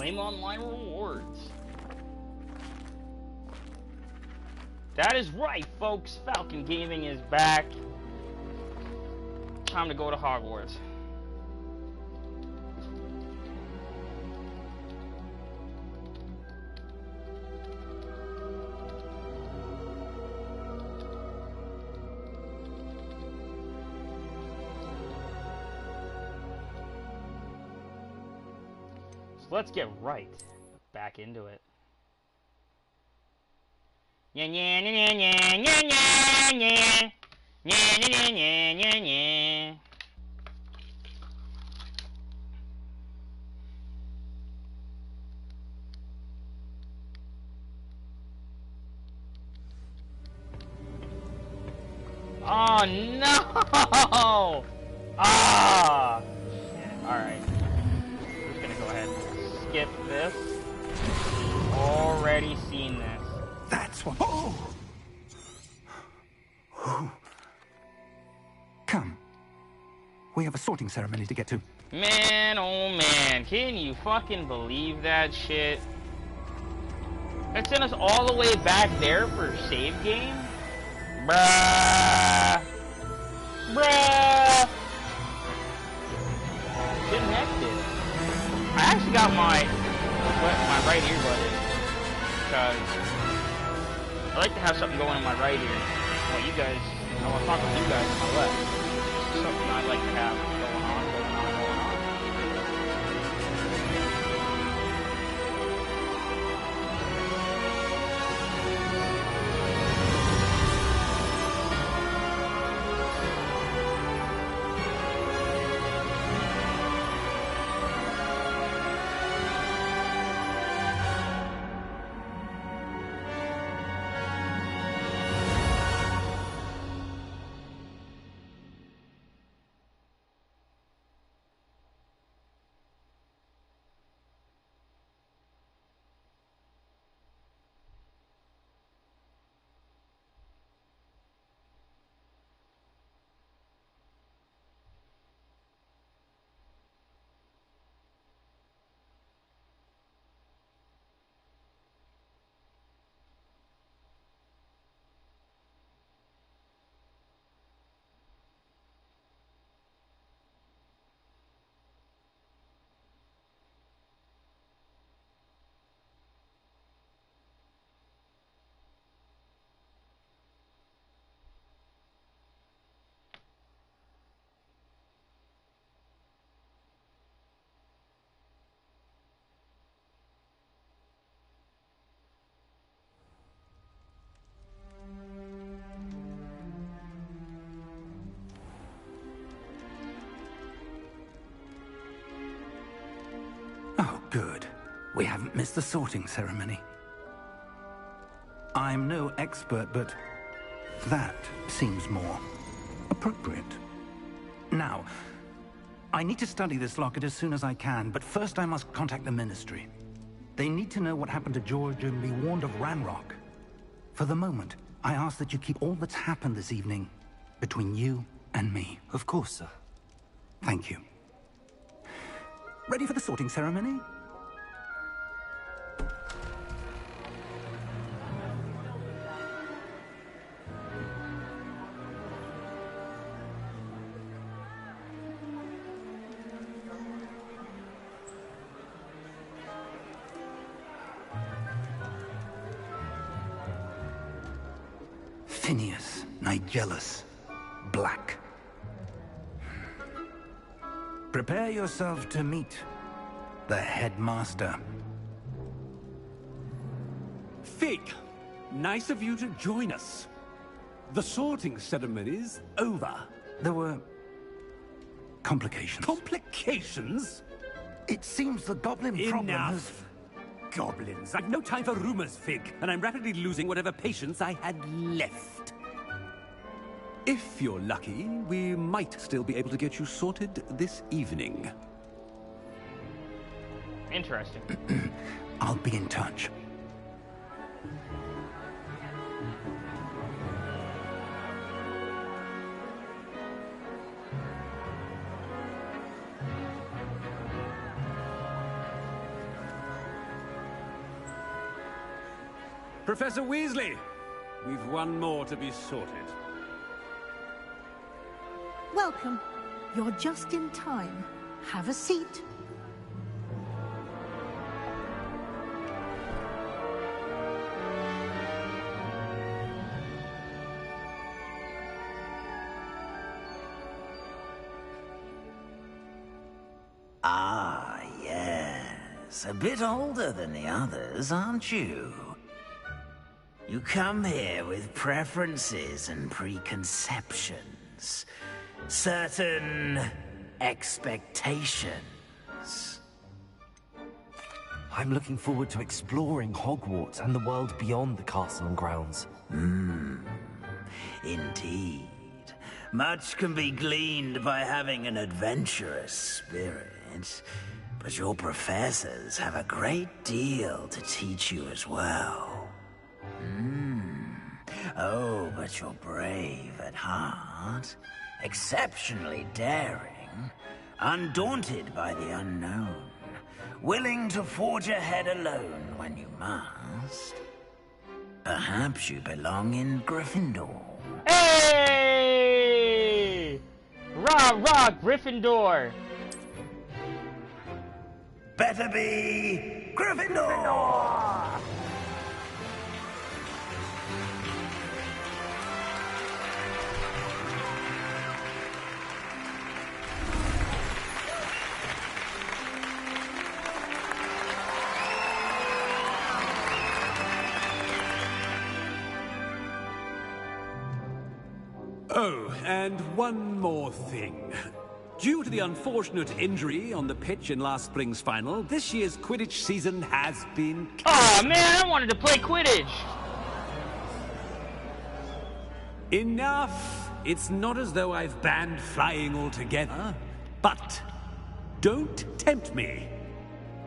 Claim online rewards. That is right, folks. Falcon Gaming is back. Time to go to Hogwarts. So let's get right back into it. Yeah, yeah, yeah, yeah, yeah, yeah, yeah. Yeah, yeah, yeah, yeah, yeah. Oh no! Ah! Shit. Alright. I'm just gonna go ahead and skip this. Already seen this. That's what. Oh! Come. We have a sorting ceremony to get to. Man, oh man. Can you fucking believe that shit? That sent us all the way back there for a save game? Bruh. Bruh. Connected. I actually got my right earbud in. Because I like to have something going in my right ear. Well, you guys, I want to talk with you guys on my left. Something I like to have going on. Oh, good. We haven't missed the sorting ceremony. I'm no expert, but that seems more appropriate. Now, I need to study this locket as soon as I can, but first I must contact the Ministry. They need to know what happened to George and be warned of Ranrock. For the moment, I ask that you keep all that's happened this evening between you and me. Of course, sir. Thank you. Ready for the sorting ceremony? Phineas, Nigellus, Black. Prepare yourself to meet the headmaster. Fig, nice of you to join us. The sorting ceremony's over. There were complications. Complications? It seems the goblin problem has... Enough. Goblins. I've no time for rumors, Fig, and I'm rapidly losing whatever patience I had left. If you're lucky, we might still be able to get you sorted this evening. Interesting. I'll be in touch. Professor Weasley, we've one more to be sorted. Welcome. You're just in time. Have a seat. Ah, yes. A bit older than the others, aren't you? You come here with preferences and preconceptions. Certain expectations. I'm looking forward to exploring Hogwarts and the world beyond the castle and grounds. Indeed. Much can be gleaned by having an adventurous spirit. But your professors have a great deal to teach you as well. Oh, but you're brave at heart. Exceptionally daring. Undaunted by the unknown. Willing to forge ahead alone when you must. Perhaps you belong in Gryffindor. Hey! Rah, rah, Gryffindor! Better be Gryffindor! Oh, and one more thing. Due to the unfortunate injury on the pitch in last spring's final, this year's Quidditch season has been Oh man, I wanted to play Quidditch! Enough! It's not as though I've banned flying altogether. But don't tempt me.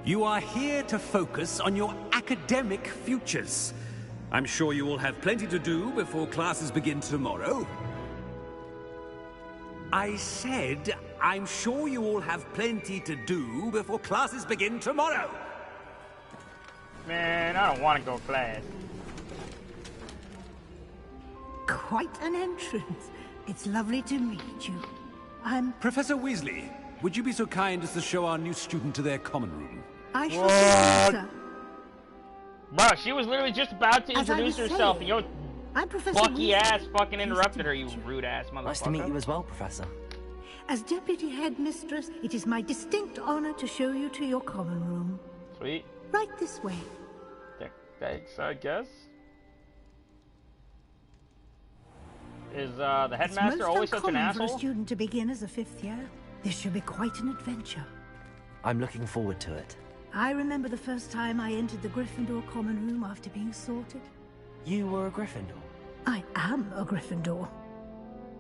You are here to focus on your academic futures. I'm sure you will have plenty to do before classes begin tomorrow. I said, I'm sure you all have plenty to do before classes begin tomorrow. Man, I don't want to go to class. Quite an entrance. It's lovely to meet you. I'm... Professor Weasley, would you be so kind as to show our new student to their common room? I shall see you, sir. Bro, she was literally just about to As I introduce was herself, saying, and your I'm Professor Bucky Weasley. ass fucking Pleased interrupted to her, you meet you. rude ass motherfucker. Nice to meet you as well, Professor. As Deputy Headmistress, it is my distinct honor to show you to your common room. Sweet. Right this way. Thanks, I guess. Is the headmaster always such an It's most uncommon for a asshole? student to begin as a fifth year. This should be quite an adventure. I'm looking forward to it. I remember the first time I entered the Gryffindor common room after being sorted. You were a Gryffindor. I am a Gryffindor.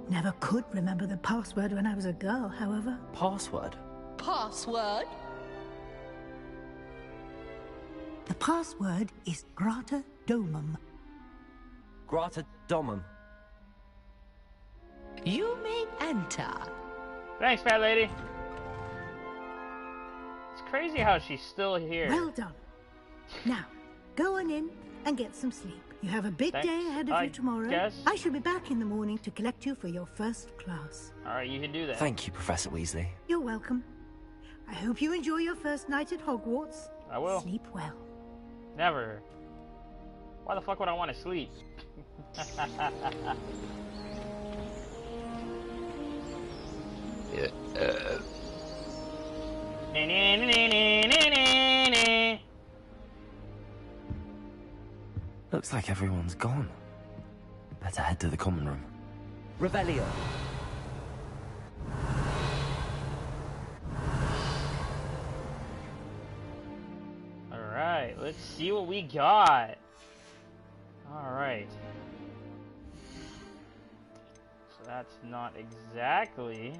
Never could remember the password when I was a girl, however. Password? Password? The password is Grata Domum. Grata Domum. You may enter. Thanks, fat lady. It's crazy how she's still here. Well done. Now, go on in and get some sleep. You have a big Thanks, day ahead of I you tomorrow. guess. I shall be back in the morning to collect you for your first class. Alright, you can do that. Thank you, Professor Weasley. You're welcome. I hope you enjoy your first night at Hogwarts. I will. Sleep well. Never. Why the fuck would I want to sleep? Looks like everyone's gone. Better head to the common room. Revelio. Alright, let's see what we got. Alright. So that's not exactly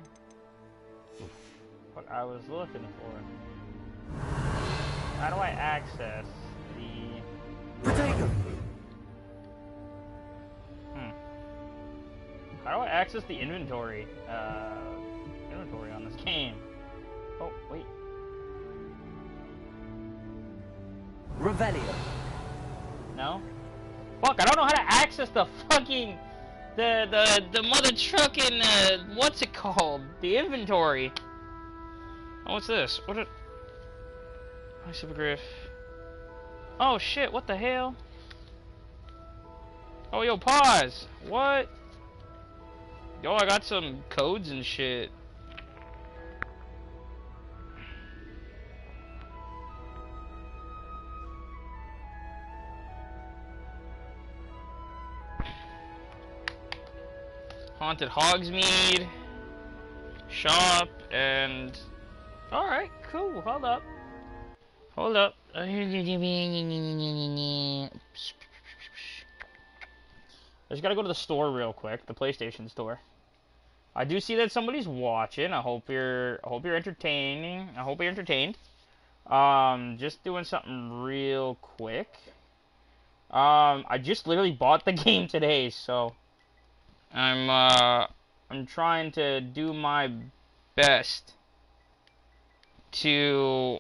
what I was looking for. How do I access the... Protego! How do I access the inventory? Inventory on this game. Oh, wait. Revelio. No? Fuck, I don't know how to access the fucking the mother trucking what's it called? The inventory. Oh, what's this? What? My supergriff. Oh shit! What the hell? Oh yo, pause. What? Yo, I got some codes and shit. Haunted Hogsmeade shop and alright, cool, hold up. Hold up. I just gotta go to the store real quick, the PlayStation store. I do see that somebody's watching. I hope you're entertaining. I hope you're entertained. Just doing something real quick. I just literally bought the game today, so I'm trying to do my best to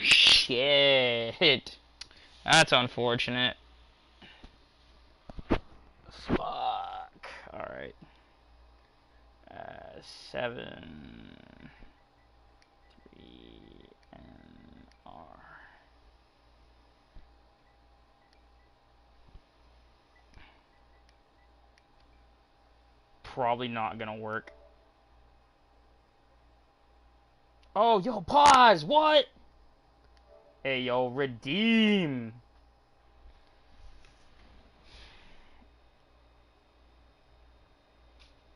shit. That's unfortunate. Fuck. Alright. 7 3 N R. Probably not gonna work. Oh, yo, pause! What? Hey, yo, redeem!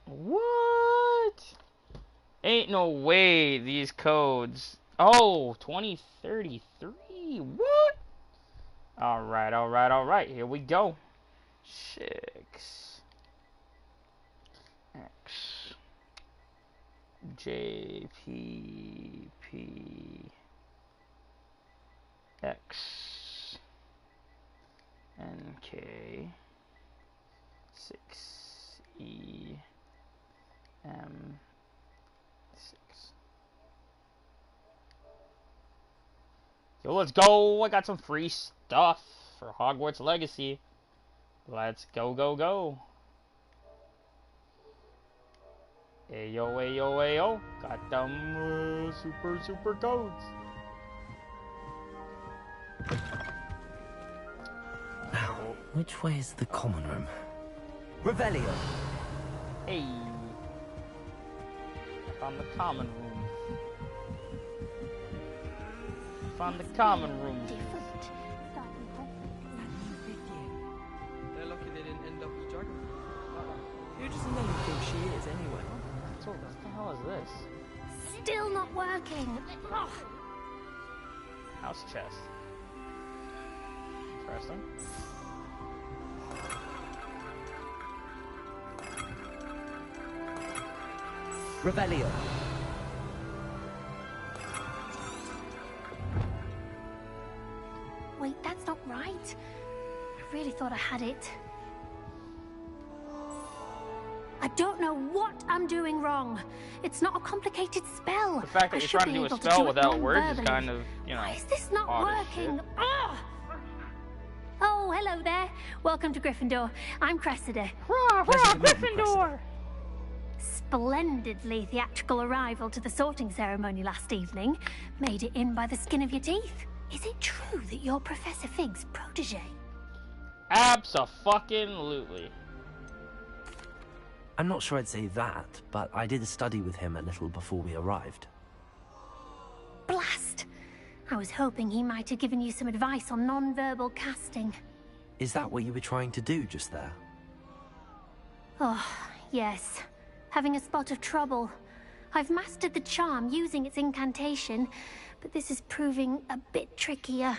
What? Ain't no way these codes. Oh, 2033. What? Alright, alright, alright. Here we go. 6 X J P P X N K 6 E M 6. Yo, let's go! I got some free stuff for Hogwarts Legacy. Let's go, go, go! Ayo, ayo, ayo! Got them super codes. Now, which way is the common room? Revelio. Hey, I found the common room. Found the common room. They're lucky they didn't end up as dragon. Who does the name think she is anyway? What the hell is this? Still not working. Ugh. House chest. Interesting. Revelio. Wait, that's not right. I really thought I had it. I don't know what I'm doing wrong. It's not a complicated spell. The fact that you're trying to do a spell without words is kind of, you know. Why is this not odd as working? shit. Ugh! Oh, hello there. Welcome to Gryffindor. I'm Cressida. Hurrah, hurrah, Gryffindor! Splendidly theatrical arrival to the sorting ceremony last evening. Made it in by the skin of your teeth. Is it true that you're Professor Fig's protege? Abso-fucking-lutely. I'm not sure I'd say that, but I did study with him a little before we arrived. Blast! I was hoping he might have given you some advice on non-verbal casting. Is that what you were trying to do just there? Oh, yes. Having a spot of trouble. I've mastered the charm using its incantation, but this is proving a bit trickier.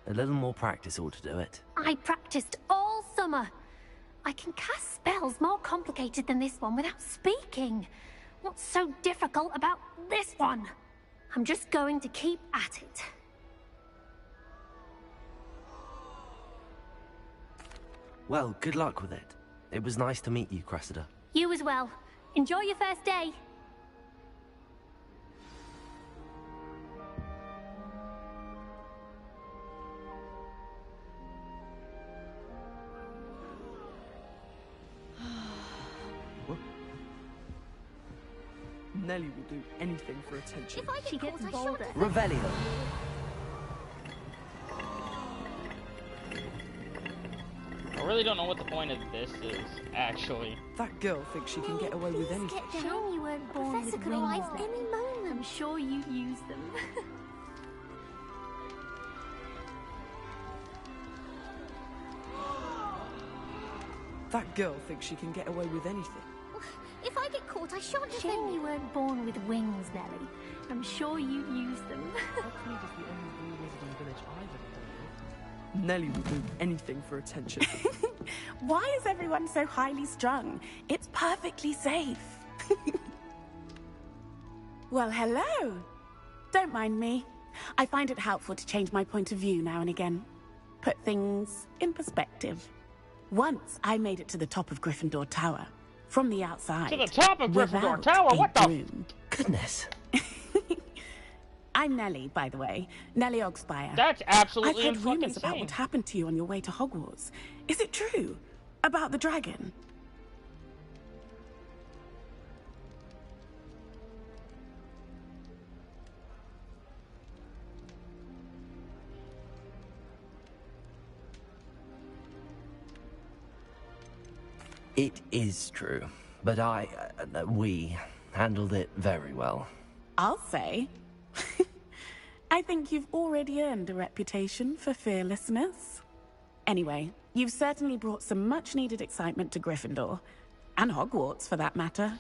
A little more practice ought to do it. I practiced all summer. I can cast spells more complicated than this one without speaking. What's so difficult about this one? I'm just going to keep at it. Well, good luck with it. It was nice to meet you, Cressida. You as well. Enjoy your first day. Nelly will do anything for attention. If I She get gets caught, I bolder. shan't. Revelio. I really don't know what the point of this is, actually. That girl thinks she can get away with anything. Get down. Shame you weren't born Professor with could wings arrive then. any moment. I'm sure you'd use them. That girl thinks she can get away with anything. If I get caught, I shan't defend Shame you. you weren't born with wings, Nelly. I'm sure you'd use them. Hogsmeade is the only blue wizarding village I've ever heard of. Nelly will do anything for attention. Why is everyone so highly strung? It's perfectly safe. Well, hello. Don't mind me. I find it helpful to change my point of view now and again. Put things in perspective. Once I made it to the top of Gryffindor Tower. From the outside. To the top of Gryffindor without Tower? a What the? broom. Goodness. I'm Nellie, by the way. Nellie Ogspire. That's I've absolutely heard fucking rumors about insane. what happened to you on your way to Hogwarts. Is it true? About the dragon? It is true, but we handled it very well. I'll say. I think you've already earned a reputation for fearlessness. Anyway, you've certainly brought some much-needed excitement to Gryffindor. And Hogwarts, for that matter.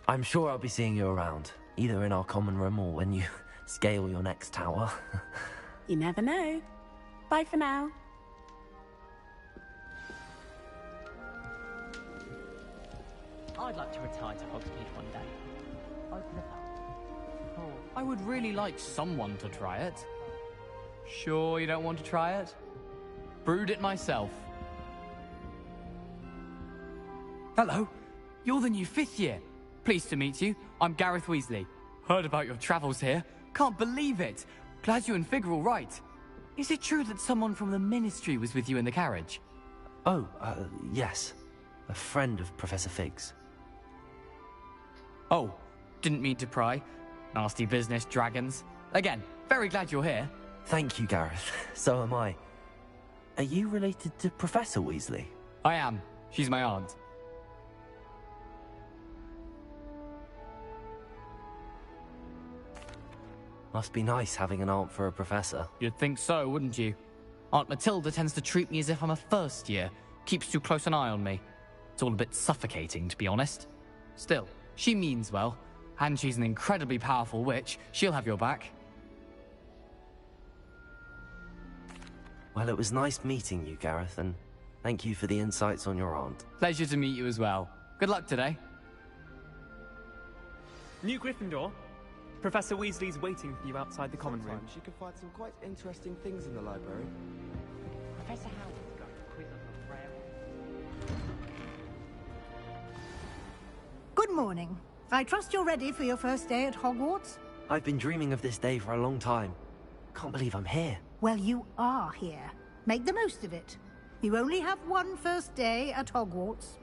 I'm sure I'll be seeing you around, either in our common room or when you scale your next tower. You never know. Bye for now. I'd like to retire to Hogsmeade one day. Open it up. Oh, I would really like someone to try it. Sure you don't want to try it? Brewed it myself. Hello, you're the new 5th year. Pleased to meet you. I'm Gareth Weasley. Heard about your travels here. Can't believe it. Glad you and Fig are all right. Is it true that someone from the Ministry was with you in the carriage? Oh, yes. A friend of Professor Fig's. Oh, didn't mean to pry. Nasty business, dragons. Again, very glad you're here. Thank you, Gareth. So am I. Are you related to Professor Weasley? I am. She's my aunt. Must be nice having an aunt for a professor. You'd think so, wouldn't you? Aunt Matilda tends to treat me as if I'm a first year. Keeps too close an eye on me. It's all a bit suffocating, to be honest. Still, she means well. And she's an incredibly powerful witch. She'll have your back. Well, it was nice meeting you, Gareth, and thank you for the insights on your aunt. Pleasure to meet you as well. Good luck today. New Gryffindor. Professor Weasley's waiting for you outside the common room. Sometimes you can find some quite interesting things in the library. Professor Howard's going to quiz on the frail. Good morning. I trust you're ready for your first day at Hogwarts? I've been dreaming of this day for a long time. Can't believe I'm here. Well, you are here. Make the most of it. You only have one first day at Hogwarts.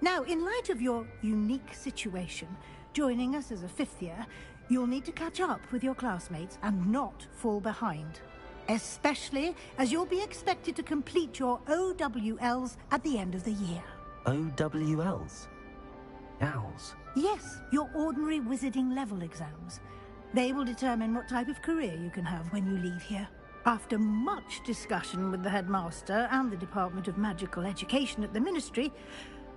Now, in light of your unique situation, joining us as a 5th year, you'll need to catch up with your classmates and not fall behind. Especially as you'll be expected to complete your OWLs at the end of the year. OWLs? Owls? Yes, your ordinary wizarding level exams. They will determine what type of career you can have when you leave here. After much discussion with the headmaster and the Department of Magical Education at the Ministry,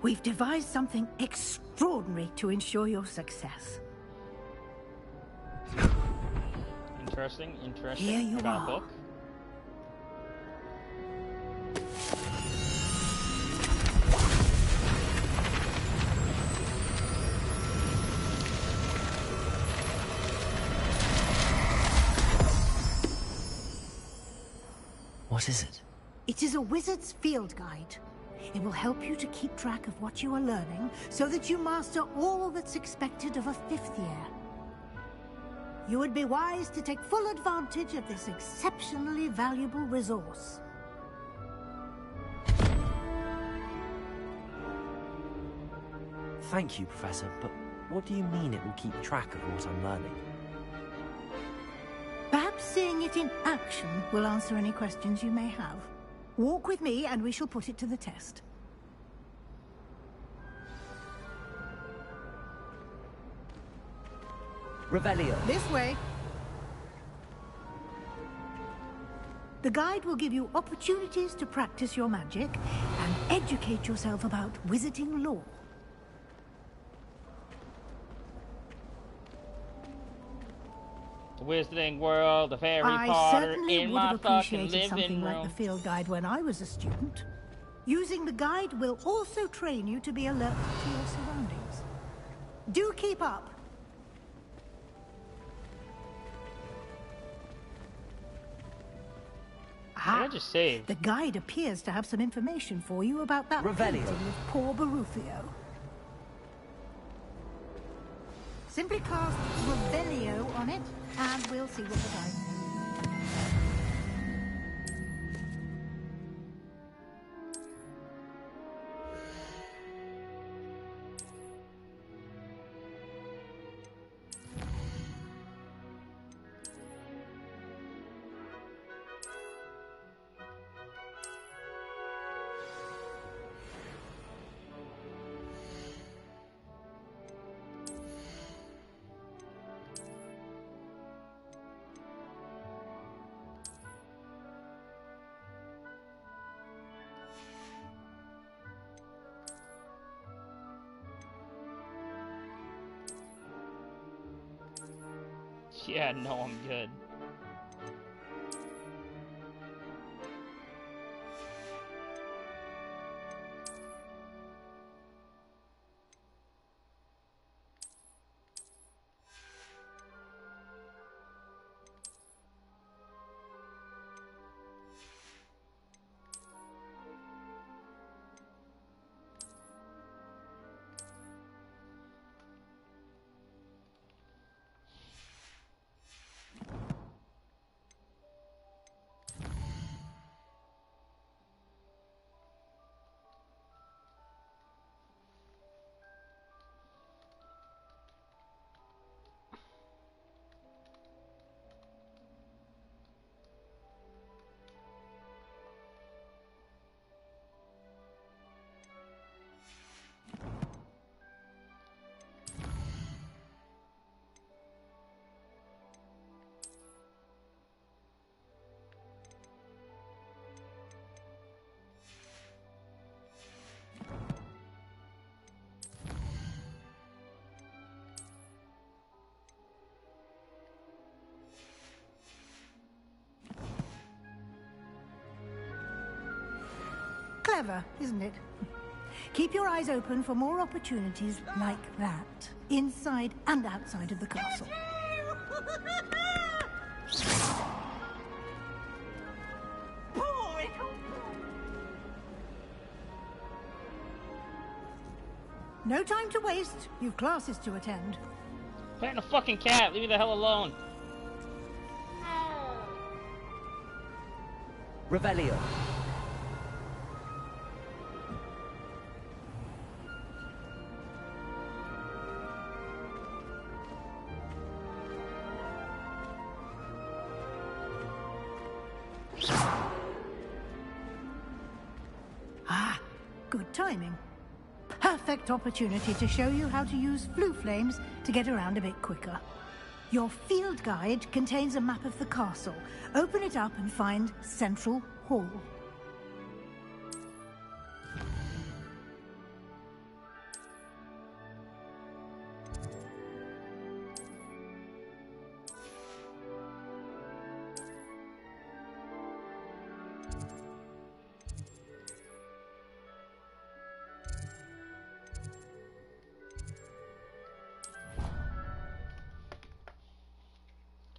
we've devised something extraordinary to ensure your success. Interesting. Here you I got a are. book. What is it? It is a wizard's field guide. It will help you to keep track of what you are learning so that you master all that's expected of a 5th year. You would be wise to take full advantage of this exceptionally valuable resource. Thank you, Professor, but what do you mean it will keep track of what I'm learning? Perhaps seeing it in action will answer any questions you may have. Walk with me and we shall put it to the test. Revelio. This way. The guide will give you opportunities to practice your magic and educate yourself about wizarding lore. The Wizarding World of Harry I Potter certainly in would my have fucking appreciated living something like room. the field guide when I was a student. Using the guide will also train you to be alert to your surroundings. Do keep up. I just saved. The guide appears to have some information for you about that painting of poor Barufio. Simply cast Revelio on it, and we'll see what the guide says. Yeah, no, I'm good. Clever, isn't it? Keep your eyes open for more opportunities like that, inside and outside of the castle. No time to waste. You've classes to attend. Pet a fucking cat. Leave me the hell alone. Revelio. Ah, good timing. Perfect opportunity to show you how to use flue flames to get around a bit quicker. Your field guide contains a map of the castle. Open it up and find Central Hall.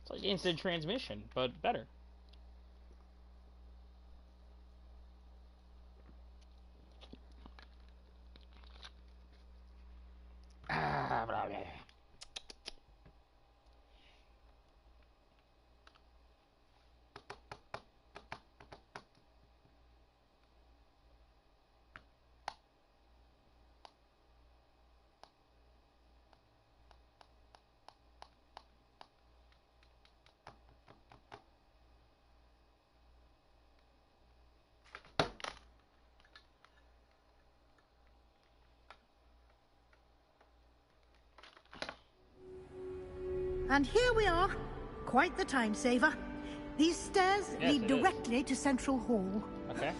It's like instant transmission, but better. And here we are. Quite the time saver. These stairs Yes, lead it directly to Central Hall. Okay.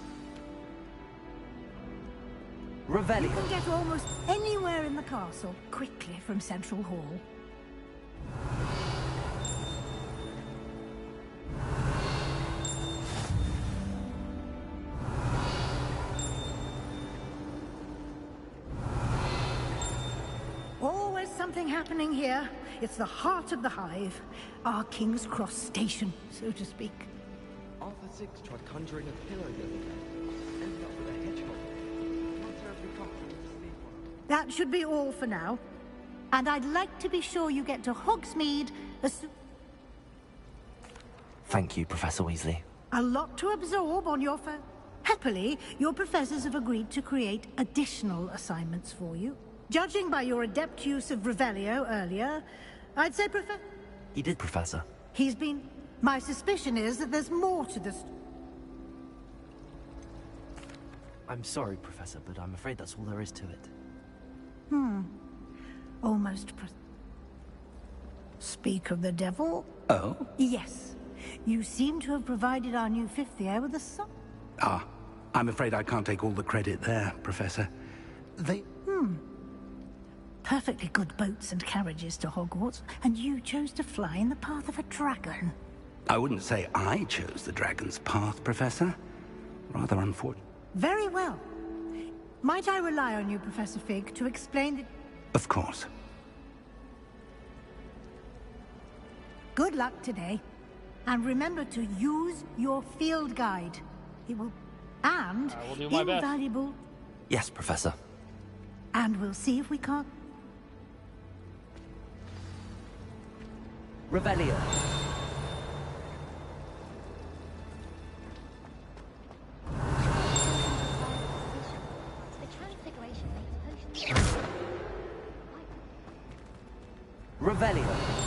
You can get almost anywhere in the castle quickly from Central Hall. Always something happening here. It's the heart of the hive. Our King's Cross station, so to speak. Arthur VI tried conjuring a pillow the other day. Ended up with a hedgehog. Not terribly comfortable to sleep on. That should be all for now. And I'd like to be sure you get to Hogsmeade as soon... Thank you, Professor Weasley. A lot to absorb on your phone. Happily, your professors have agreed to create additional assignments for you. Judging by your adept use of Revelio earlier, I'd say He did, Professor. He's been... My suspicion is that there's more to this... I'm sorry, Professor, but I'm afraid that's all there is to it. Almost... Speak of the devil? Oh? Yes. You seem to have provided our new fifth year with a song. Ah, I'm afraid I can't take all the credit there, Professor. They... Perfectly good boats and carriages to Hogwarts, and you chose to fly in the path of a dragon. I wouldn't say I chose the dragon's path, Professor. Rather unfortunate. Very well. Might I rely on you, Professor Fig, to explain the... Of course. Good luck today. And remember to use your field guide. It will... And... I will do my best. Invaluable... Yes, Professor. And we'll see if we can't... Revelio. Revelio.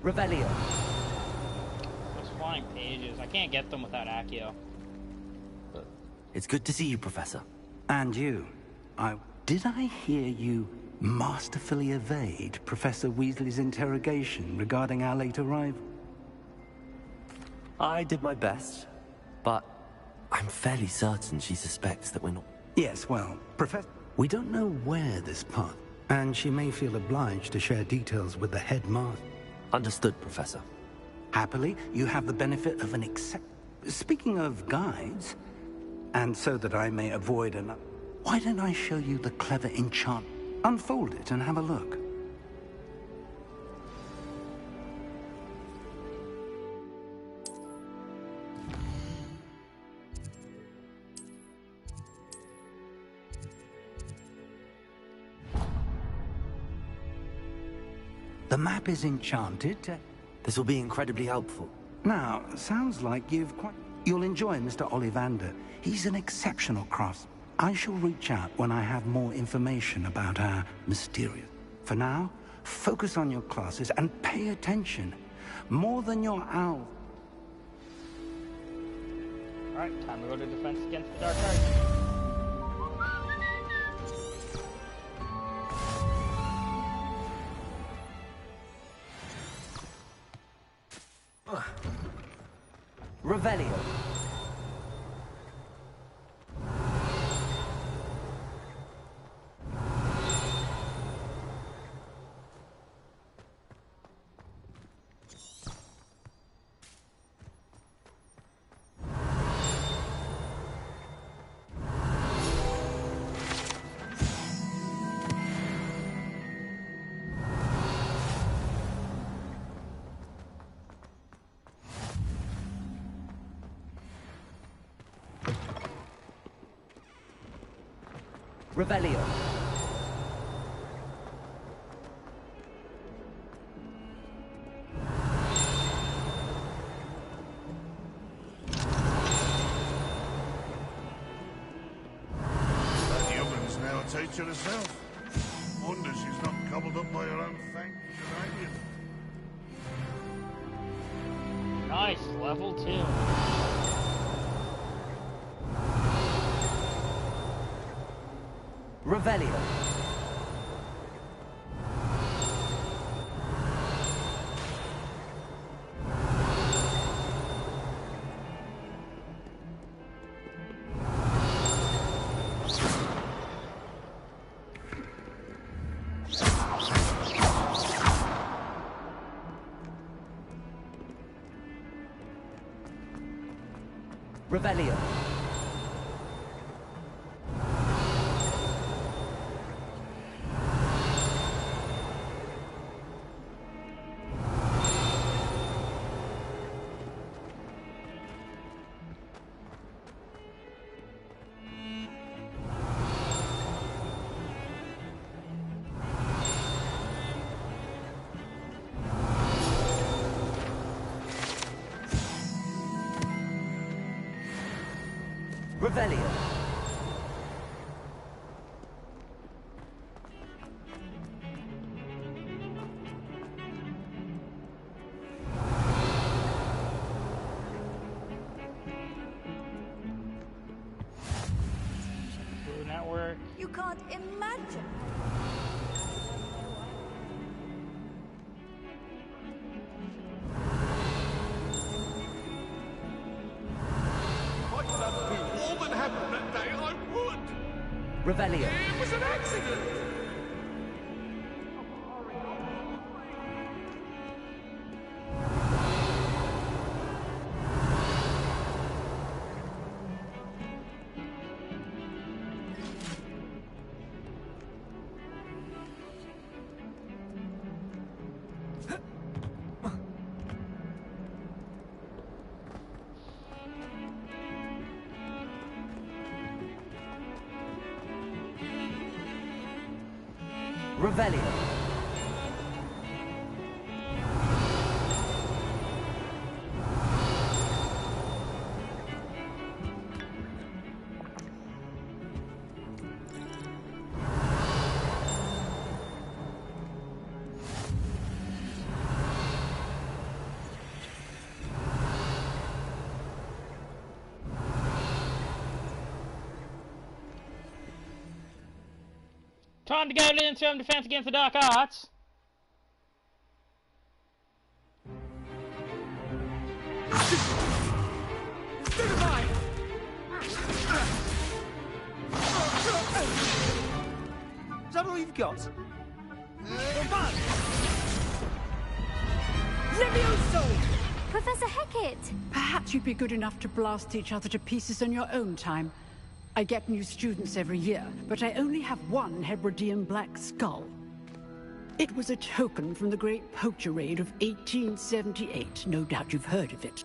Revelio. Those flying pages. I can't get them without Accio. It's good to see you, Professor. And you. Did I hear you masterfully evade Professor Weasley's interrogation regarding our late arrival? I did my best, but I'm fairly certain she suspects that we're not... Yes, well, Professor... We don't know where this path... And she may feel obliged to share details with the headmaster. Understood, Professor. Happily, you have the benefit of an Speaking of guides, and so that I may avoid an... Why don't I show you the clever enchant? Unfold it and have a look. The map is enchanted. This will be incredibly helpful. Now, sounds like you'll enjoy Mr. Ollivander. He's an exceptional craftsman. I shall reach out when I have more information about our mysterious... For now, focus on your classes and pay attention. More than your owl. Alright, time to go to Defense Against the Dark Arts. Revelio. Revelio. That human's now a teacher herself. Wonder she's not gobbled up by her own fang Canadian. Nice, level 2. Revelio. Revelio. Revelio. Food Network. You can't imagine. If I could have all that happened that day, I would! Revelio. It was an accident! Revelio. Time to go in some defense against the dark arts. Is that all you've got? Levioso! Professor Hecat! Perhaps you'd be good enough to blast each other to pieces in your own time. I get new students every year, but I only have one Hebridean black skull. It was a token from the Great Poacher Raid of 1878. No doubt you've heard of it.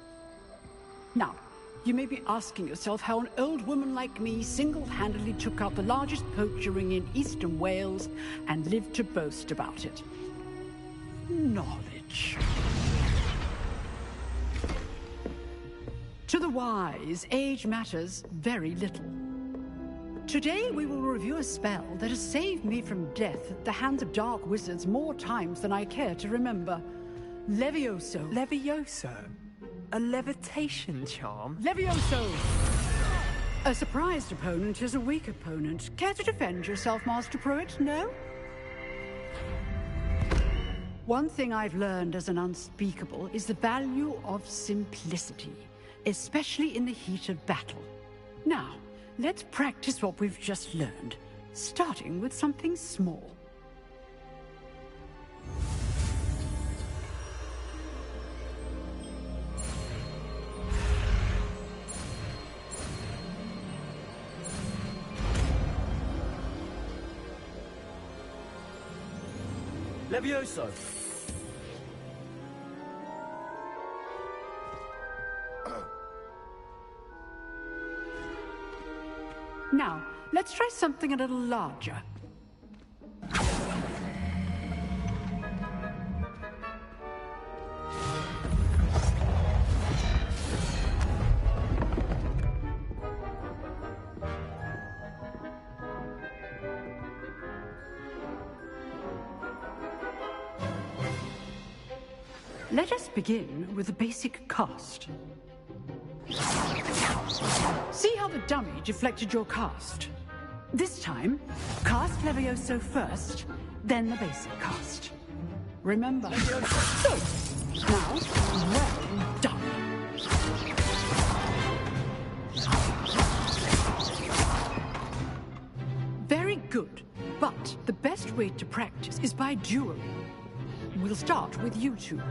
Now, you may be asking yourself how an old woman like me single-handedly took out the largest poacher ring in eastern Wales and lived to boast about it. Knowledge. To the wise, age matters very little. Today we will review a spell that has saved me from death at the hands of dark wizards more times than I care to remember. Levioso. Levioso? A levitation charm? Levioso! A surprised opponent is a weak opponent. Care to defend yourself, Master Pruitt? No? One thing I've learned as an unspeakable is the value of simplicity, especially in the heat of battle. Now, let's practice what we've just learned, starting with something small. Levioso! Now, let's try something a little larger. Let us begin with the basic cast. See how the dummy deflected your cast? This time, cast Levioso first, then the basic cast. Remember. So, now, well done. Very good, but the best way to practice is by dueling. We'll start with you two.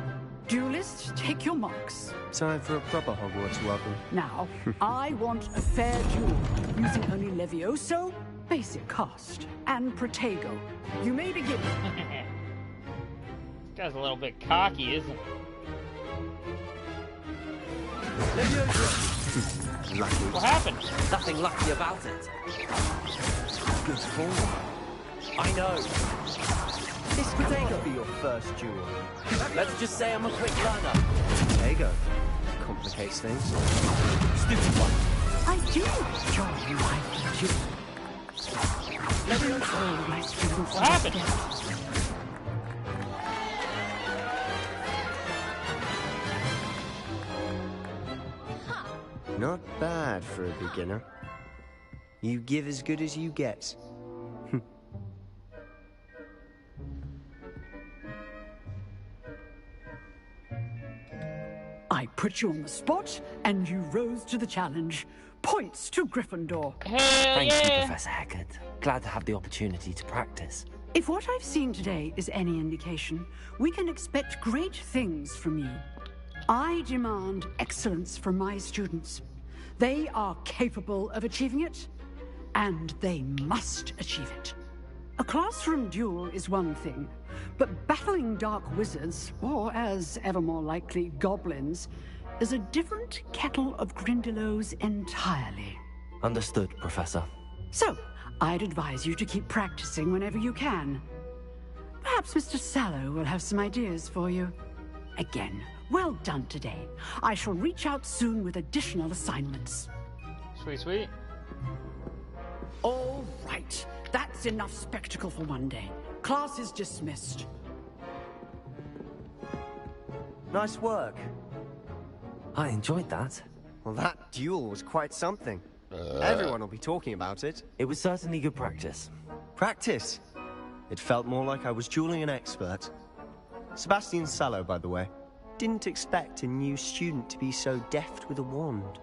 Duelists, take your marks. Time for a proper Hogwarts welcome. Now, I want a fair duel, using only Levioso, basic cast, and Protego. You may begin. This guy's a little bit cocky, isn't he? Lucky. What happened? Nothing lucky about it. Good form. I know. This could be your first duel. Let's just say I'm a quick learner. There you go. Complicates things. Stupid one. I do enjoy my duel. Levioso, my students. What happened? Not bad for a beginner. You give as good as you get. I put you on the spot, and you rose to the challenge. Points to Gryffindor. Thank you, Professor Hagrid. Glad to have the opportunity to practice. If what I've seen today is any indication, we can expect great things from you. I demand excellence from my students. They are capable of achieving it, and they must achieve it. A classroom duel is one thing, but battling dark wizards, or as ever more likely, goblins, is a different kettle of Grindylows entirely. Understood, Professor. So, I'd advise you to keep practicing whenever you can. Perhaps Mr. Sallow will have some ideas for you. Again, well done today. I shall reach out soon with additional assignments. Sweet, sweet. All right. That's enough spectacle for one day. Class is dismissed. Nice work. I enjoyed that. Well, that duel was quite something. Everyone will be talking about it. It was certainly good practice. Practice? It felt more like I was dueling an expert. Sebastian Sallow, by the way. Didn't expect a new student to be so deft with a wand.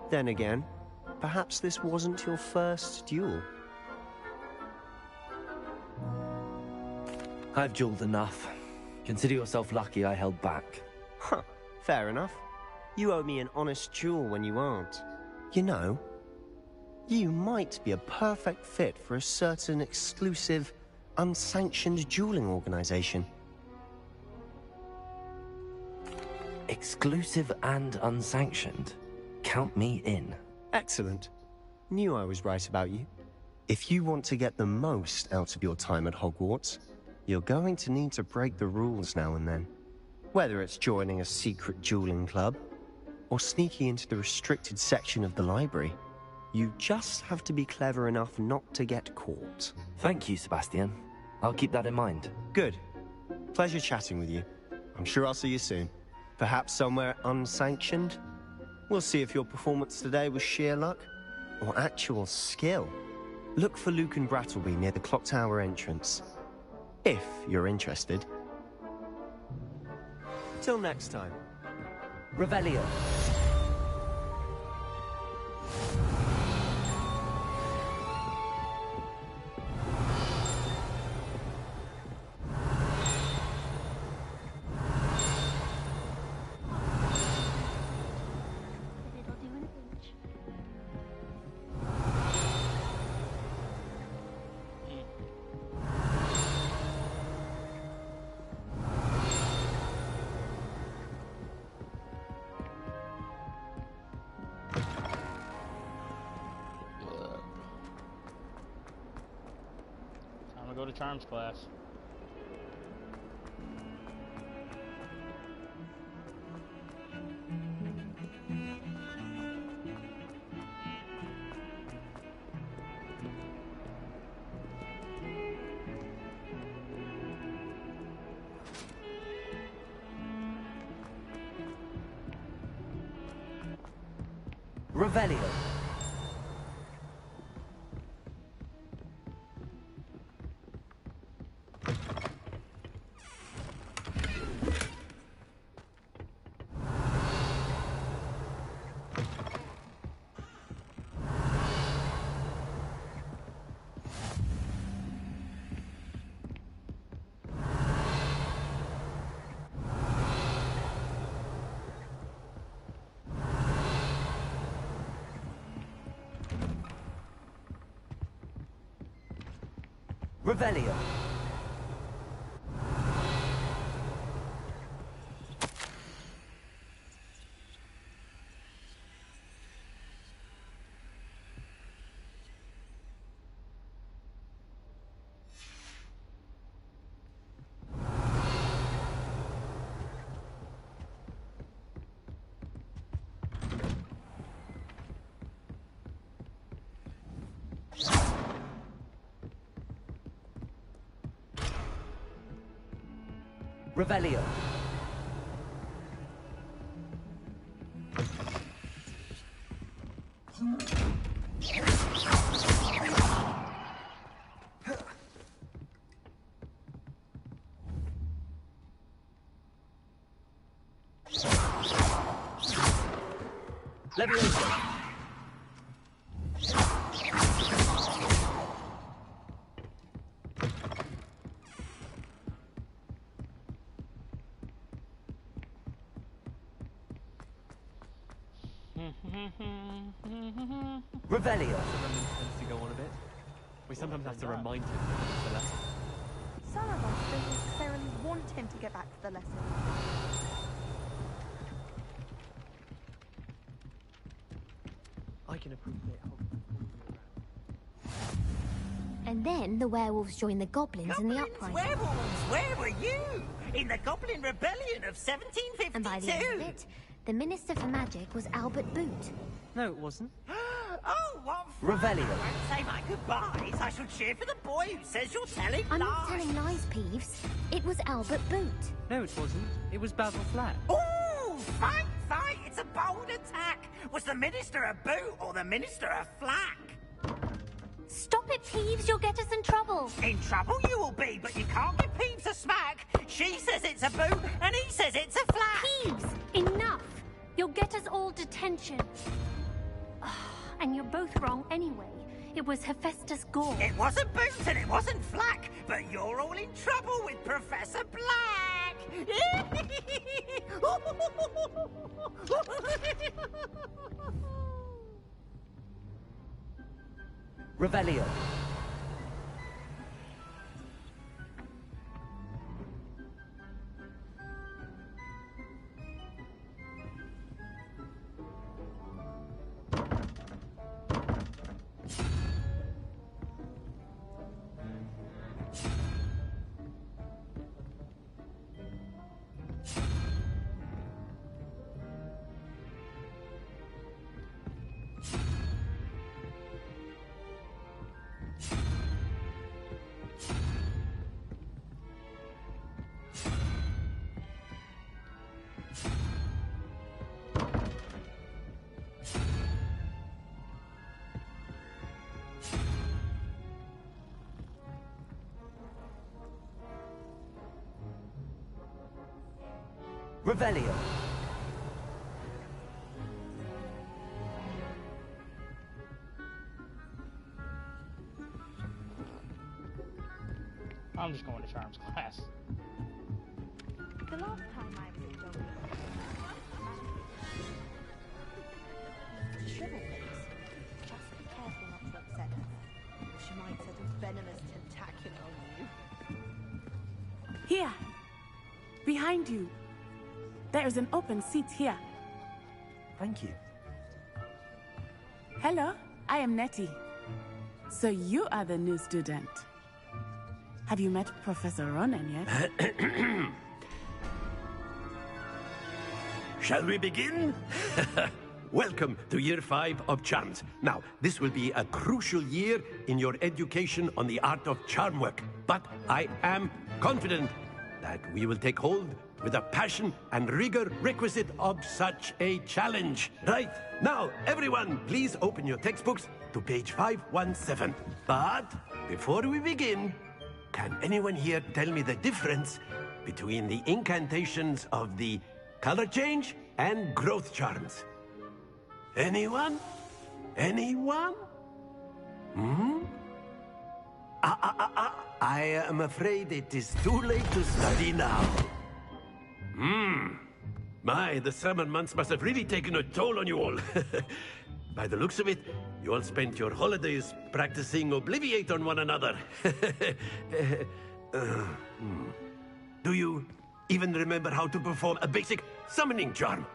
Then again, perhaps this wasn't your first duel. I've dueled enough. Consider yourself lucky I held back. Huh, fair enough. You owe me an honest duel when you aren't. You know, you might be a perfect fit for a certain exclusive, unsanctioned dueling organization. Exclusive and unsanctioned? Count me in. Excellent. Knew I was right about you. If you want to get the most out of your time at Hogwarts, you're going to need to break the rules now and then. Whether it's joining a secret dueling club, or sneaking into the restricted section of the library, you just have to be clever enough not to get caught. Thank you, Sebastian. I'll keep that in mind. Good. Pleasure chatting with you. I'm sure I'll see you soon. Perhaps somewhere unsanctioned? We'll see if your performance today was sheer luck, or actual skill. Look for Luke and Brattleby near the clock tower entrance. If you're interested. Till next time. Revelio. gonna go to Charms class. Revelio. Revelio. Revelio. Leviosa. Revelio. Tends to go on a bit. We sometimes have to remind him of the lesson. Some of us don't necessarily want him to get back to the lesson. I can appreciate And then the werewolves joined the goblins in the uprising. Werewolves, where were you? In the Goblin Rebellion of 1752? And by the end of it, the Minister for Magic was Albert Boot. No, it wasn't. Oh, what fun! Revelio. I won't say my goodbyes. I shall cheer for the boy who says you're telling I'm lies. not telling lies, Peeves. It was Albert Boot. No, it wasn't. It was Basil Flat. Ooh, fight, fight! It's a bold attack. Was the Minister a boot or the Minister a flack? Stop it, Peeves. You'll get us in trouble. In trouble you will be, but you can't give Peeves a smack. She says it's a boot, and he says it's a flack. Peeves, enough. You'll get us all detention. And you're both wrong anyway. It was Hephaestus Gore. It wasn't boot and it wasn't flack, but you're all in trouble with Professor Black. Revelio. Revelio. I'm just going to Charms class. The last time I was in Goblin, shrivel things. Just be careful not to upset her. She might set a venomous tentaculum on you. Here. Behind you. There is an open seat here. Thank you. Hello, I am Nettie. So you are the new student. Have you met Professor Ronen yet? Shall we begin? Welcome to Year 5 of Charms. Now, this will be a crucial year in your education on the art of charm work. But I am confident that we will take hold with the passion and rigor requisite of such a challenge. Right, now, everyone, please open your textbooks to page 517. But before we begin, can anyone here tell me the difference between the incantations of the color change and growth charms? Anyone? Anyone? I am afraid it is too late to study now. My, the summer months must have really taken a toll on you all. By the looks of it, you all spent your holidays practicing Obliviate on one another. Do you even remember how to perform a basic summoning charm?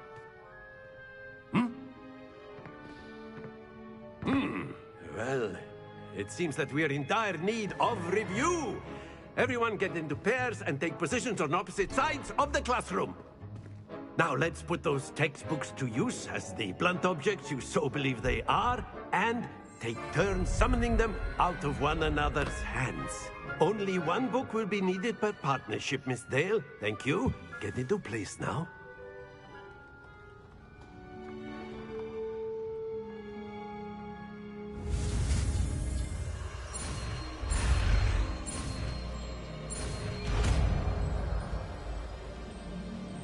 Well, it seems that we are in dire need of review. Everyone get into pairs and take positions on opposite sides of the classroom. Now let's put those textbooks to use as the blunt objects you so believe they are, and take turns summoning them out of one another's hands. Only one book will be needed per partnership, Miss Dale. Thank you. Get into place now.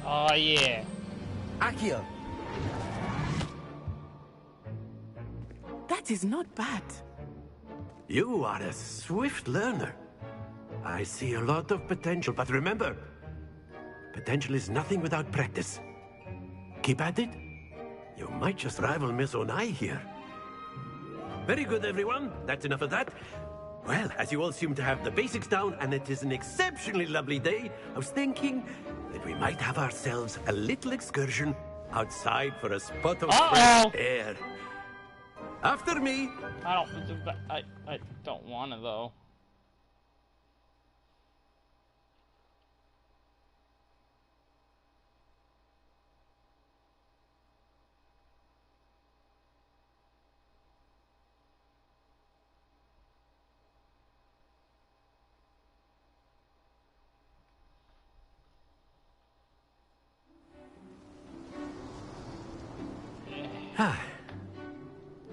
Oh, yeah. Accio. That is not bad. You are a swift learner. I see a lot of potential, but remember, potential is nothing without practice. Keep at it. You might just rival Miss Onai here. Very good, everyone. That's enough of that. Well, as you all seem to have the basics down, and it is an exceptionally lovely day, I was thinking that we might have ourselves a little excursion outside for a spot of fresh air. After me. I don't want to, though.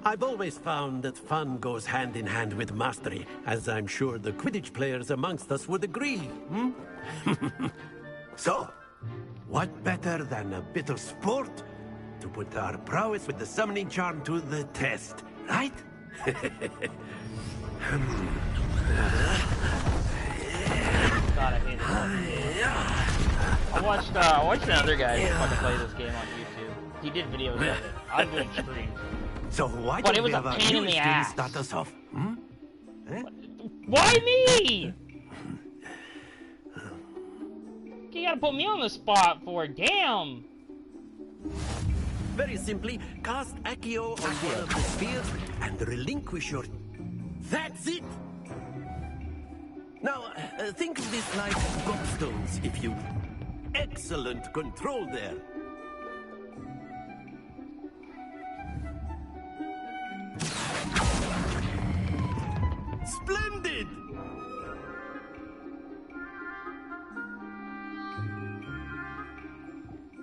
I've always found that fun goes hand in hand with mastery, as I'm sure the Quidditch players amongst us would agree. So, what better than a bit of sport to put our prowess with the summoning charm to the test, right? God, I hate it. I watched another guy fucking play this game on YouTube. He did videos of it. I'm doing streams. So why But don't it was we a have our pain in the newest ass. start us off? Why me? You gotta put me on the spot for it. Damn. Very simply, cast Accio on one of the spheres and relinquish your... That's it! Now, think of this like gobstones, if you... Excellent control there. Splendid!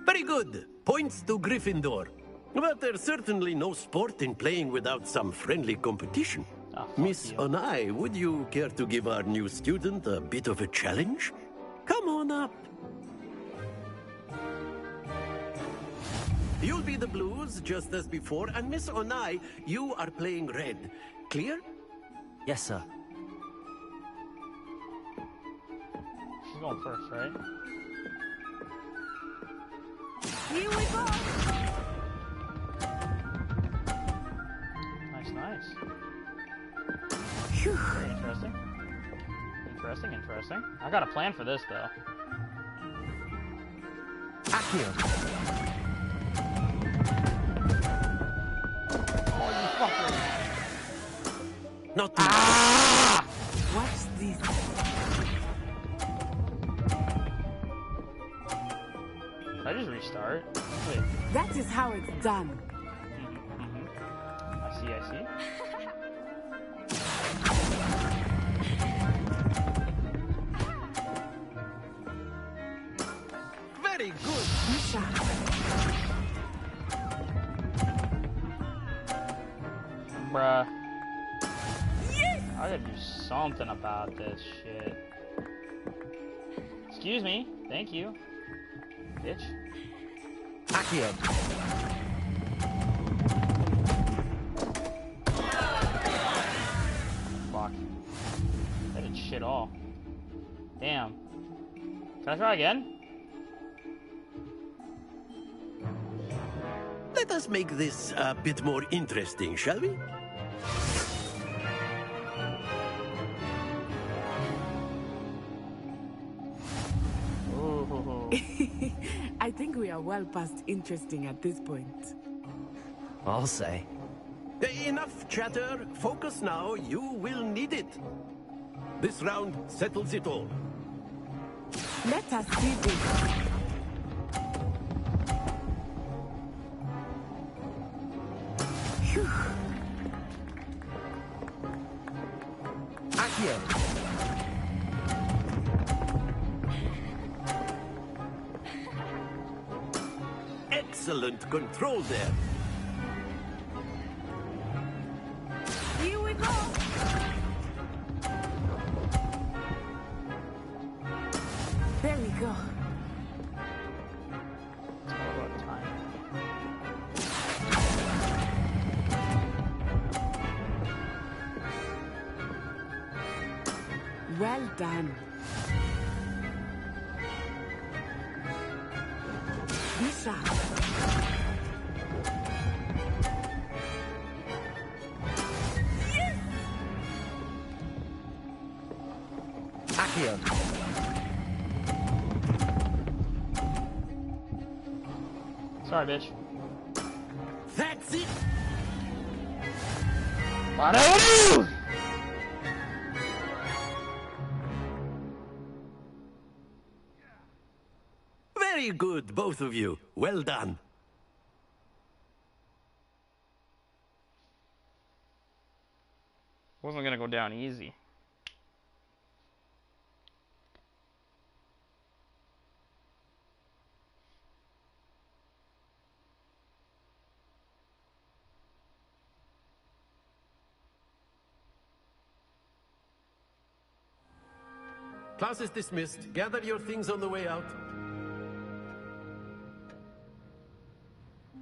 Very good. Points to Gryffindor. But there's certainly no sport in playing without some friendly competition. Miss Onai, would you care to give our new student a bit of a challenge? Come on up. You'll be the blues, just as before, and Miss Onai, you are playing red. Clear? Yes, sir. She's going first, right? Here we go! Nice. Very interesting. Interesting. I got a plan for this, though. Accio. Oh, you fucker. Not Ah! What's this? I just restart? Wait. That is how it's done. I see, I see. Very good. Misha. Bruh. Yes! I gotta do something about this shit. Excuse me. Thank you. Bitch. Accio. Fuck. That did shit all. Damn. Can I try again? Let us make this a bit more interesting, shall we? I think we are well past interesting at this point. I'll say. Enough chatter. Focus now. You will need it. This round settles it all. Let us see this. Phew. Accio. Excellent control there. Here we go. There we go. Well done. Lisa. Accio. Sorry, bitch. That's it. Whatever. Very good, both of you. Well done. Wasn't gonna go down easy. Class is dismissed. Gather your things on the way out.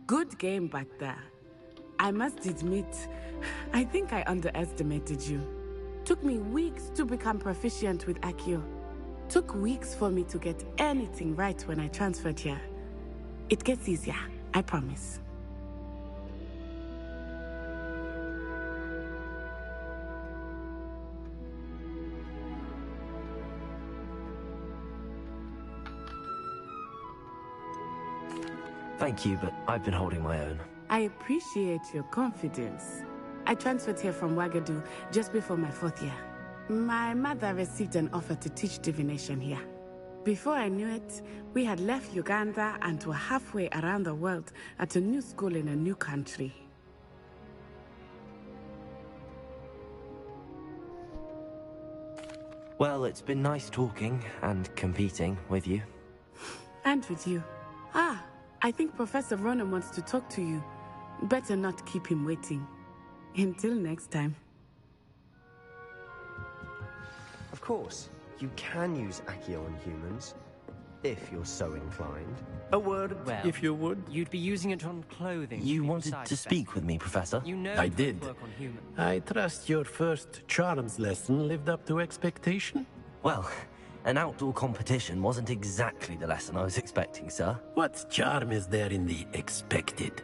Good game back there. I must admit, I think I underestimated you. Took me weeks to become proficient with Accio. Took weeks for me to get anything right when I transferred here. It gets easier, I promise. Thank you, but I've been holding my own. I appreciate your confidence. I transferred here from Wagadu just before my 4th year. My mother received an offer to teach divination here. Before I knew it, we had left Uganda and were halfway around the world at a new school in a new country. Well, it's been nice talking and competing with you. And with you. Ah, I think Professor Ronan wants to talk to you. Better not keep him waiting. Until next time. Of course, you can use Accio on humans, if you're so inclined. A word, Well, if you would. You'd be using it on clothing. You for your wanted side to effects. speak with me, Professor? You know I it did. won't work on humans. I trust your first charms lesson lived up to expectation? Well, an outdoor competition wasn't exactly the lesson I was expecting, sir. What charm is there in the expected?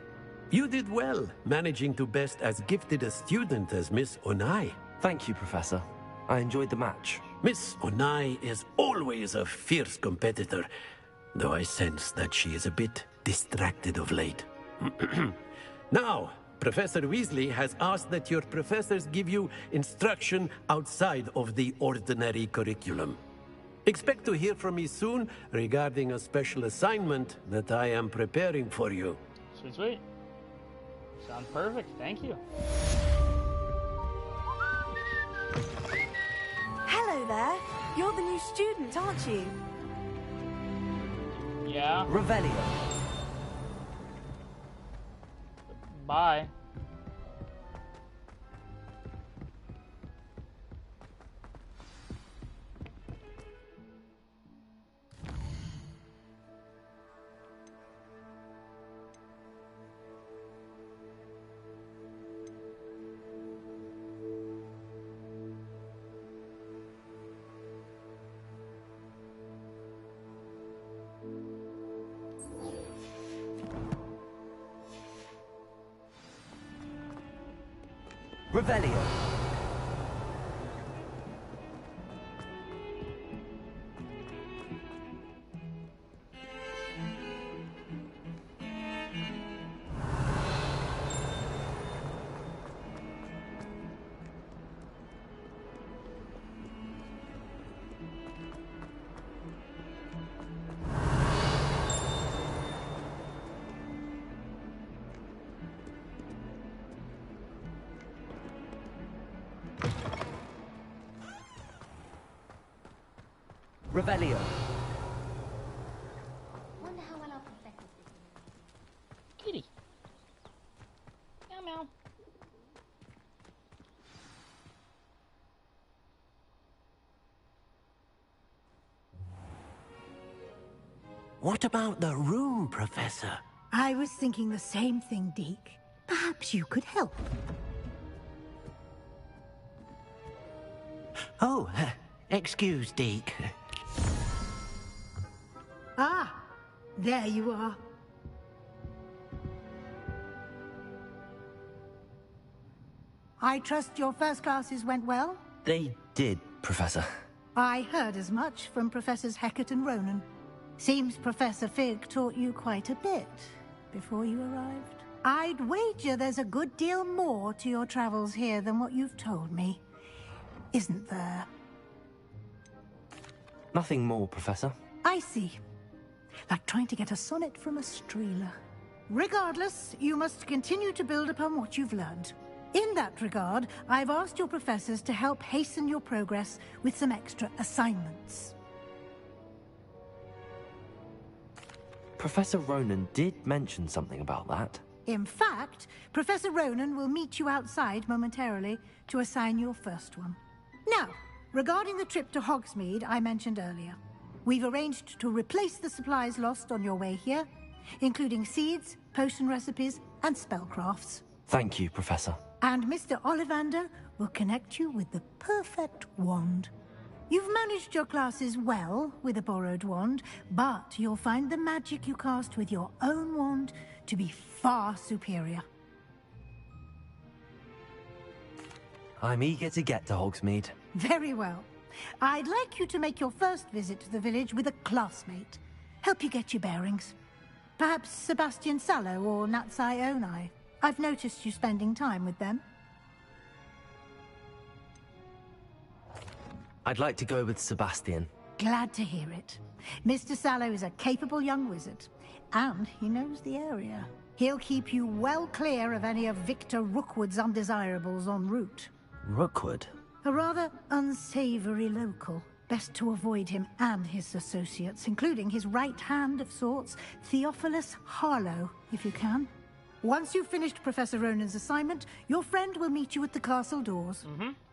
You did well, managing to best as gifted a student as Miss Onai. Thank you, Professor. I enjoyed the match. Miss Onai is always a fierce competitor, though I sense that she is a bit distracted of late. Now, Professor Weasley has asked that your professors give you instruction outside of the ordinary curriculum. Expect to hear from me soon regarding a special assignment that I am preparing for you. Sweet, sweet. Sounds perfect. Thank you. Hello there. You're the new student, aren't you? Yeah. Revelio. Bye. Revelio. Revelio. Wonder how well our professors did. Kitty. Meow meow. What about the room, Professor? I was thinking the same thing, Deke. Perhaps you could help. Oh, excuse, Deke. Ah, there you are. I trust your first classes went well? They did, Professor. I heard as much from Professors Hecat and Ronan. Seems Professor Fig taught you quite a bit before you arrived. I'd wager there's a good deal more to your travels here than what you've told me. Isn't there? Nothing more, Professor. I see. Like trying to get a sonnet from a streeler. Regardless, you must continue to build upon what you've learned. In that regard, I've asked your professors to help hasten your progress with some extra assignments. Professor Ronan did mention something about that. In fact, Professor Ronan will meet you outside momentarily to assign your first one. Now, regarding the trip to Hogsmeade I mentioned earlier, we've arranged to replace the supplies lost on your way here, including seeds, potion recipes, and spellcrafts. Thank you, Professor. And Mr. Ollivander will connect you with the perfect wand. You've managed your classes well with a borrowed wand, but you'll find the magic you cast with your own wand to be far superior. I'm eager to get to Hogsmeade. Very well. I'd like you to make your first visit to the village with a classmate. Help you get your bearings. Perhaps Sebastian Sallow or Natsai Onai. I've noticed you spending time with them. I'd like to go with Sebastian. Glad to hear it. Mr. Sallow is a capable young wizard, and he knows the area. He'll keep you well clear of any of Victor Rookwood's undesirables en route. Rookwood? A rather unsavory local. Best to avoid him and his associates, including his right hand of sorts, Theophilus Harlow, if you can. Once you've finished Professor Ronan's assignment, your friend will meet you at the castle doors.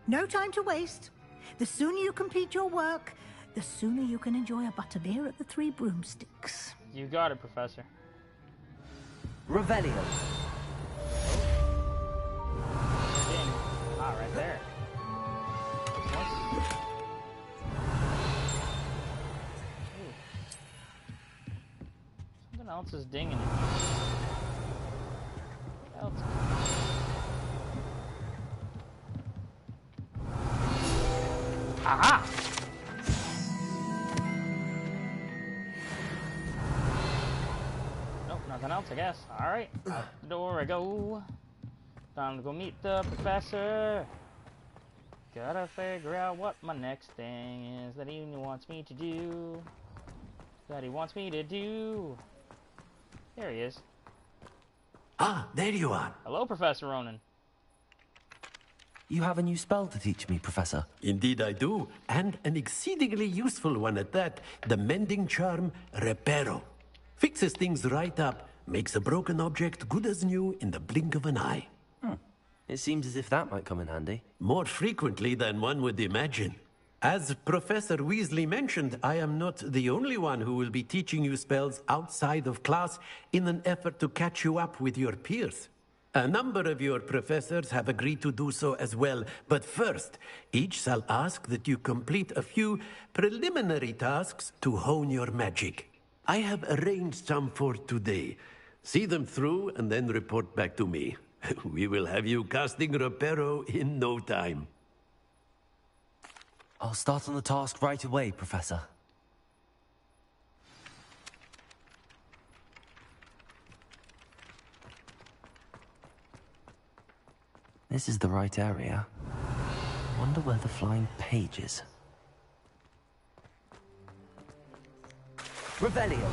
No time to waste. The sooner you complete your work, the sooner you can enjoy a butterbeer at the Three Broomsticks. You got it, Professor. Revelio. Ah, right there. Something else is dinging it. What else? Aha! Nope, nothing else, I guess. Alright, out the door I go. Time to go meet the professor. Gotta figure out what my next thing is that he wants me to do. That he wants me to do. There he is. Ah, there you are. Hello, Professor Ronan. You have a new spell to teach me, Professor. Indeed I do, and an exceedingly useful one at that. The mending charm, Reparo. Fixes things right up, makes a broken object good as new in the blink of an eye. It seems as if that might come in handy. More frequently than one would imagine. As Professor Weasley mentioned, I am not the only one who will be teaching you spells outside of class in an effort to catch you up with your peers. A number of your professors have agreed to do so as well, but first, each shall ask that you complete a few preliminary tasks to hone your magic. I have arranged some for today. See them through and then report back to me. We will have you casting Reparo in no time. I'll start on the task right away, Professor. This is the right area. Wonder where the flying page is. Revelio!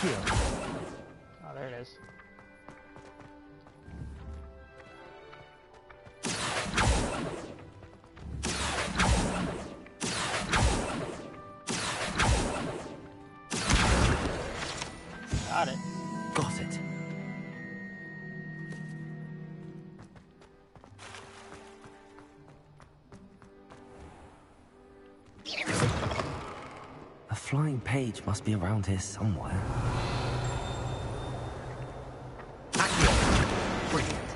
Oh, there it is. Got it. Got it. A flying page must be around here somewhere. Brilliant.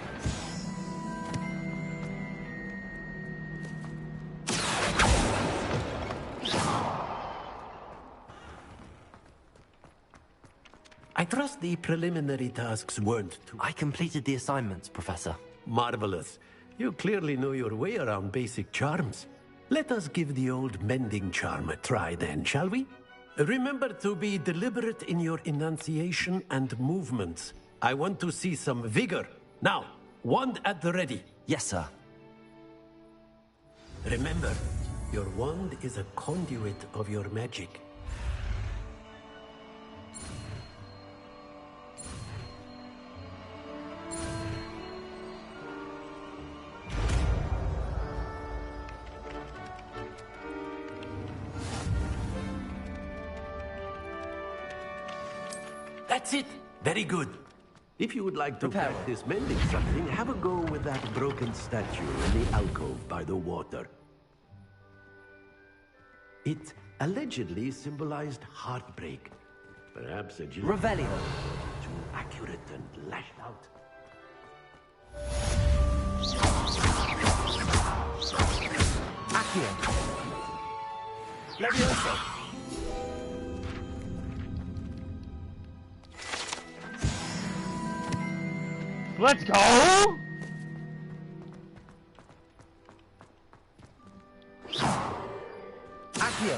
I trust the preliminary tasks weren't too... I completed the assignments, Professor. Marvelous. You clearly know your way around basic charms. Let us give the old mending charm a try then, shall we? Remember to be deliberate in your enunciation and movements. I want to see some vigor. Now, wand at the ready. Yes, sir. Remember, your wand is a conduit of your magic. That's it. Very good. If you would like to practice mending something, have a go with that broken statue in the alcove by the water. It allegedly symbolized heartbreak. Perhaps a Revelio. Too accurate and lashed out. Accio. Levioso. Let's go! Accio.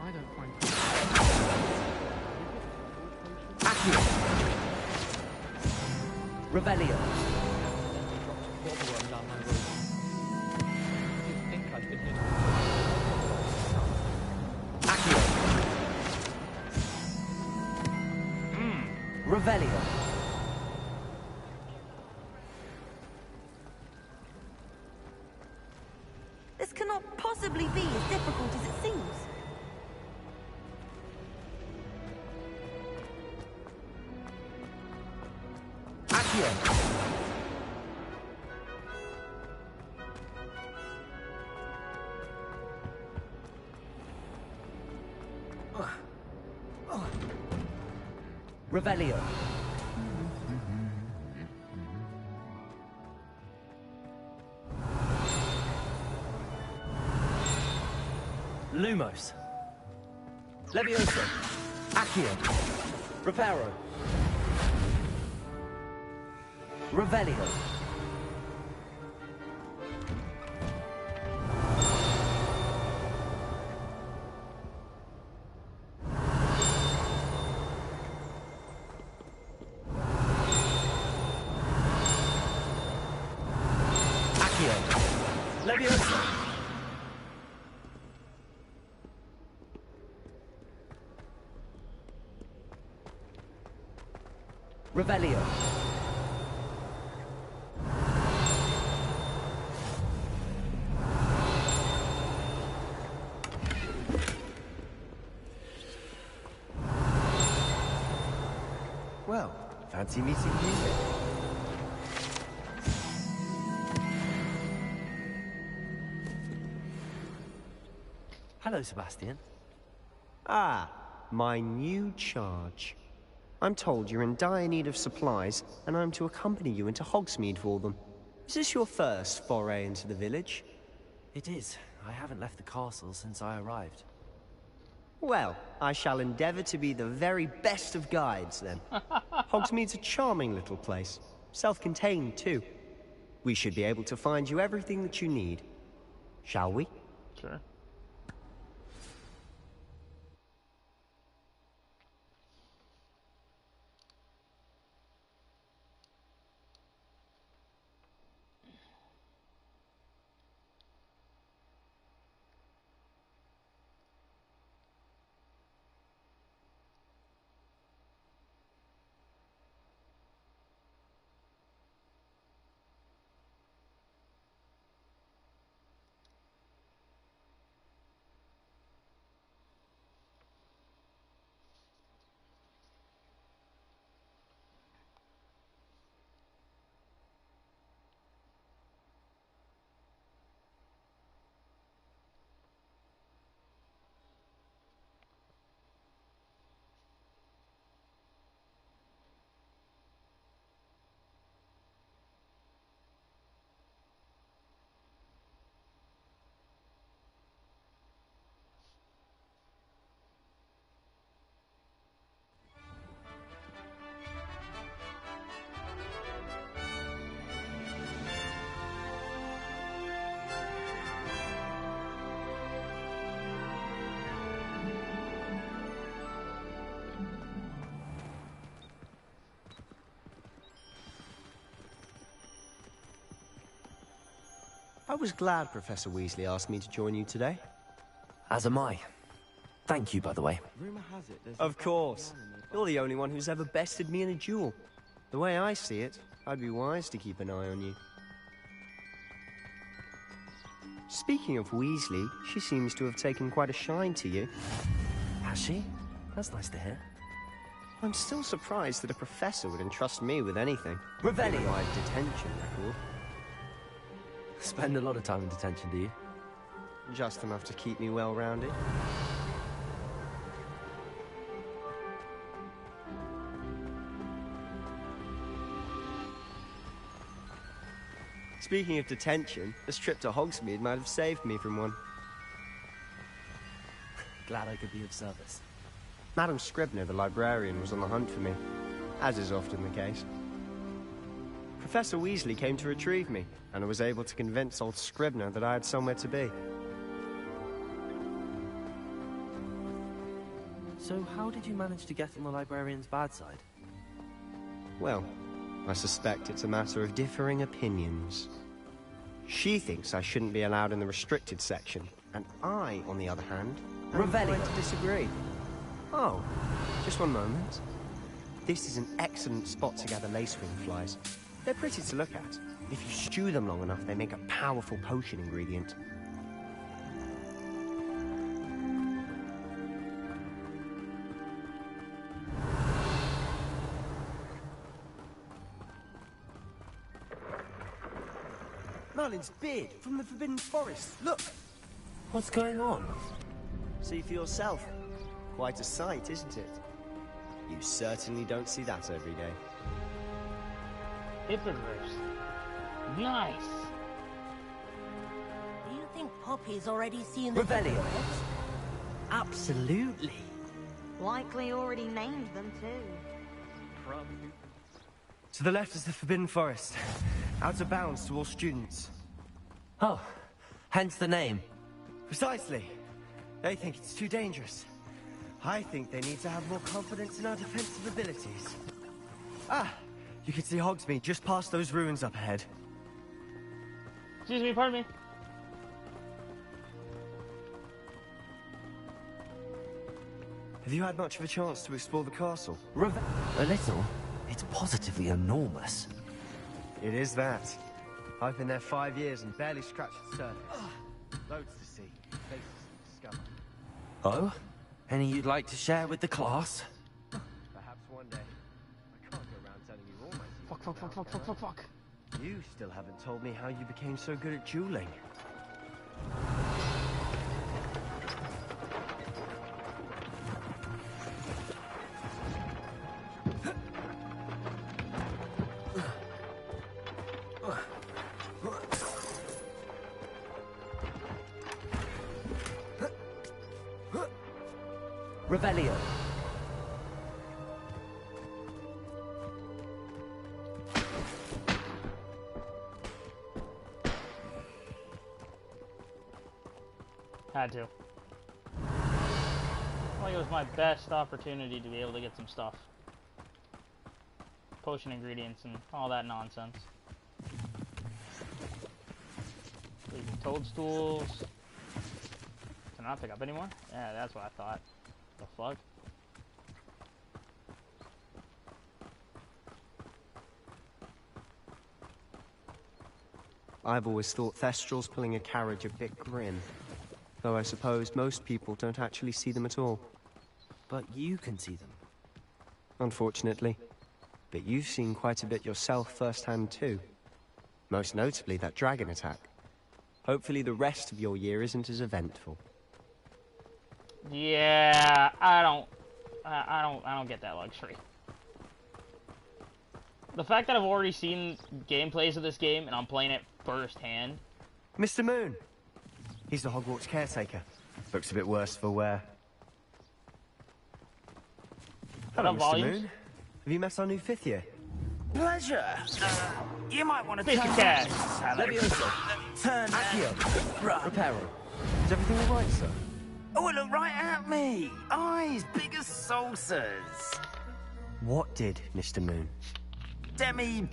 I don't find Accio. Revelio. down my road. I think I've been hit. Accio. Revelio. This cannot possibly be as difficult as it seems. Accio. Revelio. Lumos. Levioso. Accio. Reparo. Revelio. Accio. Levioso. Revelio. Well, fancy meeting you. Hello, Sebastian. Ah, my new charge. I'm told you're in dire need of supplies, and I'm to accompany you into Hogsmeade for them. Is this your first foray into the village? It is. I haven't left the castle since I arrived. Well, I shall endeavour to be the very best of guides, then. Hogsmeade's a charming little place. Self-contained, too. We should be able to find you everything that you need. Shall we? Sure. I was glad Professor Weasley asked me to join you today. As am I. Thank you, by the way. Rumor has it there's Of course. You're the only one who's ever bested me in a duel. The way I see it, I'd be wise to keep an eye on you. Speaking of Weasley, she seems to have taken quite a shine to you. Has she? That's nice to hear. I'm still surprised that a professor would entrust me with anything. Revelio. My detention record. Spend a lot of time in detention, do you? Just enough to keep me well-rounded. Speaking of detention, this trip to Hogsmeade might have saved me from one. Glad I could be of service. Madam Scribner, the librarian, was on the hunt for me, as is often the case. Professor Weasley came to retrieve me, and I was able to convince old Scribner that I had somewhere to be. So how did you manage to get on the librarian's bad side? Well, I suspect it's a matter of differing opinions. She thinks I shouldn't be allowed in the restricted section, and I, on the other hand, am inclined to disagree. Oh, just one moment. This is an excellent spot to gather lacewing flies. They're pretty to look at. If you stew them long enough, they make a powerful potion ingredient. Merlin's beard from the Forbidden Forest. Look! What's going on? See for yourself. Quite a sight, isn't it? You certainly don't see that every day. Hippogriffs. Nice. Do you think Poppy's already seen the Revelio. hippogriffs? Absolutely. Likely already named them too. Probably. To the left is the Forbidden Forest. Out of bounds to all students. Oh, hence the name. Precisely. They think it's too dangerous. I think they need to have more confidence in our defensive abilities. Ah, you can see Hogsmeade just past those ruins up ahead. Excuse me, pardon me. Have you had much of a chance to explore the castle? A little. It's positively enormous. It is that. I've been there 5 years and barely scratched the surface. Loads to see, places to discover. Oh? Any you'd like to share with the class? Perhaps one day. I can't go around telling you all my secrets. Fuck. You still haven't told me how you became so good at dueling. Revelio. Had to. Like it was my best opportunity to be able to get some stuff. Potion ingredients and all that nonsense. Leaving toadstools. Can I not pick up anymore? Yeah, that's what I thought. The fuck? I've always thought Thestrals pulling a carriage a bit grim. Though I suppose most people don't actually see them at all. But you can see them. Unfortunately. But you've seen quite a bit yourself firsthand too. Most notably that dragon attack. Hopefully the rest of your year isn't as eventful. Yeah, I don't get that luxury. The fact that I've already seen gameplays of this game and I'm playing it firsthand. Mr. Moon! He's the Hogwarts caretaker. Looks a bit worse for wear. Hello, Mr. Moon. Have you met our new 5th year? Pleasure. You might want to Mr. Cash. Turn Accio. Right. Reparo. Is everything alright, sir? Oh, look right at me. Eyes big as saucers. What did, Mr. Moon? Demi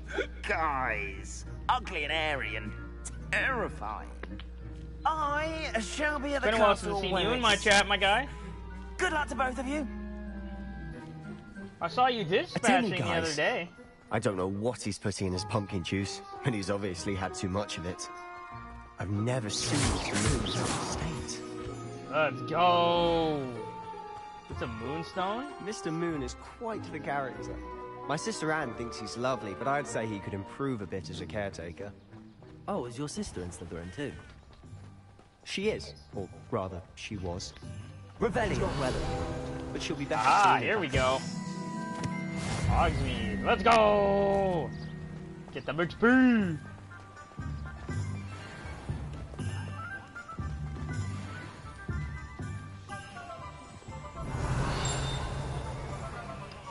guys. Ugly and airy and terrifying. I shall be at the Been a while since castle I've seen when you in my chat, my guy. Good luck to both of you. I saw you dispatching the other day. I don't know what he's putting in his pumpkin juice, and he's obviously had too much of it. I've never seen Mr. Moon out of state. Let's go. It's a moonstone? Mr. Moon is quite the character. My sister Anne thinks he's lovely, but I'd say he could improve a bit as a caretaker. Oh, is your sister in Slytherin too? She is. Or rather, she was. Revelio. Not well, but she'll be better Ah, soon. here we go. Hogsmeade, let's go! Get the XP!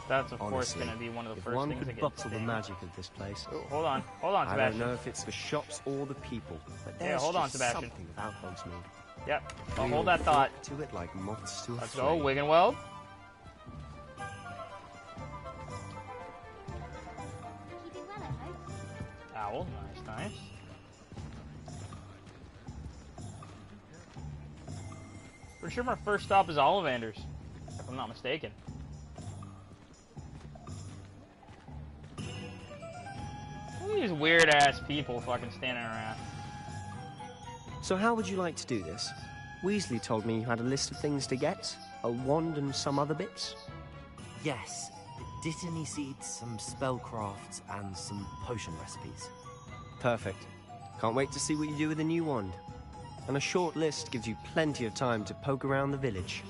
That's of course Honestly, going to be one of the if first one things could that get bottle the stained. magic of this place. Oh, hold on, I Sebastian. don't know if it's the shops or the people, but Yeah, there's hold on, just Sebastian. something about Hogsmeade. Yep, We I'll hold all that thought. flock to it like moths to a Let's go, flame. Wiggenweld. Owl, nice. Pretty sure my first stop is Ollivanders, if I'm not mistaken. All these weird ass people fucking standing around. So how would you like to do this? Weasley told me you had a list of things to get, a wand and some other bits. Yes. Dittany seeds, some spellcrafts, and some potion recipes. Perfect. Can't wait to see what you do with the new wand. And a short list gives you plenty of time to poke around the village.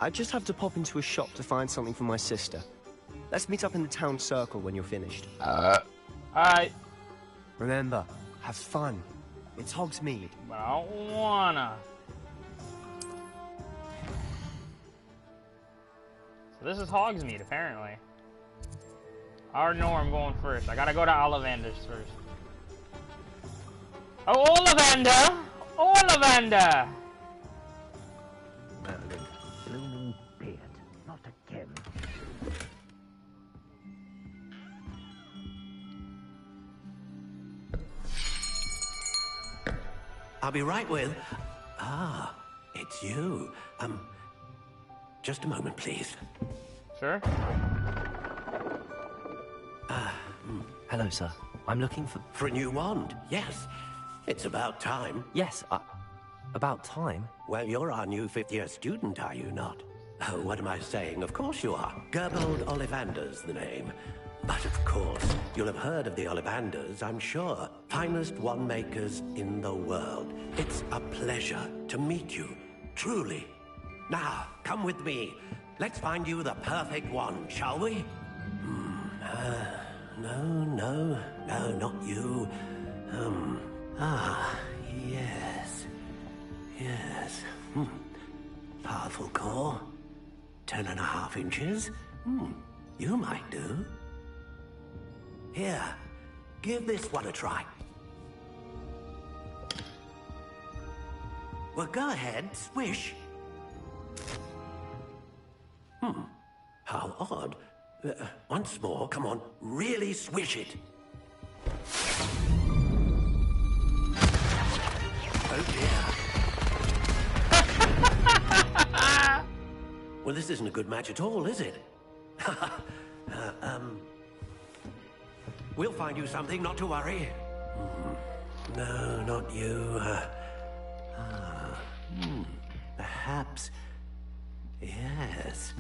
I just have to pop into a shop to find something for my sister. Let's meet up in the town circle when you're finished. Alright. Remember, have fun. It's Hogsmeade. But I don't wanna. So this is Hogsmeade, apparently. I already know where I'm going first. I gotta go to Ollivander's first. Oh, Ollivander! Ollivander! Merlin, blooming beard, not again. I'll be right with... Ah, it's you. Just a moment, please. Sure. Hello, sir. I'm looking for... For a new wand, yes. It's about time. Yes, about time? Well, you're our new fifth-year student, are you not? Oh, what am I saying? Of course you are. Gerbold Ollivander's the name. But of course, you'll have heard of the Ollivanders, I'm sure. Finest wand makers in the world. It's a pleasure to meet you, truly. Now, come with me. Let's find you the perfect wand, shall we? No, not you. Yes. Powerful core. 10.5 inches. You might do. Here, give this one a try. Well, go ahead, swish. How odd. Once more, come on, really swish it. Oh dear. Well, this isn't a good match at all, is it? We'll find you something, not to worry. No, not you. Perhaps... Yes.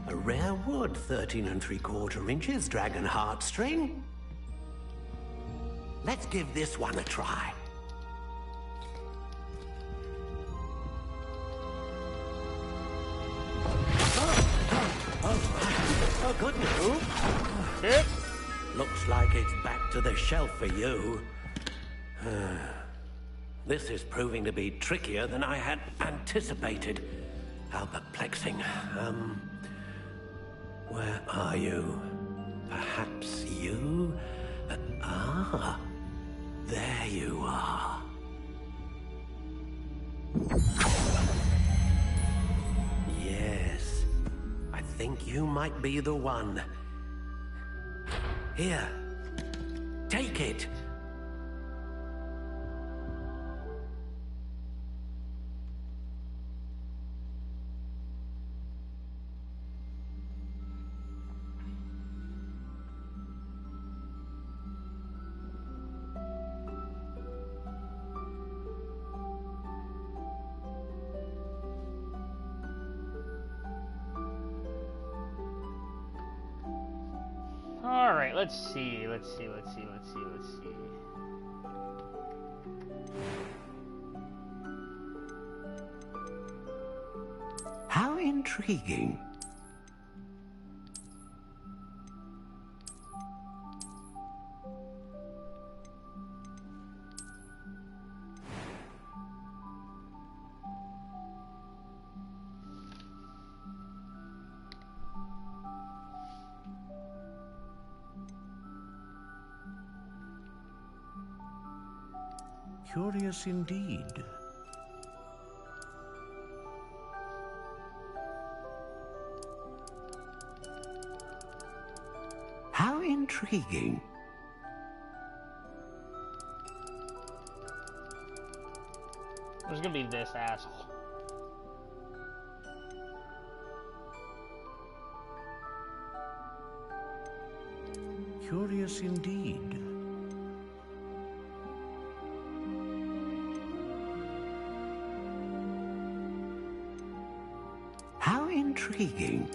A rare wood, 13 3/4 inches, dragon heartstring. Let's give this one a try. Oh, good move. Looks like it's back to the shelf for you. This is proving to be trickier than I had anticipated. How perplexing. Where are you? Perhaps you? There you are. Yes, I think you might be the one. Here, take it. Alright, let's see. How intriguing. Curious indeed. How intriguing. There's gonna be this asshole. Curious indeed. How intriguing.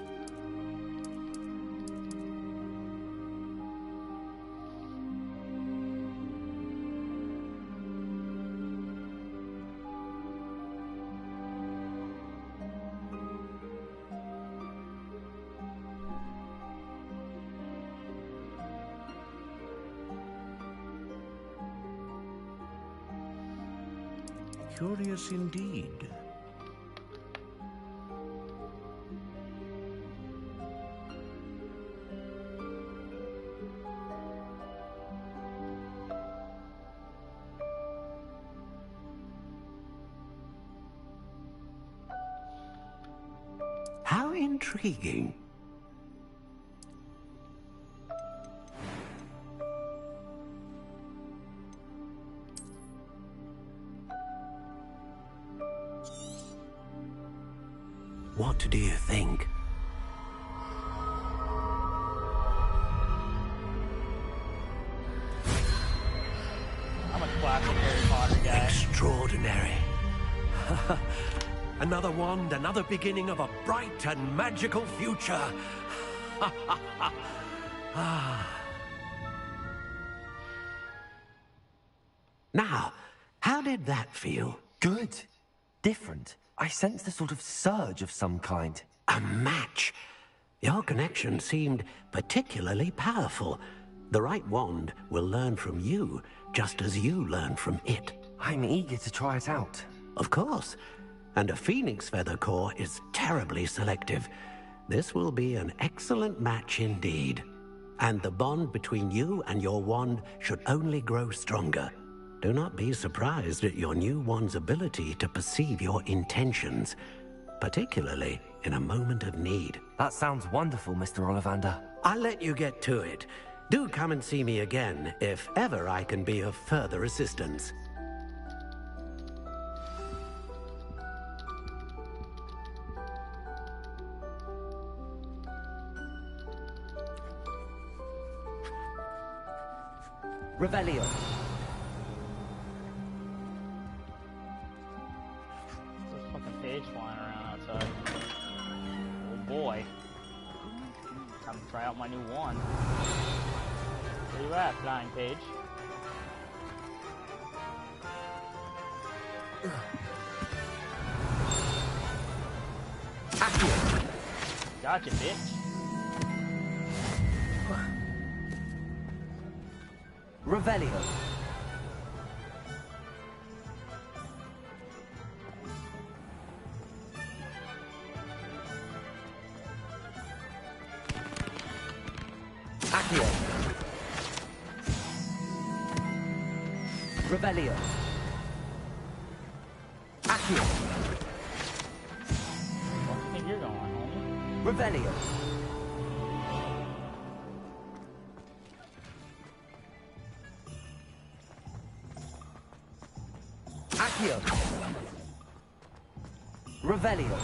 Curious indeed. How intriguing. What do you think? I'm a classic Harry Potter guy. Extraordinary. Another wand, another beginning of a bright and magical future. Now, how did that feel? Good. Different. I sensed a sort of surge of some kind. A match. Your connection seemed particularly powerful. The right wand will learn from you, just as you learn from it. I'm eager to try it out. Of course. And a phoenix feather core is terribly selective. This will be an excellent match indeed. And the bond between you and your wand should only grow stronger. Do not be surprised at your new wand's ability to perceive your intentions, particularly in a moment of need. That sounds wonderful, Mr. Ollivander. I'll let you get to it. Do come and see me again if ever I can be of further assistance. Revelio. There's a fucking page flying around outside. Oh boy. Time to try out my new wand. Where you at, flying page? Gotcha, bitch. Revelio. Accio. Revelio. Accio. What do you think you're going, homie? Revelio. Accio. Revelio.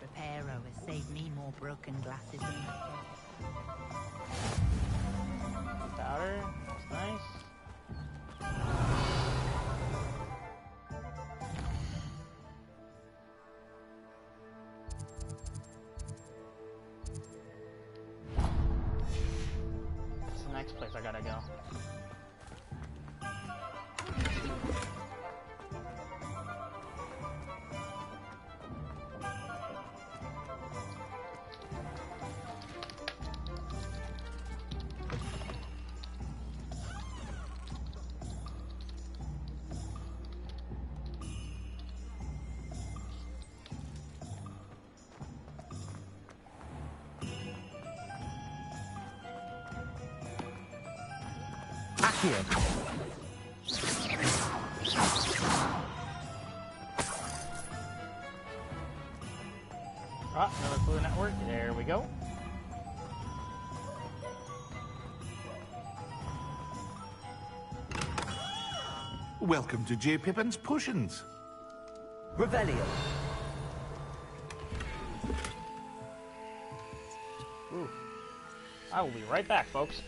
Reparo has saved me more broken glasses than that. Powder, that's nice. What's the next place I gotta go? Accio. Ah, another clue network. There we go. Welcome to J. Pippin's Potions. Revelio. Ooh. I will be right back, folks.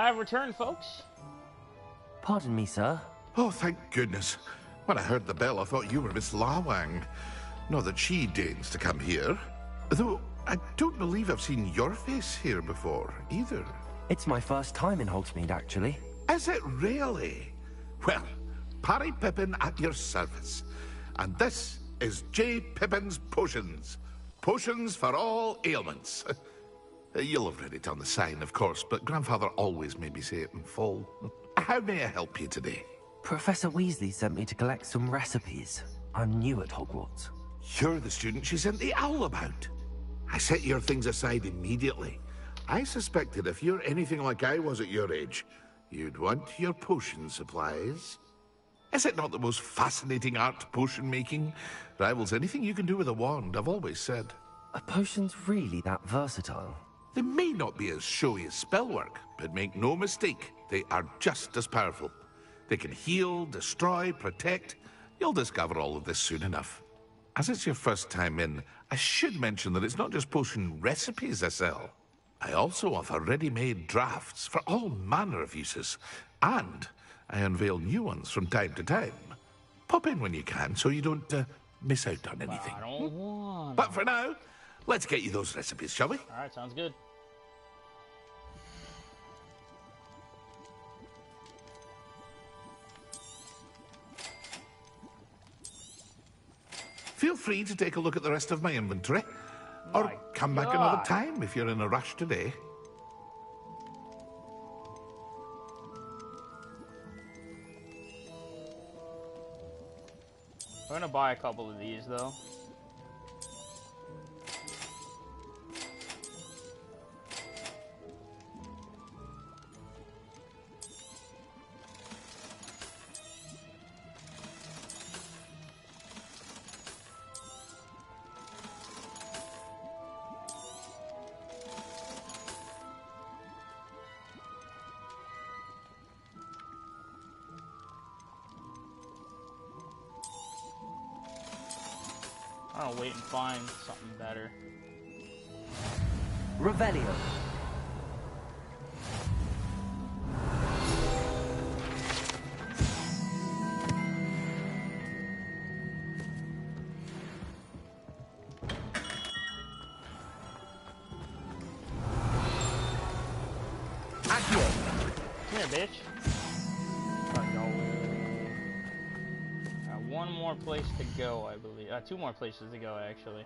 I have returned, folks. Pardon me, sir. Oh, thank goodness. When I heard the bell, I thought you were Miss Lawang. Not that she deigns to come here. Though, I don't believe I've seen your face here before, either. It's my first time in Hogsmeade, actually. Is it really? Well, Parry Pippin at your service. And this is J. Pippin's Potions. Potions for all ailments. You'll have read it on the sign, of course, but Grandfather always made me say it in full. How may I help you today? Professor Weasley sent me to collect some recipes. I'm new at Hogwarts. You're the student she sent the owl about. I set your things aside immediately. I suspected if you're anything like I was at your age, you'd want your potion supplies. Is it not the most fascinating art, potion making? Rivals anything you can do with a wand, I've always said. Are potions really that versatile? They may not be as showy as spellwork, but make no mistake, they are just as powerful. They can heal, destroy, protect. You'll discover all of this soon enough. As it's your first time in, I should mention that it's not just potion recipes I sell. I also offer ready-made drafts for all manner of uses, and I unveil new ones from time to time. Pop in when you can so you don't miss out on anything. I don't want. But for now, let's get you those recipes, shall we? Alright, sounds good. Feel free to take a look at the rest of my inventory. Or come back another time if you're in a rush today. I'm gonna buy a couple of these, though. I'll wait and find something better. Revelio. Come here, bitch. One more place to go, I believe. Two more places to go, actually.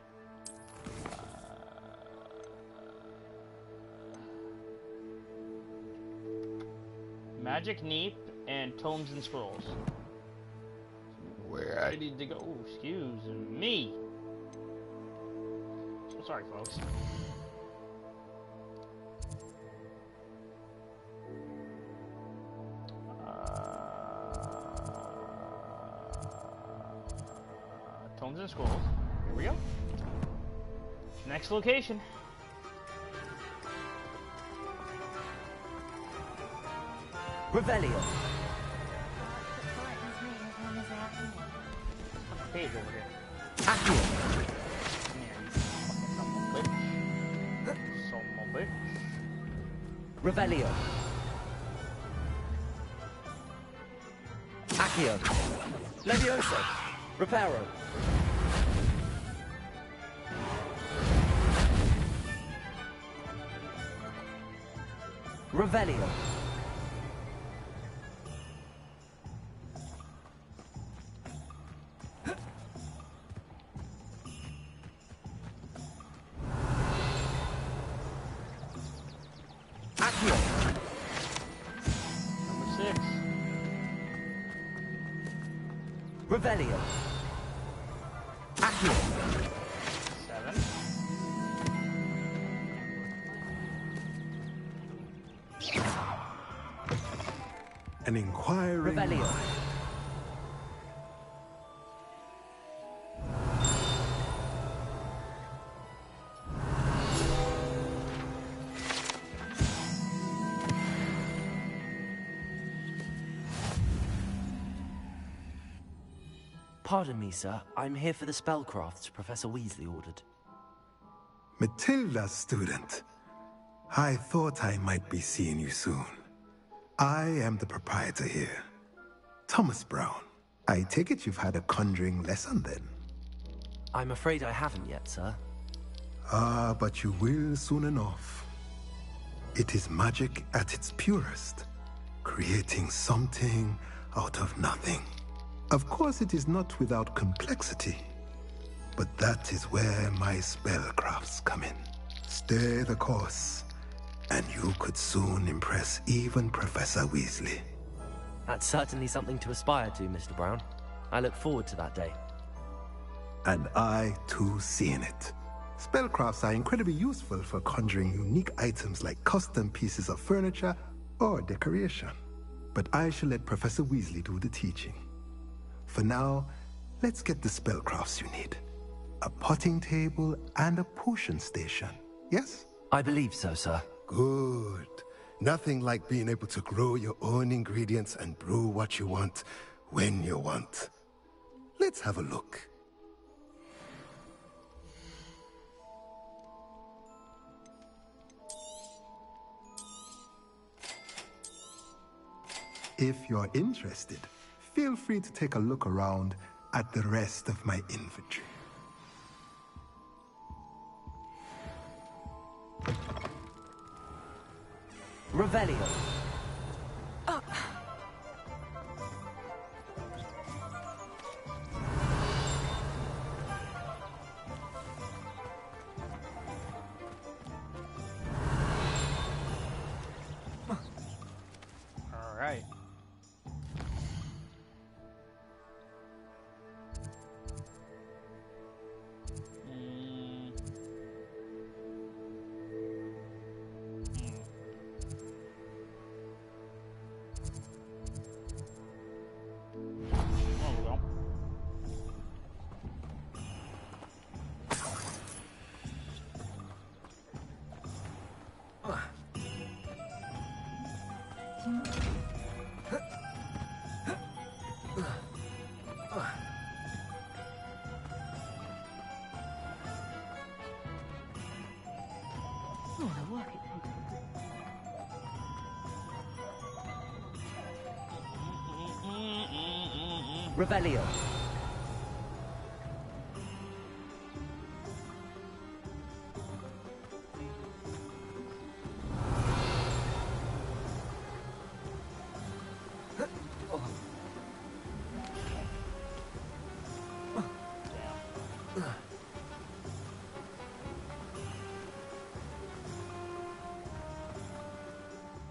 Magic Neep and Tomes and Scrolls. Where I need to go. Oh, excuse me. So sorry, folks. Tomes and Scrolls. Here we go. Next location. Revelio. Page over here. Accio. Revelio. Accio. Levioso. Reparo. Revelio. Accio. Number 6. Revelio. Accio. 7. An inquiring Revelio. mind. Pardon me, sir. I'm here for the spellcrafts Professor Weasley ordered. Matilda, student. I thought I might be seeing you soon. I am the proprietor here. Thomas Brown. I take it you've had a conjuring lesson then? I'm afraid I haven't yet, sir. Ah, but you will soon enough. It is magic at its purest, creating something out of nothing. Of course, it is not without complexity, but that is where my spellcrafts come in. Stay the course, and you could soon impress even Professor Weasley. That's certainly something to aspire to, Mr. Brown. I look forward to that day. And I, too, see in it. Spellcrafts are incredibly useful for conjuring unique items like custom pieces of furniture or decoration. But I shall let Professor Weasley do the teaching. For now, let's get the spellcrafts you need. A potting table and a potion station, yes? I believe so, sir. Good. Nothing like being able to grow your own ingredients and brew what you want, when you want. Let's have a look. If you're interested, feel free to take a look around at the rest of my inventory. Revelio. All right. Revelio.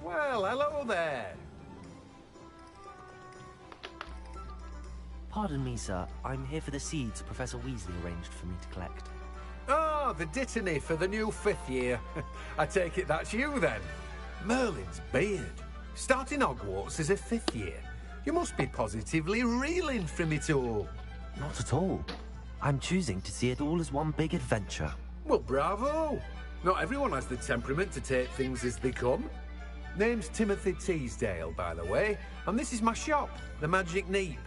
Well, hello there. Pardon me, sir. I'm here for the seeds Professor Weasley arranged for me to collect. Oh, the dittany for the new 5th year. I take it that's you, then. Merlin's beard. Starting Hogwarts as a 5th year. You must be positively reeling from it all. Not at all. I'm choosing to see it all as one big adventure. Well, bravo. Not everyone has the temperament to take things as they come. Name's Timothy Teasdale, by the way, and this is my shop, the Magic Neep.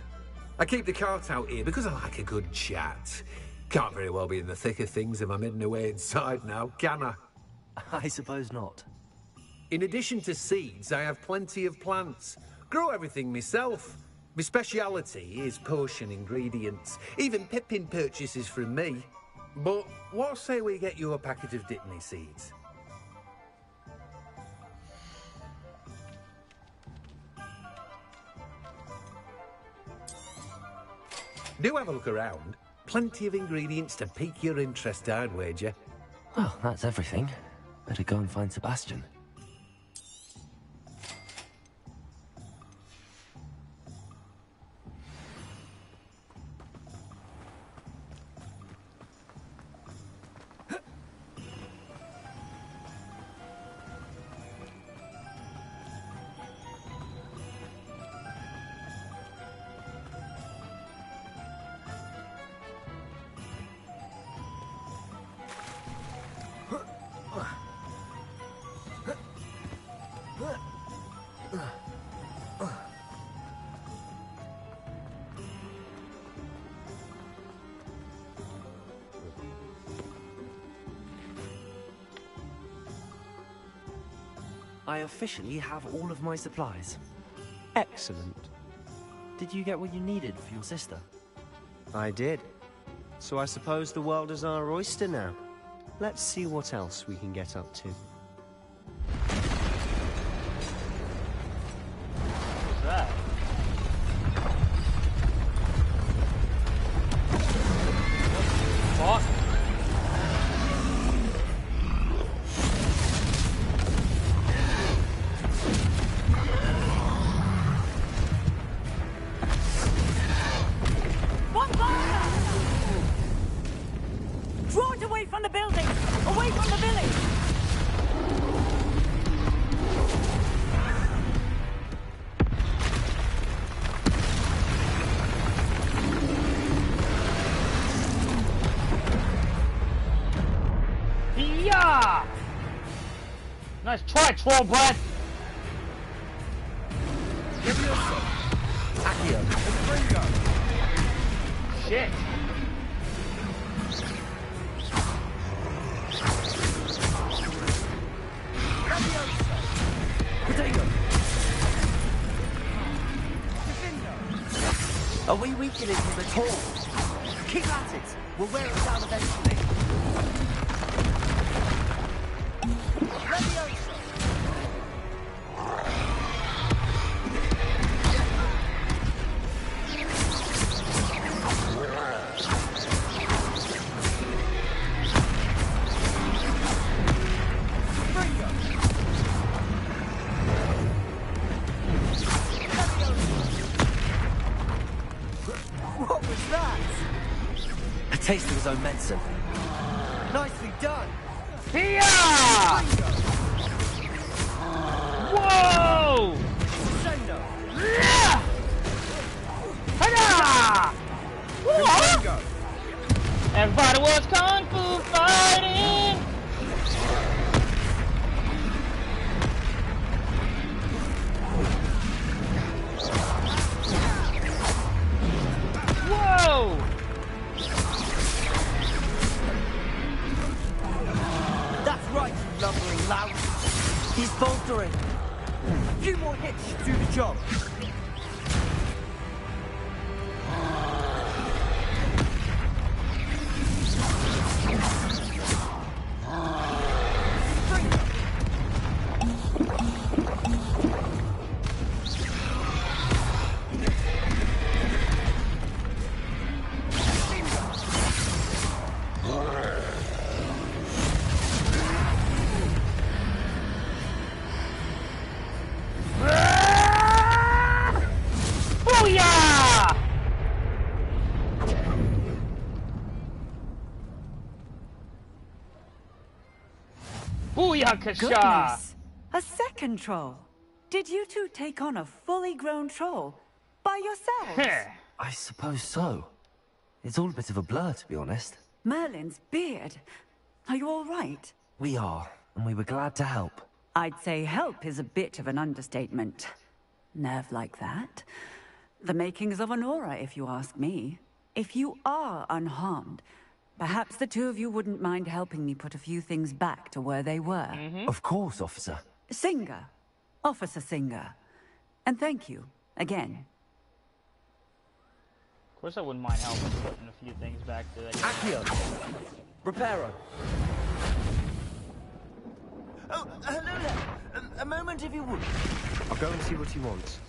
I keep the cart out here because I like a good chat. Can't very well be in the thick of things if I'm hidden away inside now, can I? I suppose not. In addition to seeds, I have plenty of plants. Grow everything myself. My speciality is potion ingredients. Even Pippin purchases from me. But what say we get you a packet of Dittany seeds? Do have a look around. Plenty of ingredients to pique your interest, I'd wager. Well, that's everything. Better go and find Sebastian. I officially have all of my supplies. Excellent. Did you get what you needed for your sister? I did. So I suppose the world is our oyster now. Let's see what else we can get up to. What's that? What? One fire! Draw it away from the building! Away from the village! Yeah! Nice try, troll breath! Accio. Shit! Are we weakening him at all? Keep at it! We'll wear it down eventually. What was that? A taste of his own medicine. Nicely done. Here! Whoa! Crescendo. Yeah! Ta-da! Crescendo. Everybody was kung fu fighting! Whoa! That's right, you lumbering lout. He's faltering. A few more hits should do the job. Booyah! Booyakasha! Goodness! A second troll. Did you two take on a fully grown troll by yourselves? I suppose so. It's all a bit of a blur, to be honest. Merlin's beard. Are you all right? We are, and we were glad to help. I'd say help is a bit of an understatement. Nerve like that. The makings of an aura, if you ask me. If you are unharmed, perhaps the two of you wouldn't mind helping me put a few things back to where they were. Of course, officer. Singer. Officer Singer. And thank you, again. Of course I wouldn't mind helping putting a few things back to that. Accio! Reparo! Oh, hello there. A moment if you would. I'll go and see what he wants.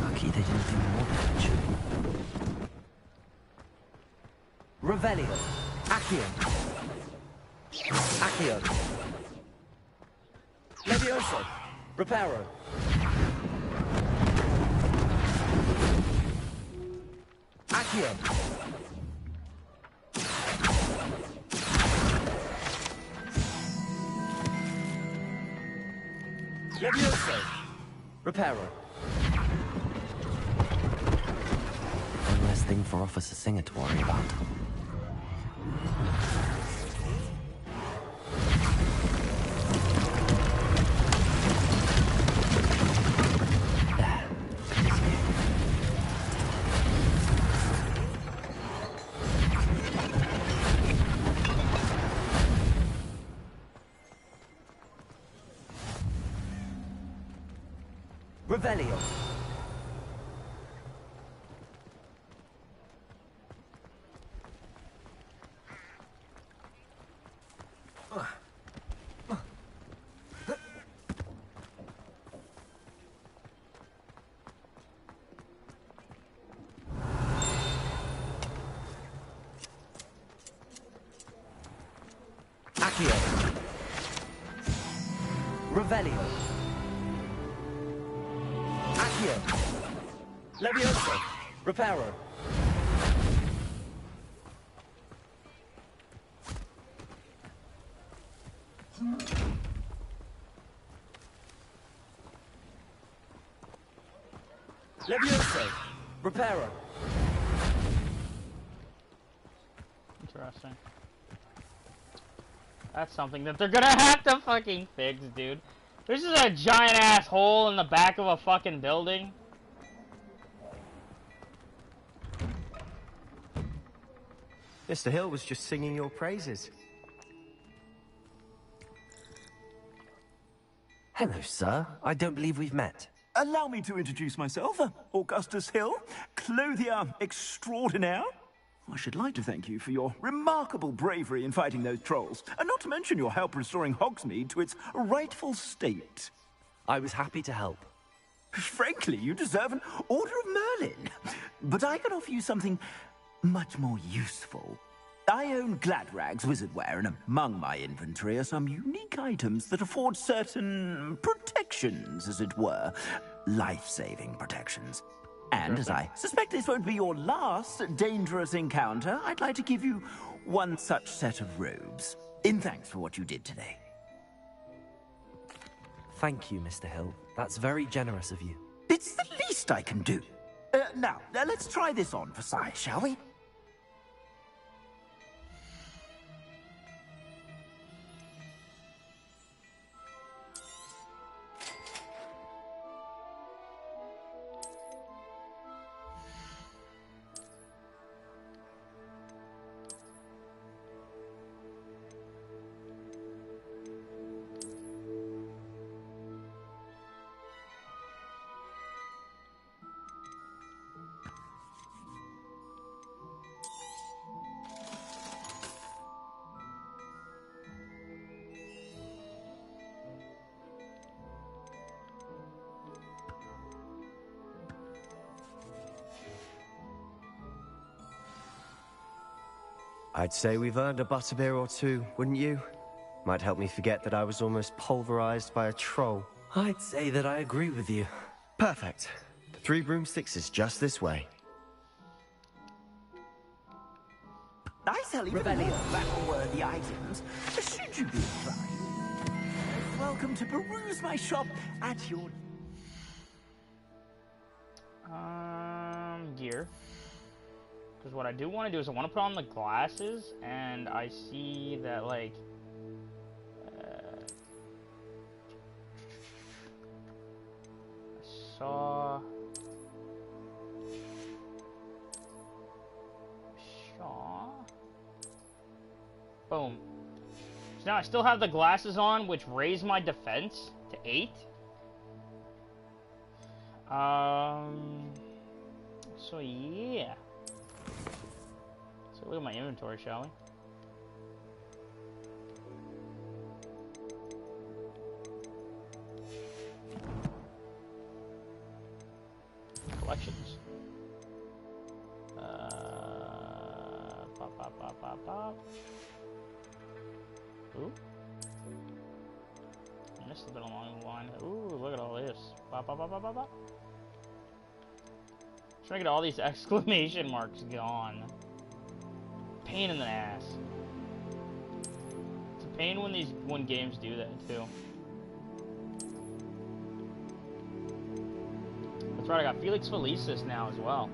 Lucky they didn't do more damage. Revelio! Accio! Accio! Levioso! Reparo! Accio! Levioso! Reparo! One less thing for Officer Singer to worry about. Revelio. Accio. Revelio. Accio. Levioso. Reparo. Levioso. Reparo. Interesting. That's something that they're gonna have to fucking fix, dude. This is a giant ass hole in the back of a fucking building. Mr. Hill was just singing your praises. Hello, sir. I don't believe we've met. Allow me to introduce myself, Augustus Hill, clothier extraordinaire. I should like to thank you for your remarkable bravery in fighting those trolls, and not to mention your help restoring Hogsmeade to its rightful state. I was happy to help. Frankly, you deserve an Order of Merlin. But I can offer you something much more useful. I own Gladrag's wizardware, and among my inventory are some unique items that afford certain protections, as it were. Life-saving protections. And as I suspect this won't be your last dangerous encounter, I'd like to give you one such set of robes, in thanks for what you did today. Thank you, Mr. Hill. That's very generous of you. It's the least I can do. Now, let's try this on for size, shall we? I'd say we've earned a butterbeer or two, wouldn't you? Might help me forget that I was almost pulverized by a troll. I'd say that I agree with you. Perfect. The 3 broomsticks is just this way. I sell even more battle-worthy items, should you be inclined. Welcome to peruse my shop at your... Gear. Because what I do want to do is I want to put on the glasses, and I see that, like, I saw... Boom. So now I still have the glasses on, which raise my defense to 8. So yeah. So look at my inventory, shall we? Collections. Pop. Ooh. Missed a bit along the line. Ooh, look at all this. Pop. Trying to get all these exclamation marks gone. Pain in the ass. It's a pain when games do that too. That's right, I got Felix Felicis now as well.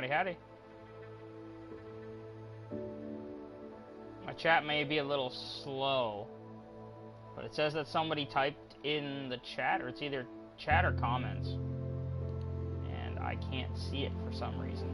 Howdy, howdy. My chat may be a little slow, but it says that somebody typed in the chat, or it's either chat or comments, and I can't see it for some reason.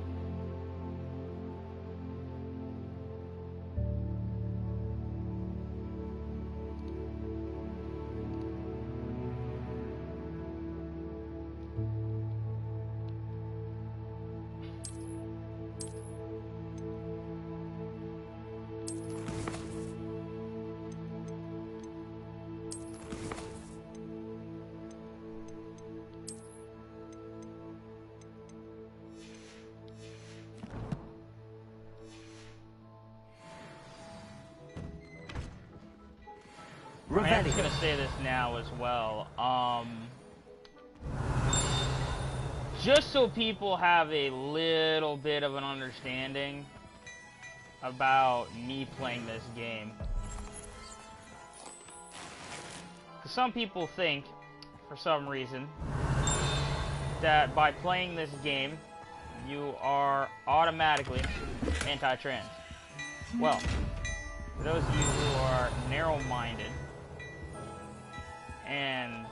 I'm just gonna say this now as well. Just so people have a little bit of an understanding about me playing this game. Some people think, for some reason, that by playing this game, you are automatically anti-trans. Well, for those of you who are narrow-minded, and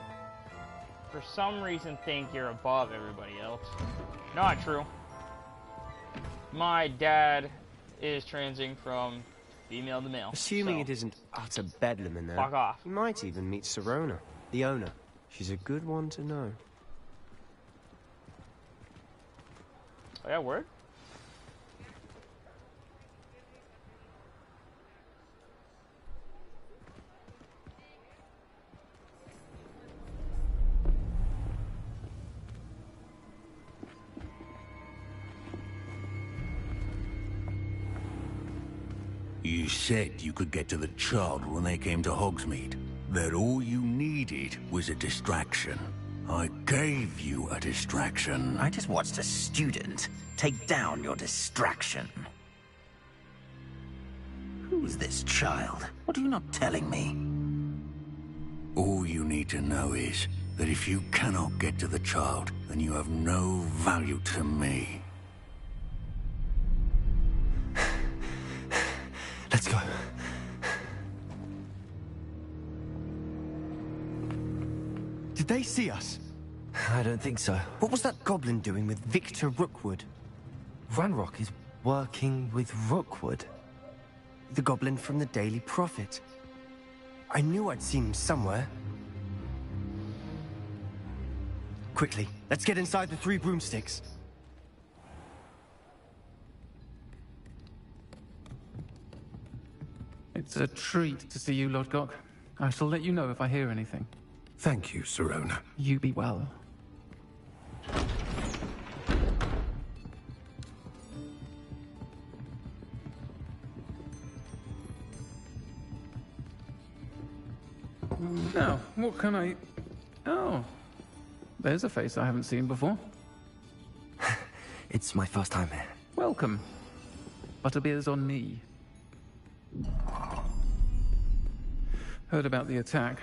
for some reason think you're above everybody else. Not true. My dad is transing from female to male. Assuming it isn't utter bedlam in there. Fuck off. You might even meet Sirona, the owner. She's a good one to know. Oh yeah, word? You said you could get to the child when they came to Hogsmeade. That all you needed was a distraction. I gave you a distraction. I just watched a student take down your distraction. Who's this child? What are you not telling me? All you need to know is that if you cannot get to the child, then you have no value to me. Let's go. Did they see us? I don't think so. What was that goblin doing with Victor Rookwood? Ranrock is working with Rookwood. The goblin from the Daily Prophet. I knew I'd seen him somewhere. Quickly, let's get inside the 3 broomsticks. It's a treat to see you, Lodgok. I shall let you know if I hear anything. Thank you, Sirona. You be well. Now, what can I... Oh, there's a face I haven't seen before. It's my first time here. Welcome. Butterbeer's on me. Heard about the attack.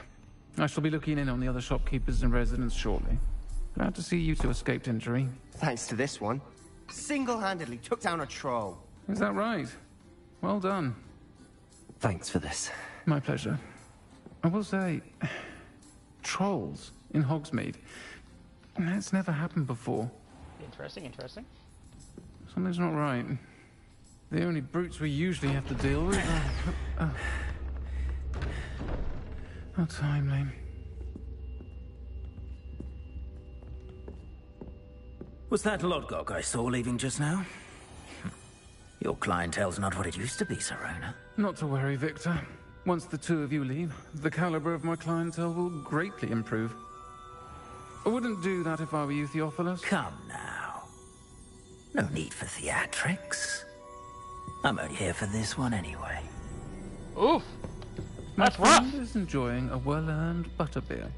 I shall be looking in on the other shopkeepers and residents shortly. Glad to see you two escaped injury. Thanks to this one. Single-handedly took down a troll. Is that right? Well done. Thanks for this. My pleasure. I will say, trolls in Hogsmeade. That's never happened before. Interesting, interesting. Something's not right. The only brutes we usually have to deal with are... How timely. Was that Lodgok I saw leaving just now? Your clientele's not what it used to be, Sirona. Not to worry, Victor. Once the 2 of you leave, the caliber of my clientele will greatly improve. I wouldn't do that if I were you, Theophilus. Come now. No need for theatrics. I'm only here for this one anyway. Oof. That's rough. My friend is enjoying a well-earned butterbeer.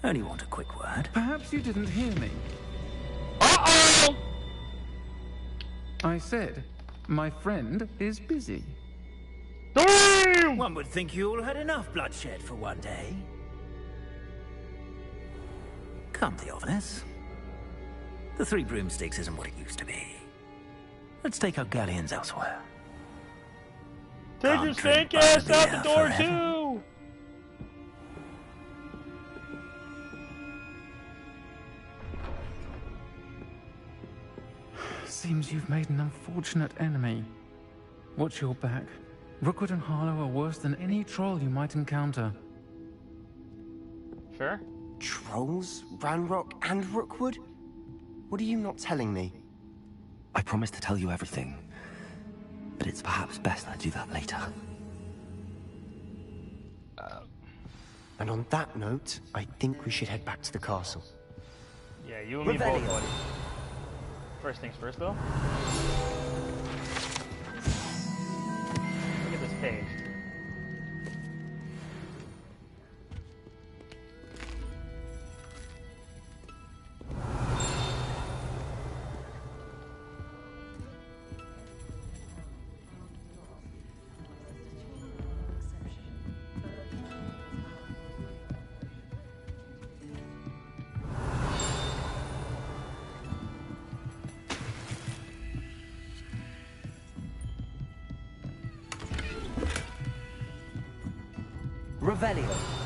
Only want a quick word. Perhaps you didn't hear me. Uh-oh! I said, my friend is busy. Damn! One would think you all had enough bloodshed for one day. Come, Theophilus. The 3 broomsticks isn't what it used to be. Let's take our galleons elsewhere. Take your snake ass out the door too! Seems you've made an unfortunate enemy. Watch your back. Rookwood and Harlow are worse than any troll you might encounter. Sure. Trolls? Ranrock and Rookwood? What are you not telling me? I promised to tell you everything, but it's perhaps best I do that later. And on that note, I think we should head back to the castle. Yeah, you and me both, buddy. First things first, though. Look at this page. Revelio.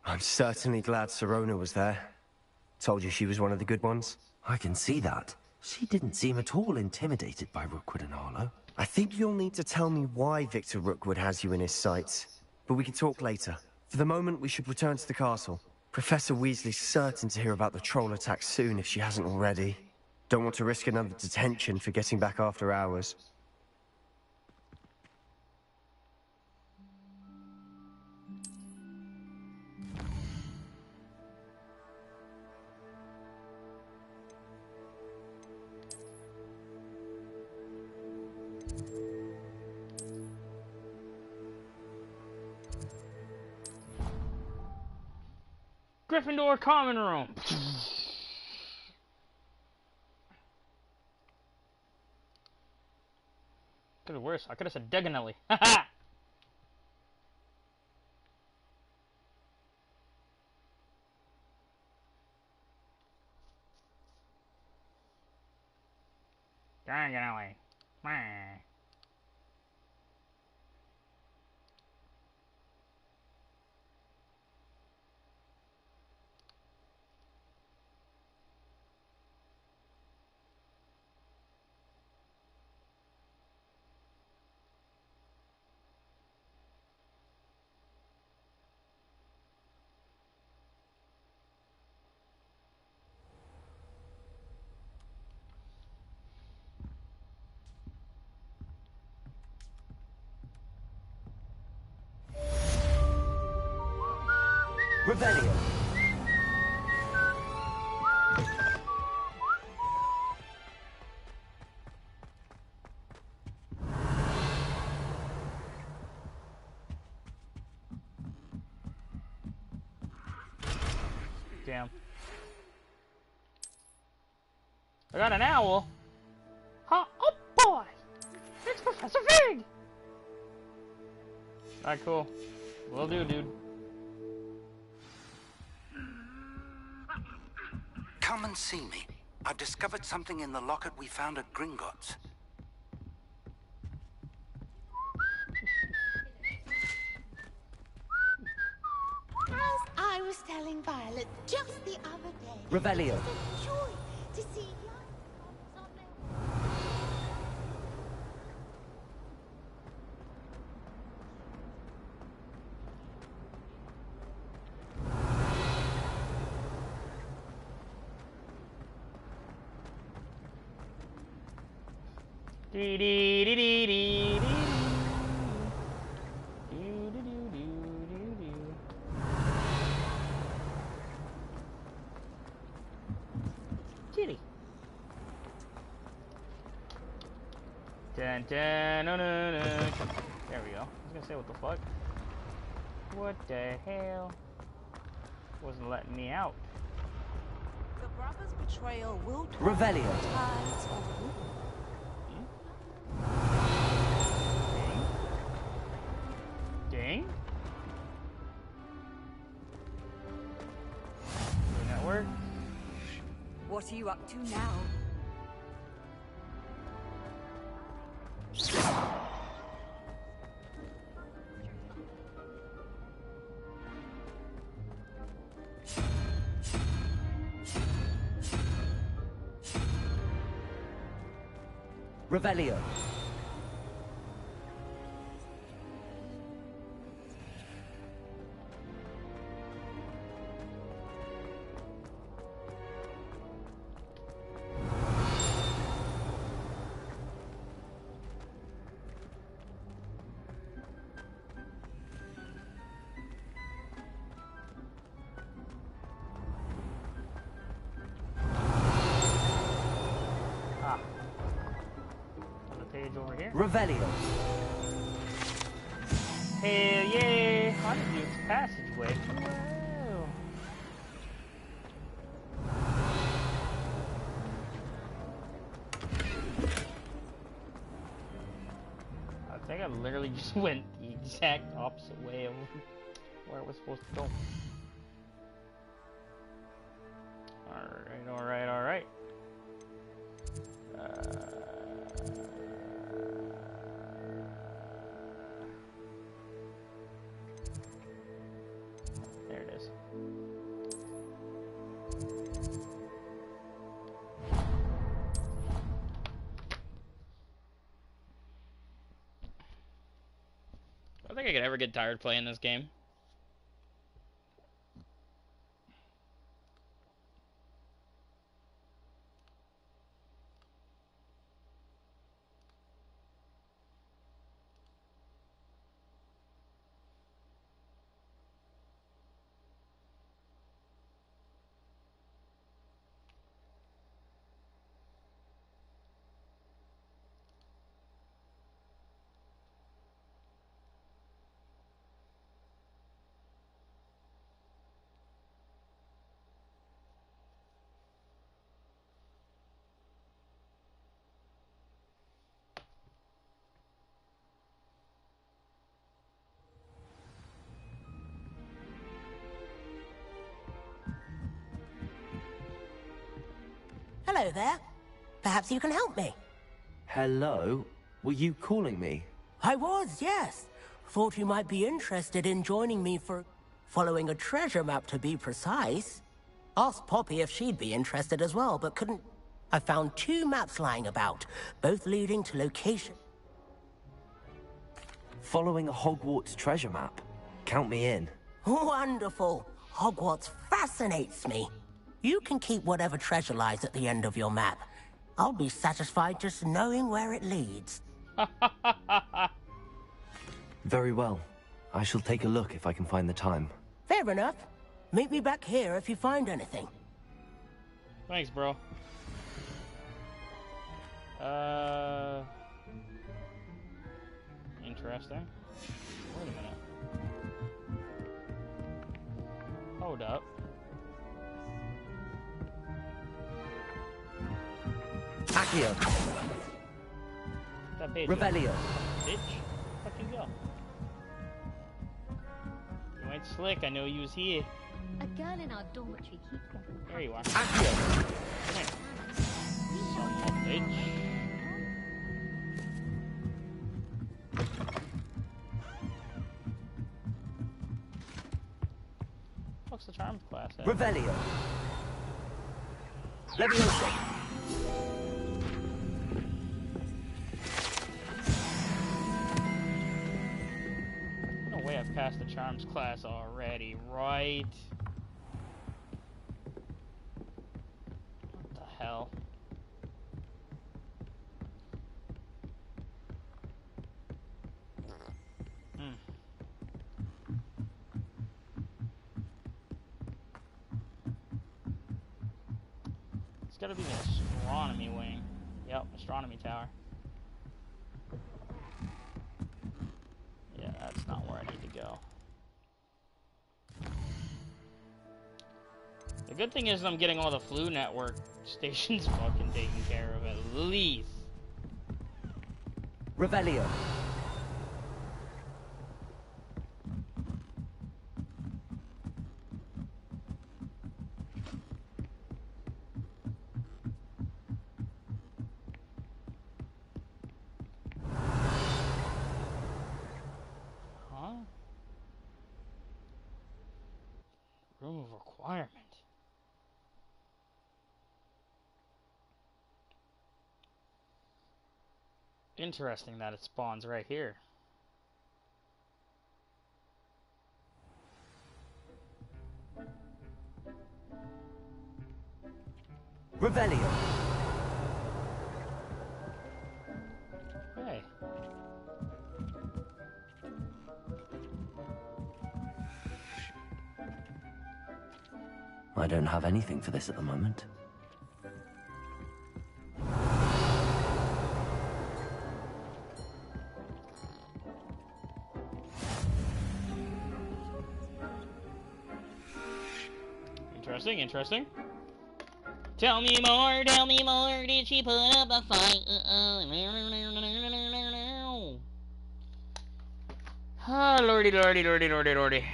I'm certainly glad Sirona was there. Told you she was one of the good ones. I can see that. She didn't seem at all intimidated by Rookwood and Harlow. I think you'll need to tell me why Victor Rookwood has you in his sights. But we can talk later. For the moment, we should return to the castle. Professor Weasley's certain to hear about the troll attack soon if she hasn't already. Don't want to risk another detention for getting back after hours. Gryffindor common room. Could have worse. I could have said Deganelli. Haha. Deganelli. Revelio. Damn. I got an owl. Huh? Oh boy! It's Professor Fig! Alright, cool. Will do, dude. Come and see me. I've discovered something in the locket we found at Gringotts. As I was telling Violet just the other day, Revelio. it's a joy to see Dee dee dee dee dee dee. city. Dun, dun, dun, dun, dun. There we go. I was gonna say, what the fuck? What the hell? Wasn't letting me out. The brother's betrayal will Revelio. tides of Ding. Doing that work? What are you up to now? Revelio. Over here. Revelio. Hell yeah! I didn't use the passageway. Wow. I think I literally just went the exact opposite way of where I was supposed to go. Alright. There it is. I don't think I could ever get tired playing this game. Hello there. Perhaps you can help me. Hello? Were you calling me? I was, yes. Thought you might be interested in joining me for following a treasure map, to be precise. Asked Poppy if she'd be interested as well, but couldn't. I found 2 maps lying about, both leading to location. Following a Hogwarts treasure map? Count me in. Wonderful. Hogwarts fascinates me. You can keep whatever treasure lies at the end of your map. I'll be satisfied just knowing where it leads. Very well. I shall take a look if I can find the time. Fair enough. Meet me back here if you find anything. Thanks, bro. Interesting. Wait a minute. Hold up. Accio. That bitch. Revelio. Bitch. Where'd you go? You went slick. I know you was here. A girl in our dormitory keeps getting. There you are. Accio. Come here. Son of a bitch. What's the charms class at? Revelio. Leviosa. No way I've passed the charms class already, right? What the hell? gotta be the astronomy wing. Yep, astronomy tower. Yeah, that's not where I need to go. The good thing is I'm getting all the flu network stations fucking taken care of at least. Revelio. Huh? Room of requirement. Interesting that it spawns right here. Revelio. Hey. I don't have anything for this at the moment. Interesting, interesting. Tell me more, did she put up a fight? Ah, lordy, lordy, lordy, lordy, lordy.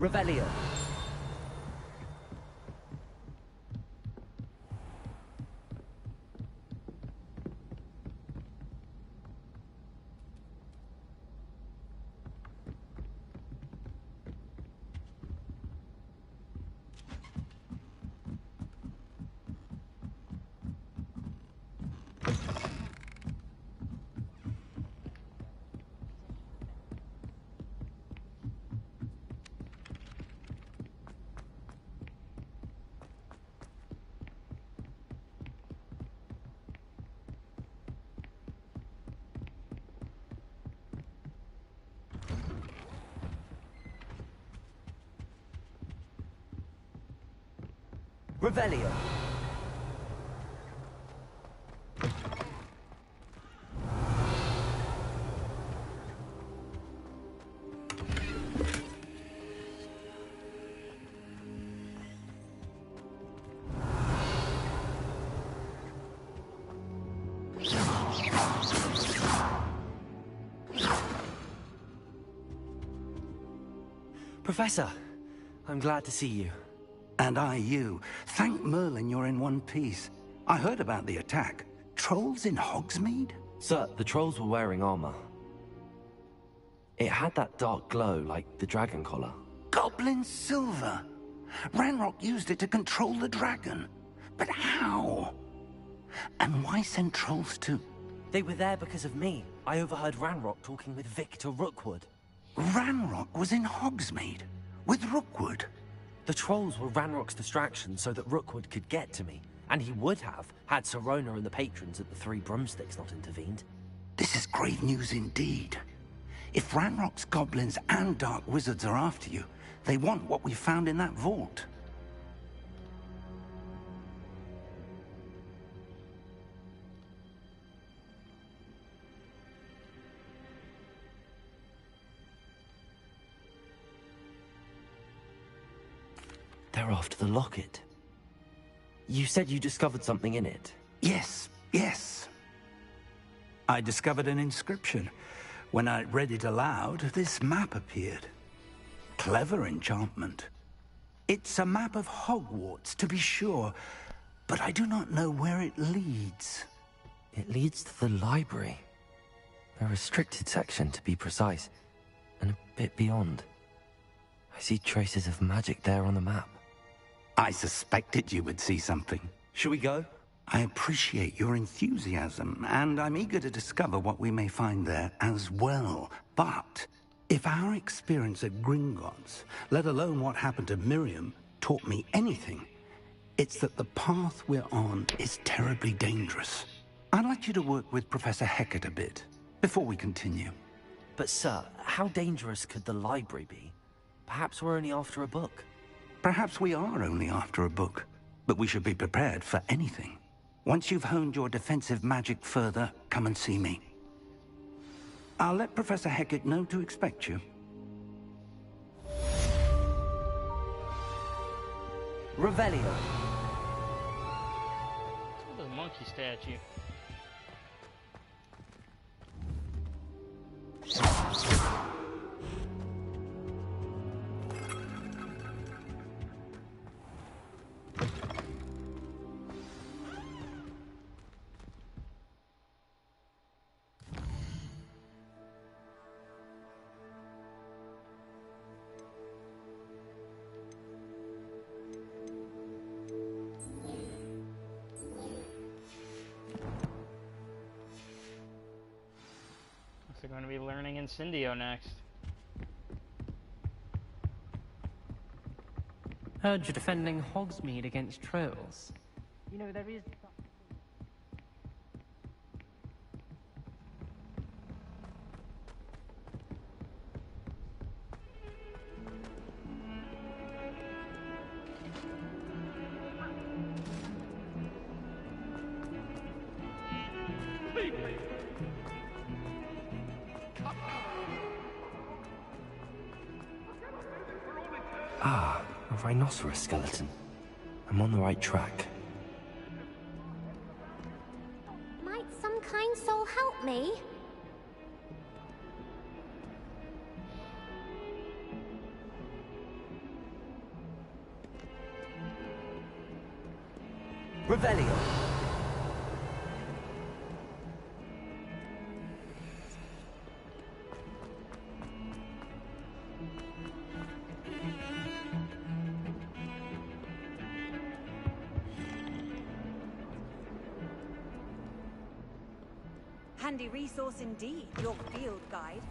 Revelio. Revelio. Professor, I'm glad to see you. And I you. Thank Merlin you're in one piece. I heard about the attack. Trolls in Hogsmeade? Sir, the trolls were wearing armor. It had that dark glow like the dragon collar. Goblin silver. Ranrock used it to control the dragon. But how? And why send trolls to... They were there because of me. I overheard Ranrock talking with Victor Rookwood. Ranrock was in Hogsmeade? With Rookwood? The trolls were Ranrock's distraction so that Rookwood could get to me. And he would have, had Sirona and the patrons at the Three Broomsticks not intervened. This is grave news indeed. If Ranrock's goblins and dark wizards are after you, they want what we found in that vault. They're after the locket. You said you discovered something in it. Yes, yes. I discovered an inscription. When I read it aloud, this map appeared. Clever enchantment. It's a map of Hogwarts, to be sure, but I do not know where it leads. It leads to the library. A restricted section, to be precise, and a bit beyond. I see traces of magic there on the map. I suspected you would see something. Shall we go? I appreciate your enthusiasm, and I'm eager to discover what we may find there as well. But if our experience at Gringotts, let alone what happened to Miriam, taught me anything, it's that the path we're on is terribly dangerous. I'd like you to work with Professor Hecat a bit, before we continue. But sir, how dangerous could the library be? Perhaps we're only after a book. Perhaps we are only after a book, but we should be prepared for anything. Once you've honed your defensive magic further, come and see me. I'll let Professor Hecat know to expect you. Revelio. What's with the monkey statue? They're going to be learning Incendio next. Heard you're defending Hogsmeade against trolls. You know, there is... Ah, a rhinoceros skeleton. I'm on the right track. Might some kind soul help me? Revelio. Handy resource indeed, your field guide.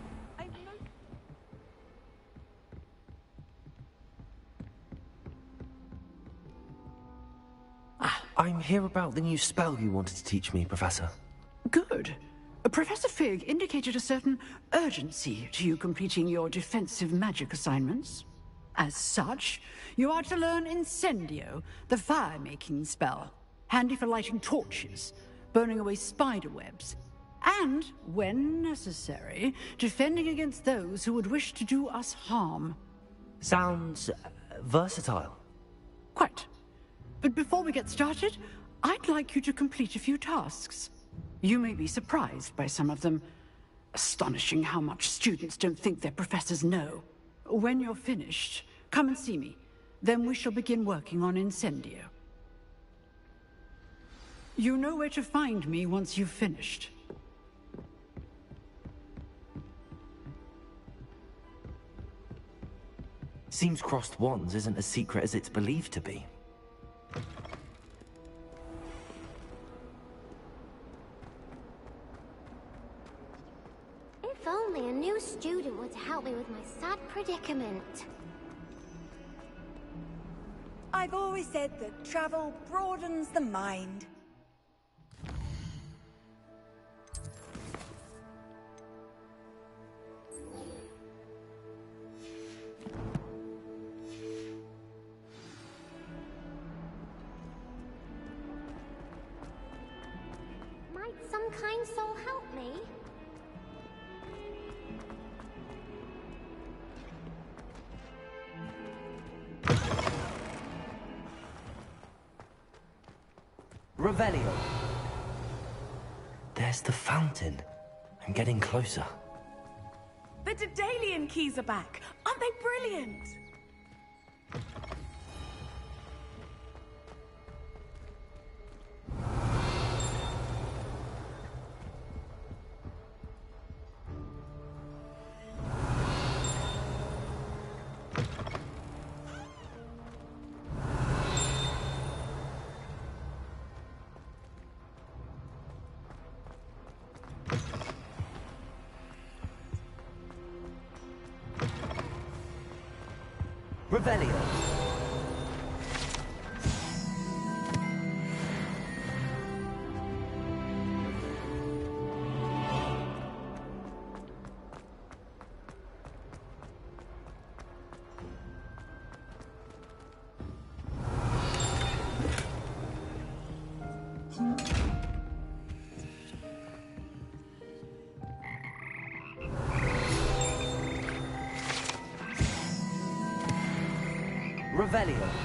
I'm here about the new spell you wanted to teach me, Professor. Good. Professor Fig indicated a certain urgency to you completing your defensive magic assignments. As such, you are to learn Incendio, the fire-making spell, handy for lighting torches, burning away spider webs, and, when necessary, defending against those who would wish to do us harm. Sounds versatile. Quite. But before we get started, I'd like you to complete a few tasks. You may be surprised by some of them. Astonishing how much students don't think their professors know. When you're finished, come and see me. Then we shall begin working on Incendio. You know where to find me once you've finished. Seems crossed wands isn't as secret as it's believed to be. If only a new student were to help me with my sad predicament. I've always said that travel broadens the mind. Might some kind soul help me? Revelio. There's the fountain. I'm getting closer. The Daedalian keys are back. Aren't they brilliant? Revelio. Revelio.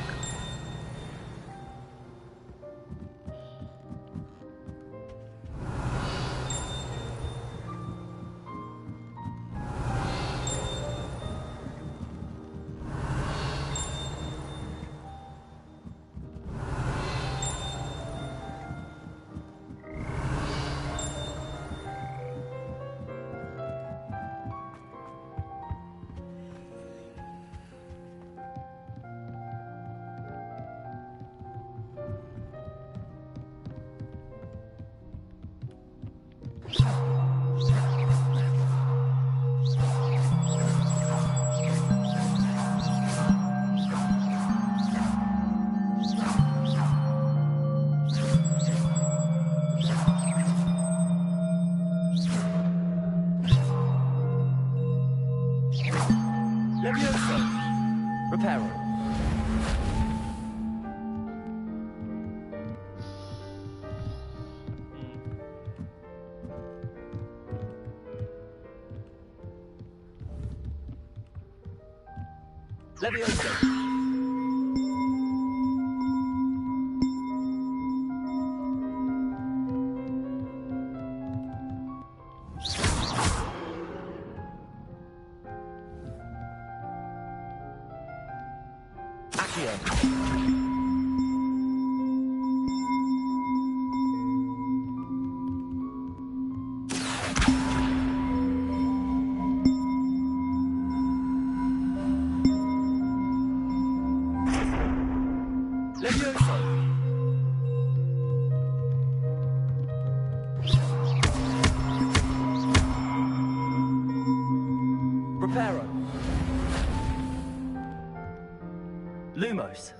Levioso. Reparo. Levioso. Reparo. Lumos.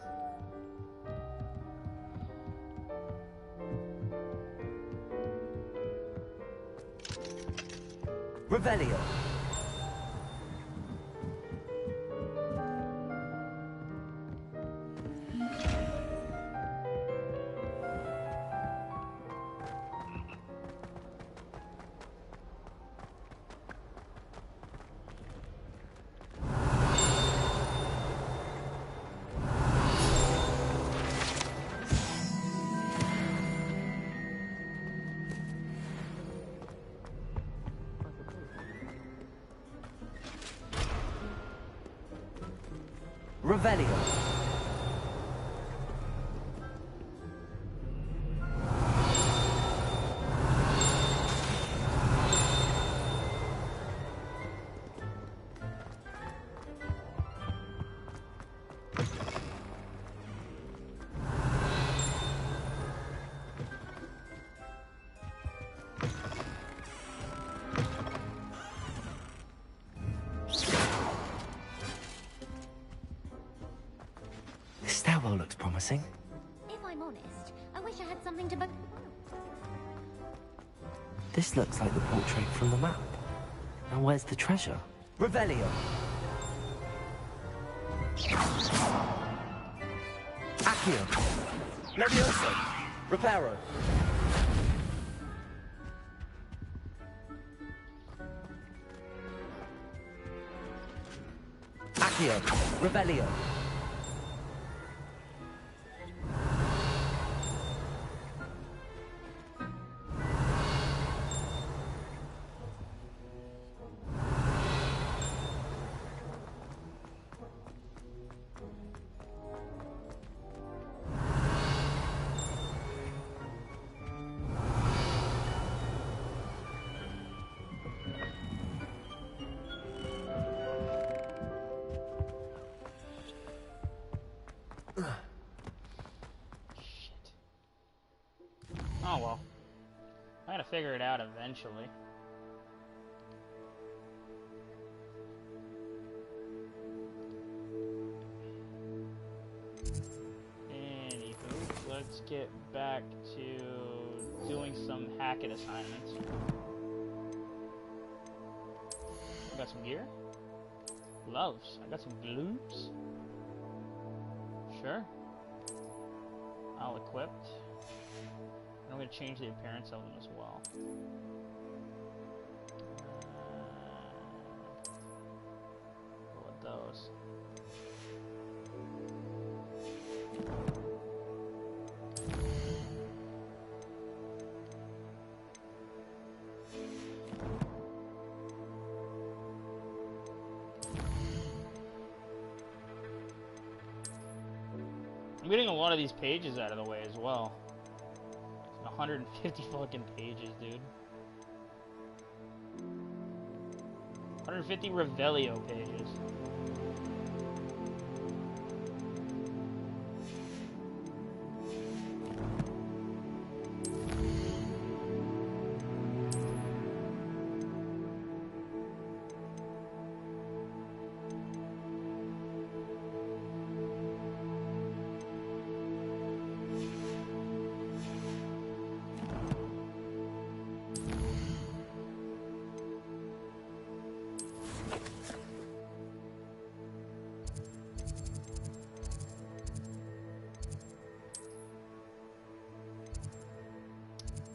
Revelio. Revelio. This stairwell looks promising. If I'm honest, I wish I had something to but. This looks like the portrait from the map. Now where's the treasure? Revelio. Accio. Levioso. Reparo. Accio. Revelio. figure it out eventually. Anywho, let's get back to doing some Hackett assignments. Got some gear? Gloves. I got some gloves. Sure. All equipped. And I'm going to change the appearance of them as well. Go with those. I'm getting a lot of these pages out of the way as well. 150 fucking pages, dude. 150 Revelio pages.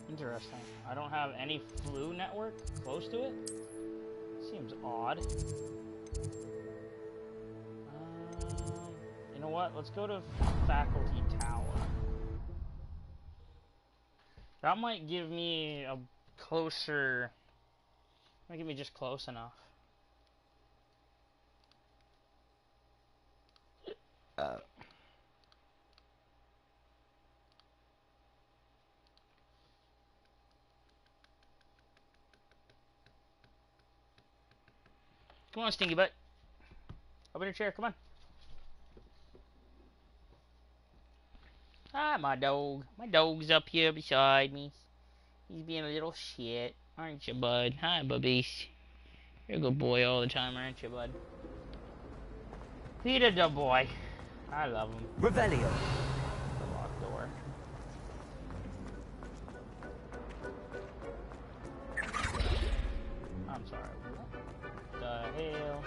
Interesting. I don't have any flu network close to it. Seems odd. You know what? Let's go to Faculty Tower. That might give me a closer... Might give me just close enough. Come on, Stinky Butt. Up in your chair, come on. Ah, my dog. My dog's up here beside me. He's being a little shit. Aren't you, bud? Hi, bubbies. You're a good boy all the time, aren't you, bud? Peter the boy. I love him. Revelio. The locked door. I'm sorry. What the hell?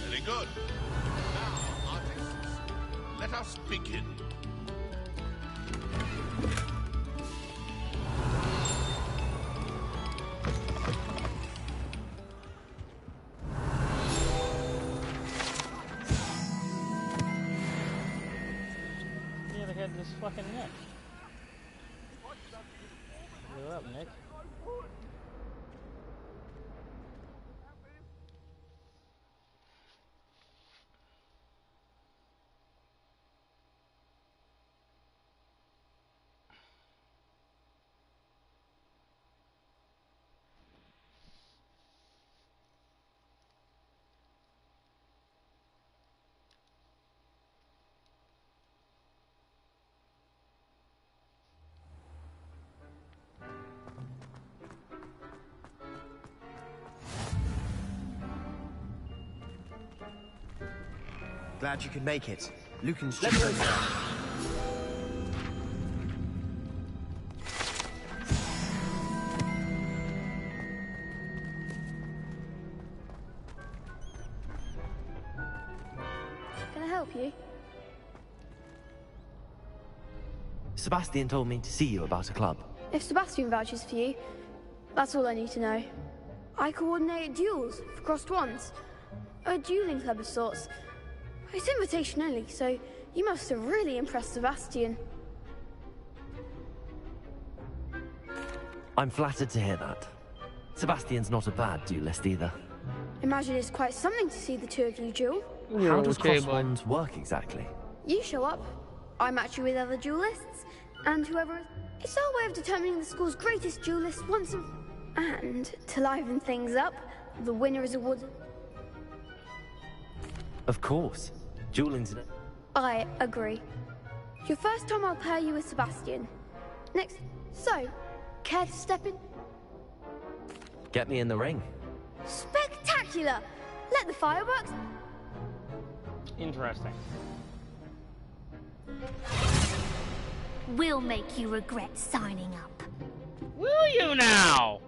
Very good. Now, artists, let us begin. Yeah, they had this fucking Nick. What's up, Nick? Glad you could make it. Lucan's Let's just... go. Can I help you? Sebastian told me to see you about a club. If Sebastian vouches for you, that's all I need to know. I coordinate duels for crossed ones. A dueling club of sorts. It's invitation only, so you must have really impressed Sebastian. I'm flattered to hear that. Sebastian's not a bad duelist either. Imagine it's quite something to see the two of you duel. How does cross wands work exactly? You show up, I match you with other duelists, and whoever... It's our way of determining the school's greatest duelist once and to liven things up, the winner is awarded... Of course. Dueling's... I agree. Your first time I'll pair you with Sebastian. Next, so, care to step in? Get me in the ring. Spectacular! Let the fireworks... Interesting. We'll make you regret signing up. Will you now?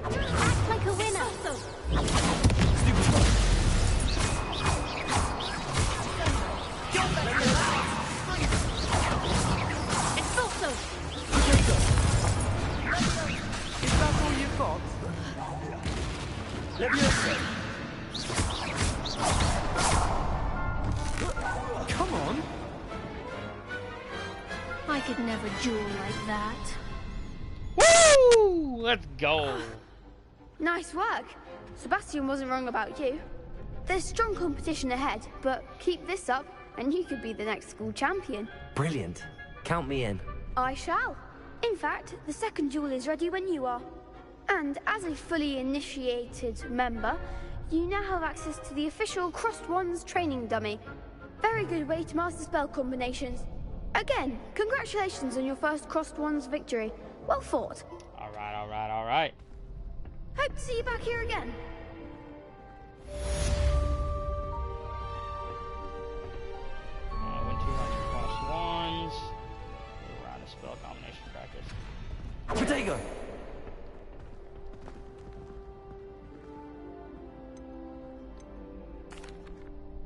Act like a winner. It's also. Is that all you've got? Come on. I could never duel like that. Woo! Let's go. Nice work. Sebastian wasn't wrong about you. There's strong competition ahead, but keep this up and you could be the next school champion. Brilliant. Count me in. I shall. In fact, the second duel is ready when you are. And as a fully initiated member, you now have access to the official Crossed Wands training dummy. Very good way to master spell combinations. Again, congratulations on your first Crossed Wands victory. Well fought. Alright, alright, alright. Hope to see you back here again. Win 2 rounds of Crossed Wands. New round of spell combination practice. Potato!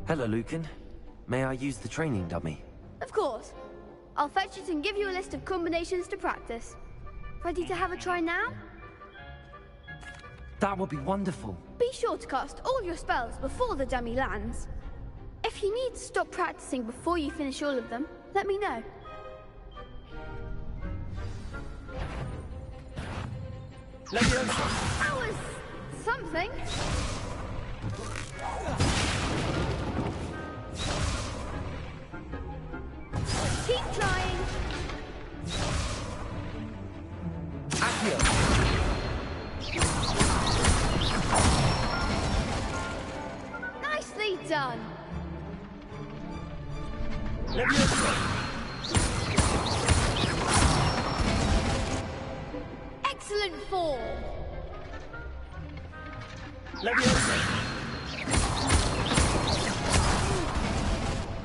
Hello, Lucan. May I use the training dummy? Of course. I'll fetch it and give you a list of combinations to practice. Ready to have a try now? That would be wonderful. Be sure to cast all your spells before the dummy lands. If you need to stop practicing before you finish all of them, let me know. That was something. Keep trying. Accio. Nicely done. Excellent form.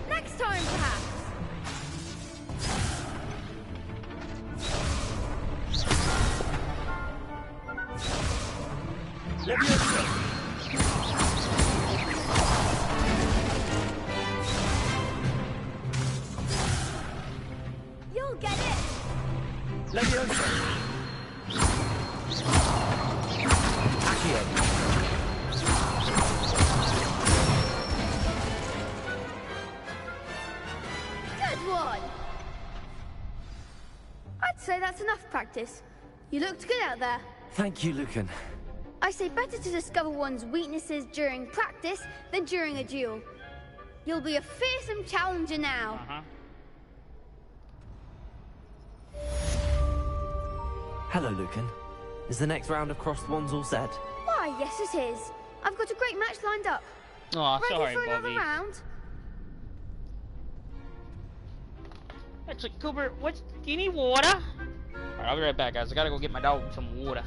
Next time, perhaps. You'll get it. Good one. I'd say that's enough practice. You looked good out there. Thank you, Lucan. I say better to discover one's weaknesses during practice than during a duel. You'll be a fearsome challenger now. Hello, Lucan. Is the next round of Crossed Wands all set? Why, yes it is. I've got a great match lined up. Oh, Ready sorry, for another Bobby. round? Actually, Cooper, do you need water? Alright, I'll be right back, guys. I gotta go get my dog some water.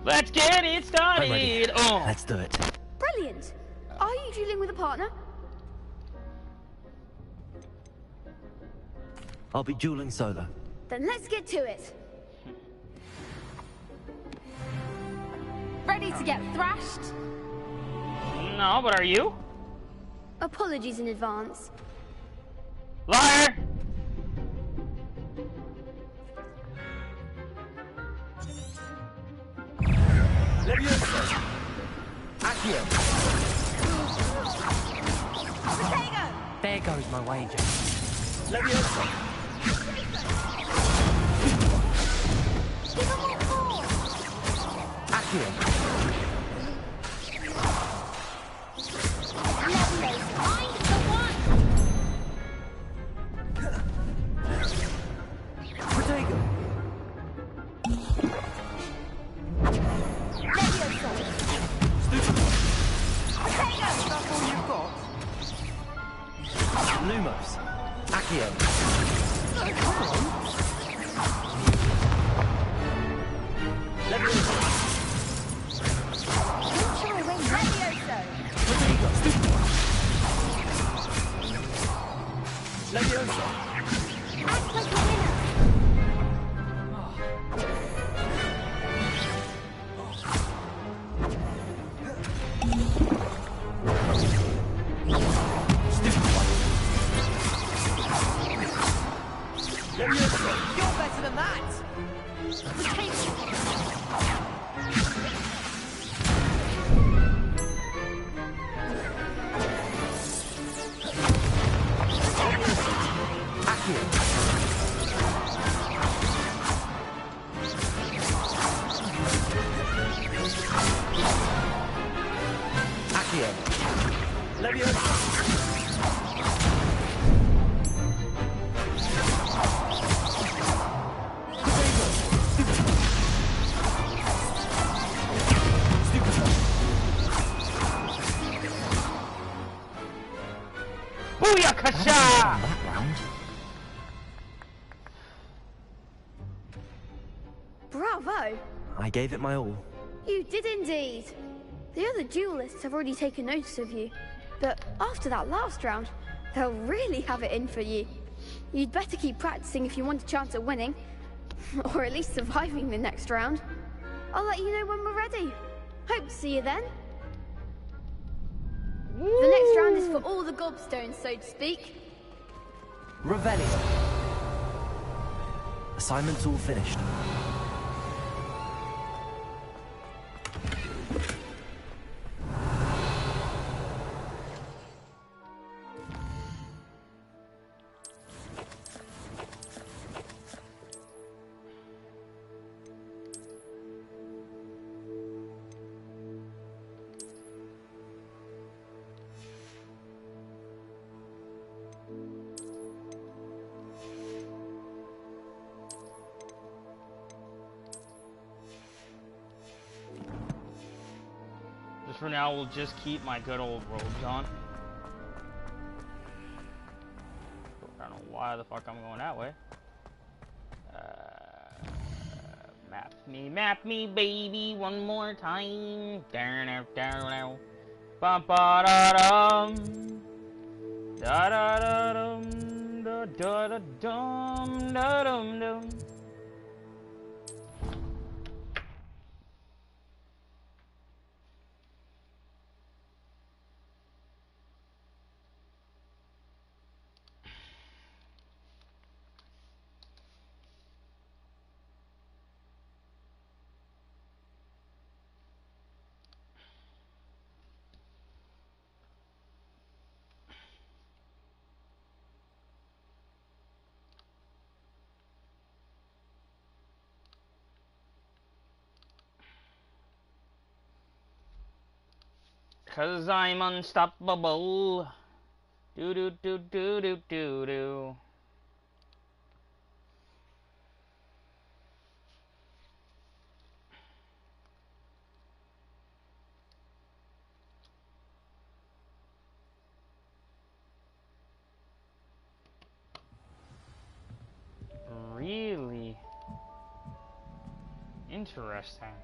Let's get it started. I'm ready. Oh. Let's do it. Brilliant. Are you dueling with a partner? I'll be dueling solo. Then let's get to it. Ready to get thrashed? No, but are you? Apologies in advance. Liar! Leviosa! Accio! There goes my wager. Leviosa! Accio! Lumos. Accio. Come on. Leviosa. Don't shy away, Levioso. Leviosa. Act like a winner. You're better than that! Accio. Leviosa. Booyakasha! Bravo! I gave it my all. You did indeed. The other duelists have already taken notice of you, but after that last round, they'll really have it in for you. You'd better keep practicing if you want a chance at winning, or at least surviving the next round. I'll let you know when we're ready. Hope to see you then. The next round is for all the gobstones, so to speak. Revelio. Assignment's all finished. For now, we'll just keep my good old robes on. I don't know why the fuck I'm going that way. Map me, baby, one more time. Ba ba da dum, da da da dum, da da da dum, da dum dum. Cause I'm unstoppable. Do do do do do do do. Really interesting.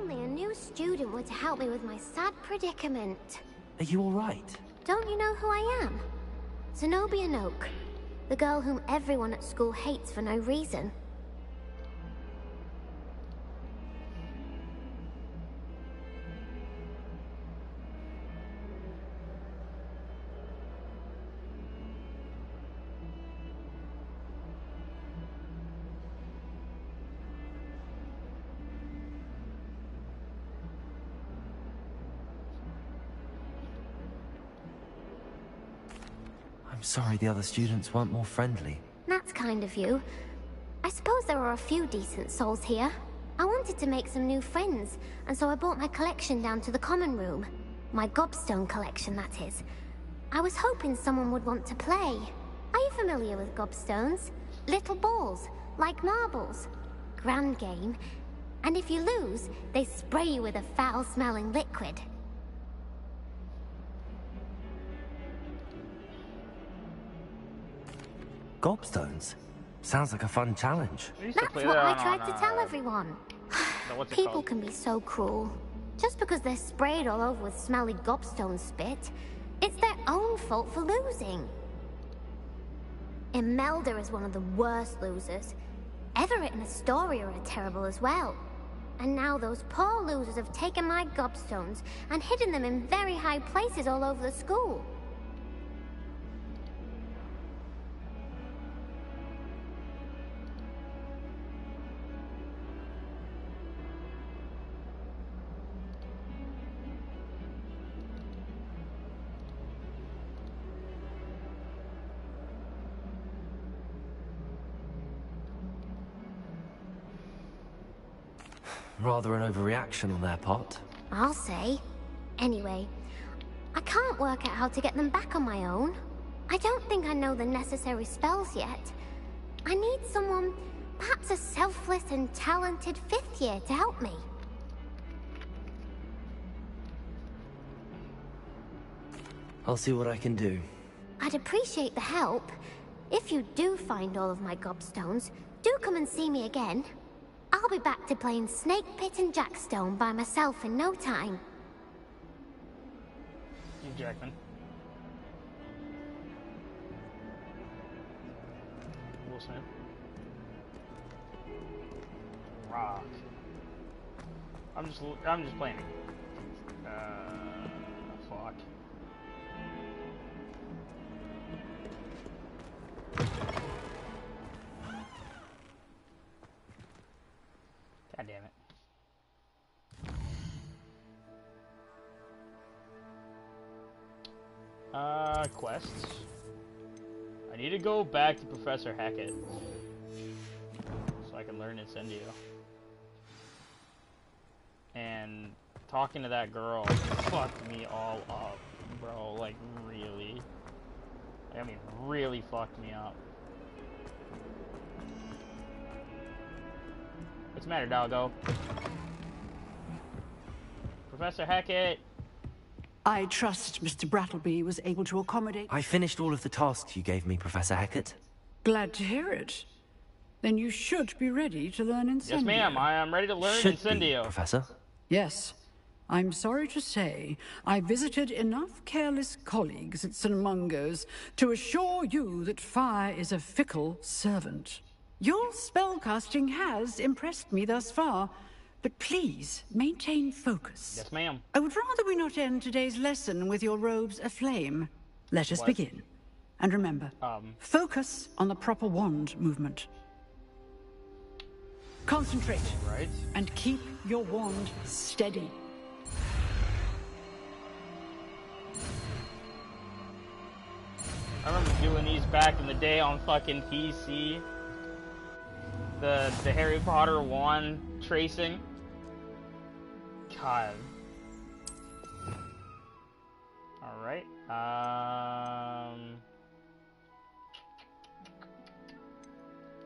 only a new student were to help me with my sad predicament. Are you alright? Don't you know who I am? Zenobia Noak, the girl whom everyone at school hates for no reason. I'm sorry the other students weren't more friendly. That's kind of you. I suppose there are a few decent souls here. I wanted to make some new friends, and so I brought my collection down to the common room. My gobstone collection, that is. I was hoping someone would want to play. Are you familiar with gobstones? Little balls, like marbles. Grand game. And if you lose, they spray you with a foul-smelling liquid. Gobstones? Sounds like a fun challenge. That's what I tried to tell everyone. People can be so cruel. Just because they're sprayed all over with smelly gobstone spit, it's their own fault for losing. Imelda is one of the worst losers. Everett and Astoria are terrible as well. And now those poor losers have taken my gobstones and hidden them in very high places all over the school. Rather an overreaction on their part. I'll say. Anyway, I can't work out how to get them back on my own. I don't think I know the necessary spells yet. I need someone, perhaps a selfless and talented 5th year to help me. I'll see what I can do. I'd appreciate the help. If you do find all of my gobstones, do come and see me again. I'll be back to playing Snake Pit and Jackstone by myself in no time. Hugh Jackman. Will Smith. Rock. I'm just playing it. Fuck. God damn it. Quests. I need to go back to Professor Hackett so I can learn Incendio. And talking to that girl fucked me all up, bro. Like, really. I mean, really fucked me up. What's the matter, doggo? Professor Hackett! I trust Mr. Brattleby was able to accommodate... I finished all of the tasks you gave me, Professor Hackett. Glad to hear it. Then you should be ready to learn Incendio. Yes, ma'am. I am ready to learn Incendio. Professor? Yes. I'm sorry to say, I visited enough careless colleagues at St. Mungo's to assure you that fire is a fickle servant. Your spellcasting has impressed me thus far, but please maintain focus. Yes, ma'am. I would rather we not end today's lesson with your robes aflame. Let us begin. And remember, focus on the proper wand movement. Concentrate. Right. And keep your wand steady. I remember doing these back in the day on fucking PC. The Harry Potter wand tracing. God. Alright.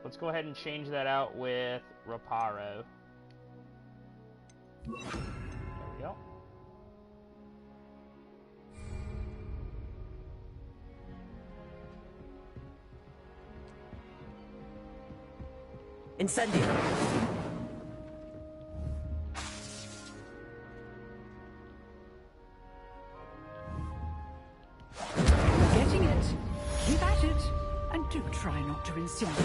Let's go ahead and change that out with Reparo. There we go. Incendio! Do try not to insinuate.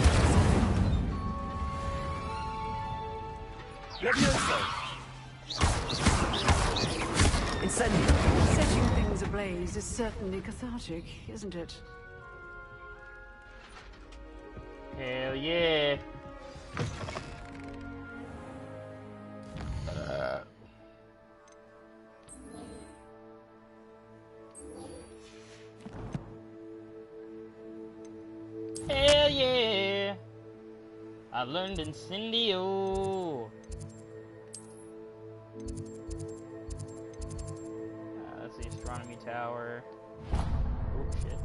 Incendio. Setting things ablaze is certainly cathartic, isn't it? Hell yeah. Hell yeah. I've learned Incendio. That's the astronomy tower. Oh shit.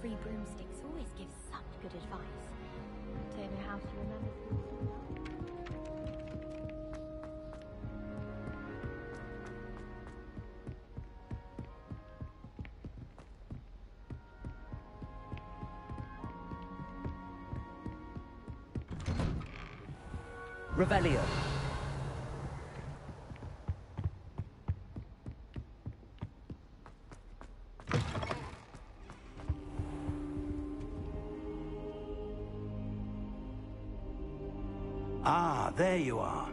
Free broomsticks always give such good advice. Don't know how to remember. Revelio. Ah, there you are.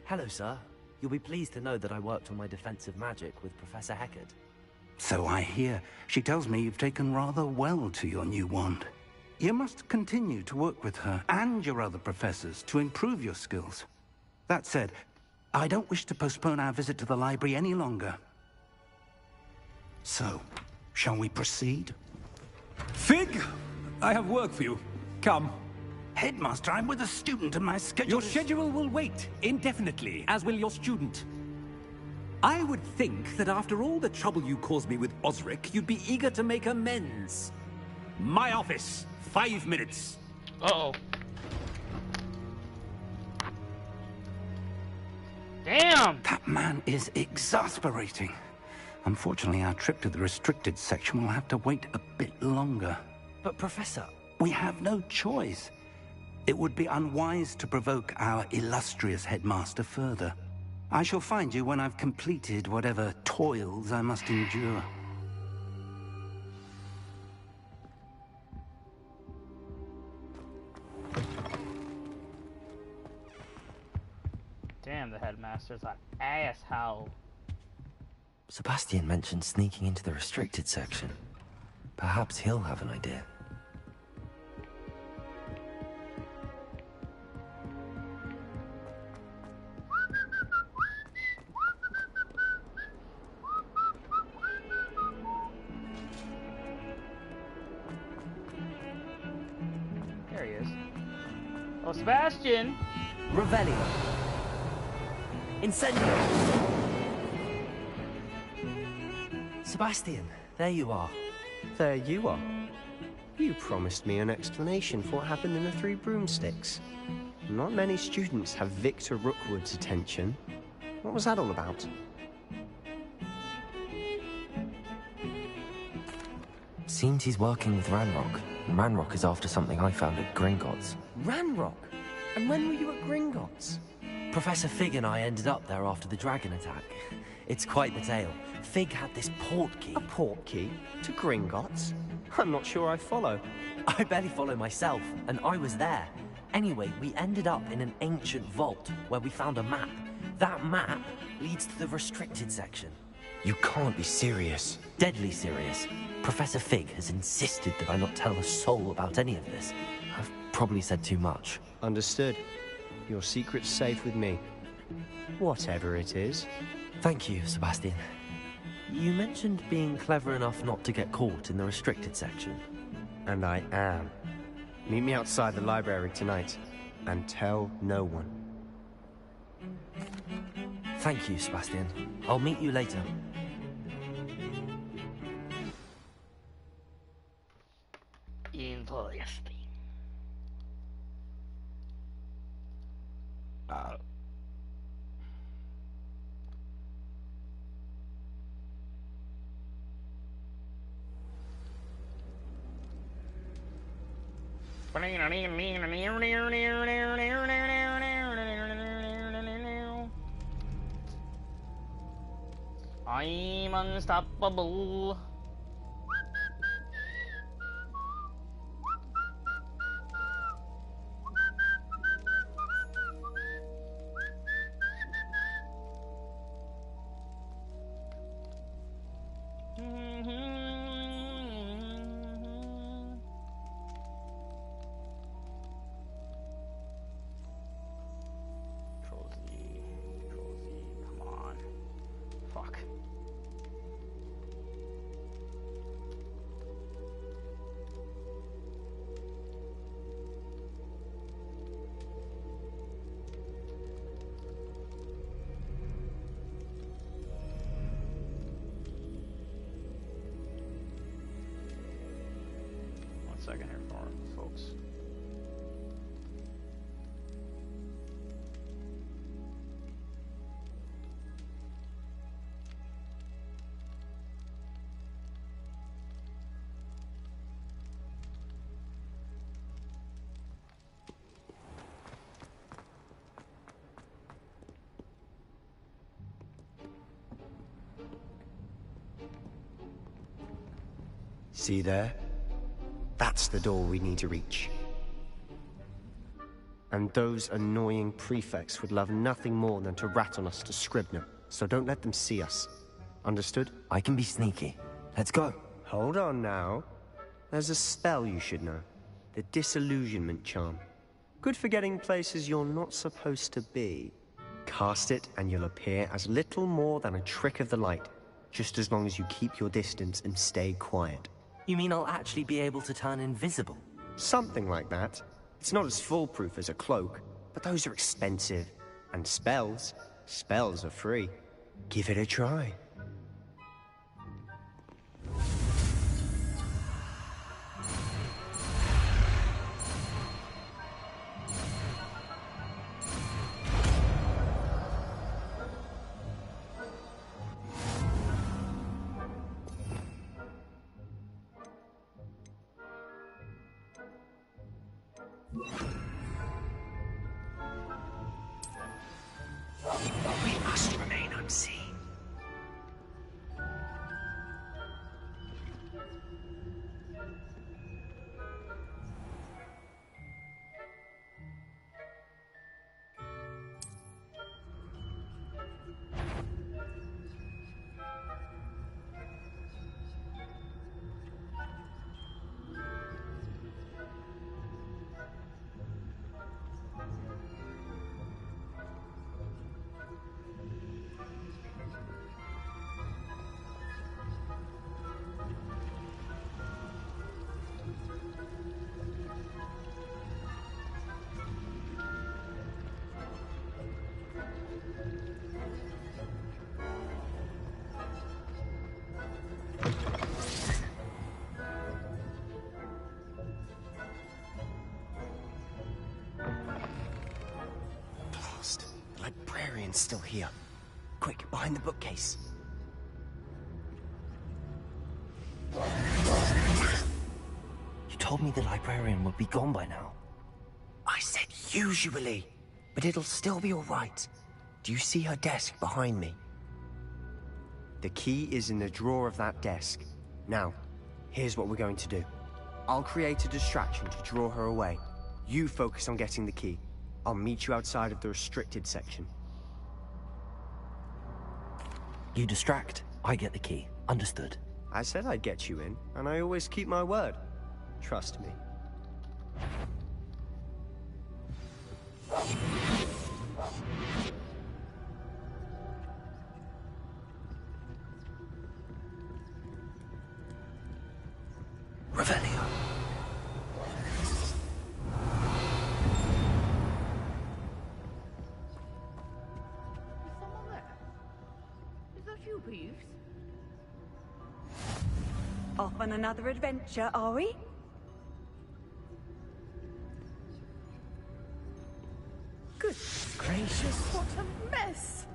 Hello, sir. You'll be pleased to know that I worked on my defensive magic with Professor Heckard. So I hear. She tells me you've taken rather well to your new wand. You must continue to work with her and your other professors to improve your skills. That said, I don't wish to postpone our visit to the library any longer. So, shall we proceed? Fig! I have work for you. Come. Headmaster, I'm with a student and my schedule Your schedule will wait indefinitely, as will your student. I would think that after all the trouble you caused me with Osric, you'd be eager to make amends. My office, 5 minutes. Uh-oh. Damn! That man is exasperating. Unfortunately, our trip to the restricted section will have to wait a bit longer. But, Professor... We have no choice. It would be unwise to provoke our illustrious headmaster further. I shall find you when I've completed whatever toils I must endure. Damn, the headmaster's an asshole. Sebastian mentioned sneaking into the restricted section. Perhaps he'll have an idea. There he is. Oh, Sebastian! Revelio. Incendio. Sebastian, there you are. There you are. You promised me an explanation for what happened in the Three Broomsticks. Not many students have Victor Rookwood's attention. What was that all about? Seems he's working with Ranrock. And Ranrock is after something I found at Gringotts. Ranrock? And when were you at Gringotts? Professor Fig and I ended up there after the dragon attack. It's quite the tale. Fig had this port key. A port key? To Gringotts? I'm not sure I follow. I barely follow myself, and I was there. Anyway, we ended up in an ancient vault where we found a map. That map leads to the restricted section. You can't be serious. Deadly serious. Professor Fig has insisted that I not tell a soul about any of this. I've probably said too much. Understood. Your secret's safe with me. Whatever it is. Thank you, Sebastian. You mentioned being clever enough not to get caught in the restricted section. And I am. Meet me outside the library tonight, and tell no one. Thank you, Sebastian. I'll meet you later. Interesting. I'm unstoppable. Come on. Fuck. One second here, folks. See there? That's the door we need to reach. And those annoying prefects would love nothing more than to rat on us to Scribner, so don't let them see us. Understood? I can be sneaky. Let's go. Hold on now. There's a spell you should know. The Disillusionment Charm. Good for getting places you're not supposed to be. Cast it and you'll appear as little more than a trick of the light, just as long as you keep your distance and stay quiet. You mean I'll actually be able to turn invisible? Something like that. It's not as foolproof as a cloak, but those are expensive. And spells are free. Give it a try. We must remain unseen. Librarian's still here. Quick, behind the bookcase. You told me the librarian would be gone by now. I said usually, but it'll still be all right. Do you see her desk behind me? The key is in the drawer of that desk. Now, here's what we're going to do. I'll create a distraction to draw her away. You focus on getting the key. I'll meet you outside of the restricted section. You distract, I get the key. Understood. I said I'd get you in, and I always keep my word. Trust me. Revelio. Is that you, Peeves? Off on another adventure, are we? Good gracious, what a mess!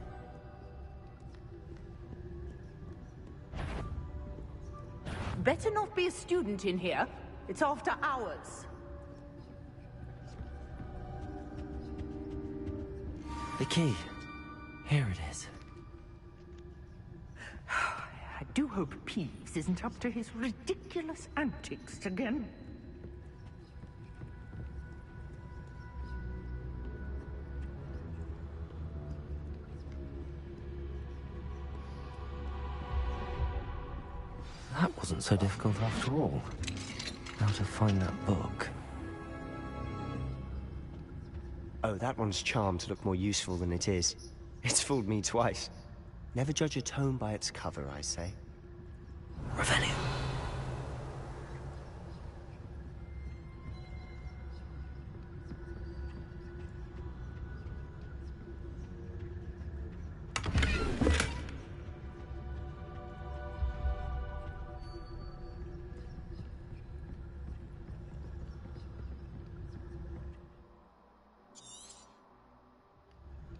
Better not be a student in here. It's after hours. The key. Here it is. I do hope Peeves isn't up to his ridiculous antics again. That wasn't so difficult after all. How to find that book. Oh, that one's charmed to look more useful than it is. It's fooled me twice. Never judge a tome by its cover, I say. Revelio.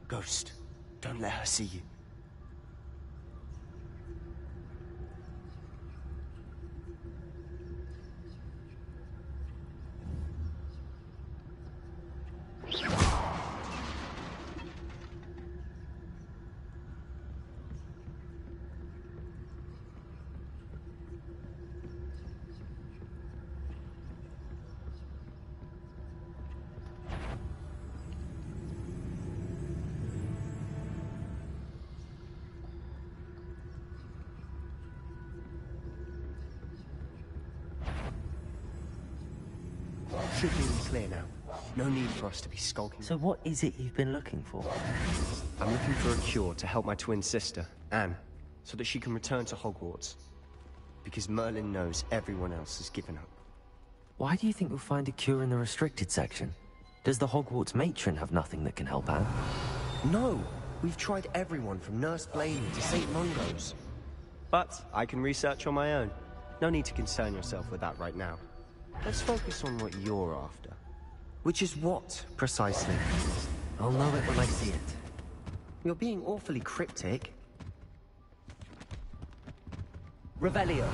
Ghost, don't let her see you. Should be clear now. No need for us to be skulking. So what is it you've been looking for? I'm looking for a cure to help my twin sister, Anne, so that she can return to Hogwarts. Because Merlin knows everyone else has given up. Why do you think we'll find a cure in the restricted section? Does the Hogwarts matron have nothing that can help Anne? No! We've tried everyone from Nurse Blaney to St. Mungo's. But I can research on my own. No need to concern yourself with that right now. Let's focus on what you're after. Which is what, precisely? I'll know it when I see it. You're being awfully cryptic. Revelio.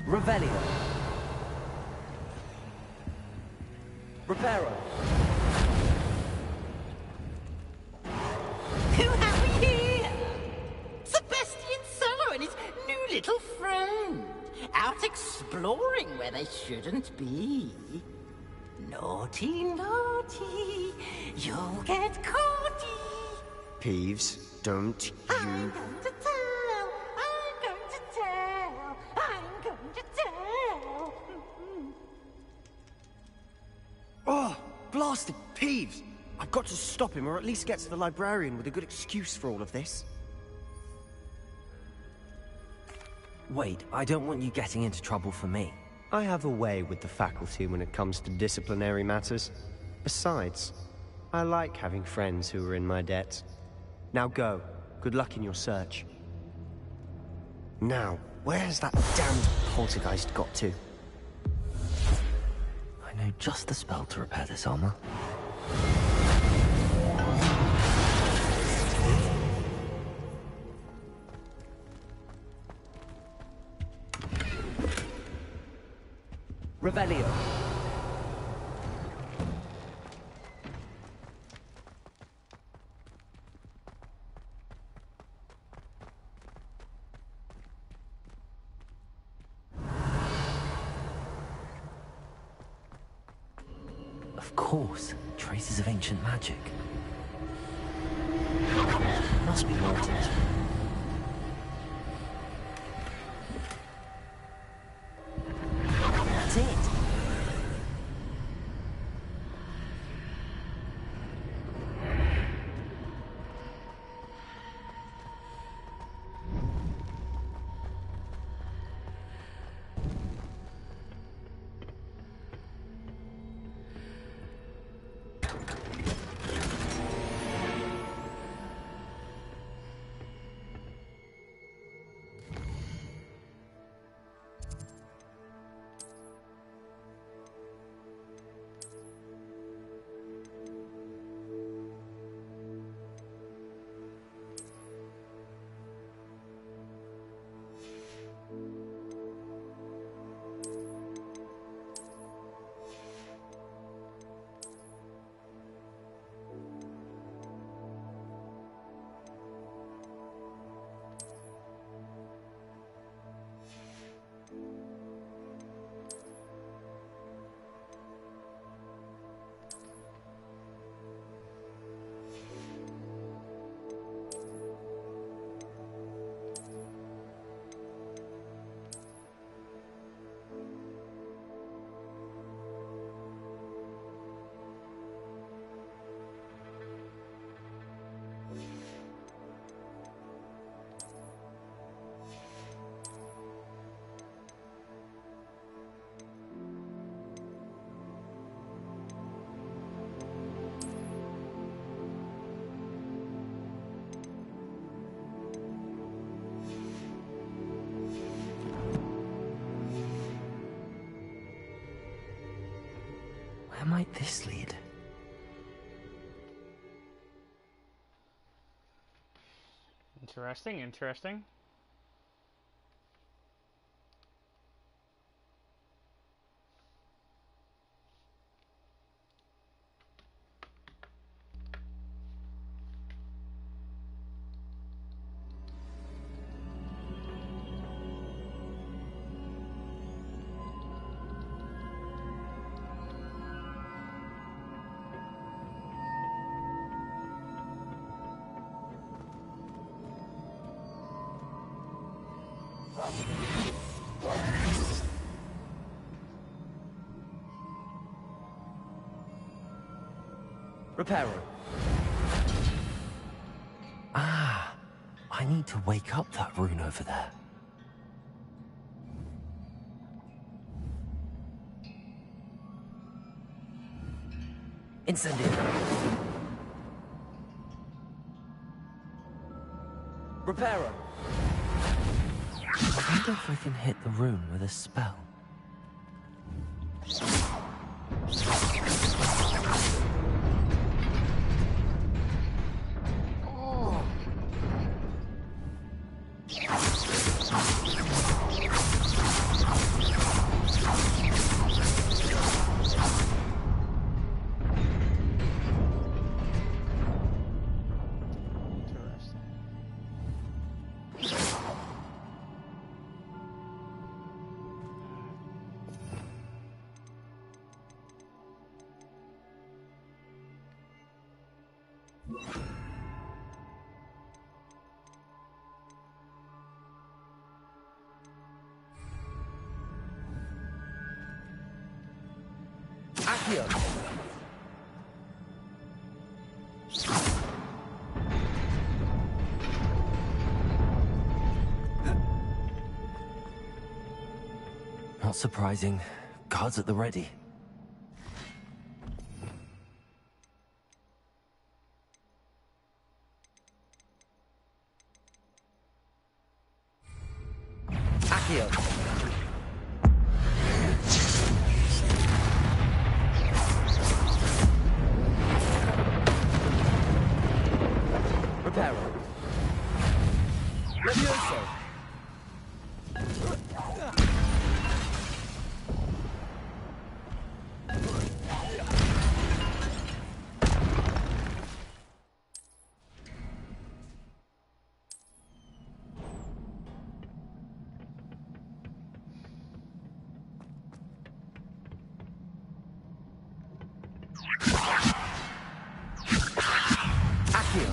Revelio. Reparo. Who have we here? Sebastian Solo and his new little friend. Out exploring where they shouldn't be. Naughty, naughty, you'll get caughty. Peeves, don't you... I'm going to tell. I'm going to tell. I'm going to tell. Oh, blasted Peeves! I've got to stop him, or at least get to the librarian with a good excuse for all of this. Wait, I don't want you getting into trouble for me. I have a way with the faculty when it comes to disciplinary matters. Besides, I like having friends who are in my debt. Now go. Good luck in your search. Now, where's that damned poltergeist got to? I know just the spell to repair this armor. Revelio. Of course, traces of ancient magic. Must be Morton's. That's it. Where might this lead? Interesting, interesting. Reparo. Ah, I need to wake up that rune over there. Incendio. Reparo. I wonder if I can hit the rune with a spell. Accio! Not surprising. Guards at the ready. Accio! Reparo. Levioso! Accio!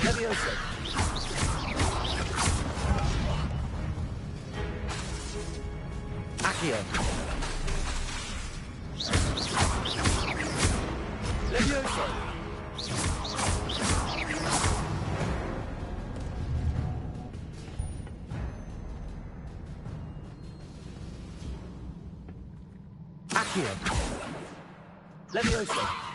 Levioso! Accio! Levioso! Accio! Levioso!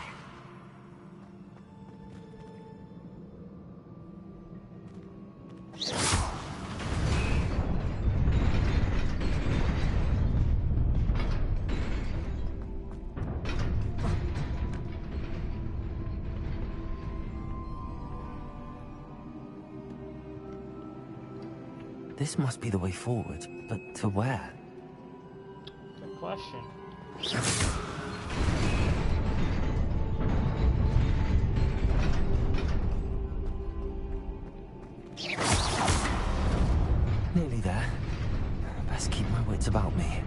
This must be the way forward, but to where? Good question. Nearly there. Best keep my wits about me.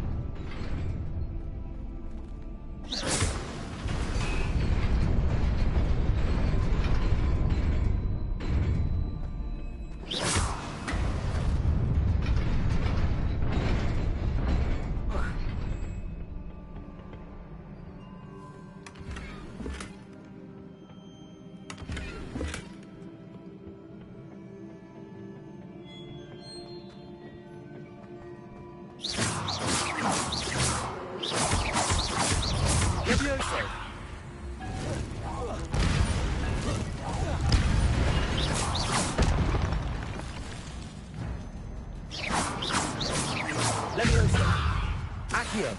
Levioso! Accio!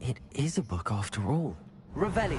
It is a book after all. Revelio.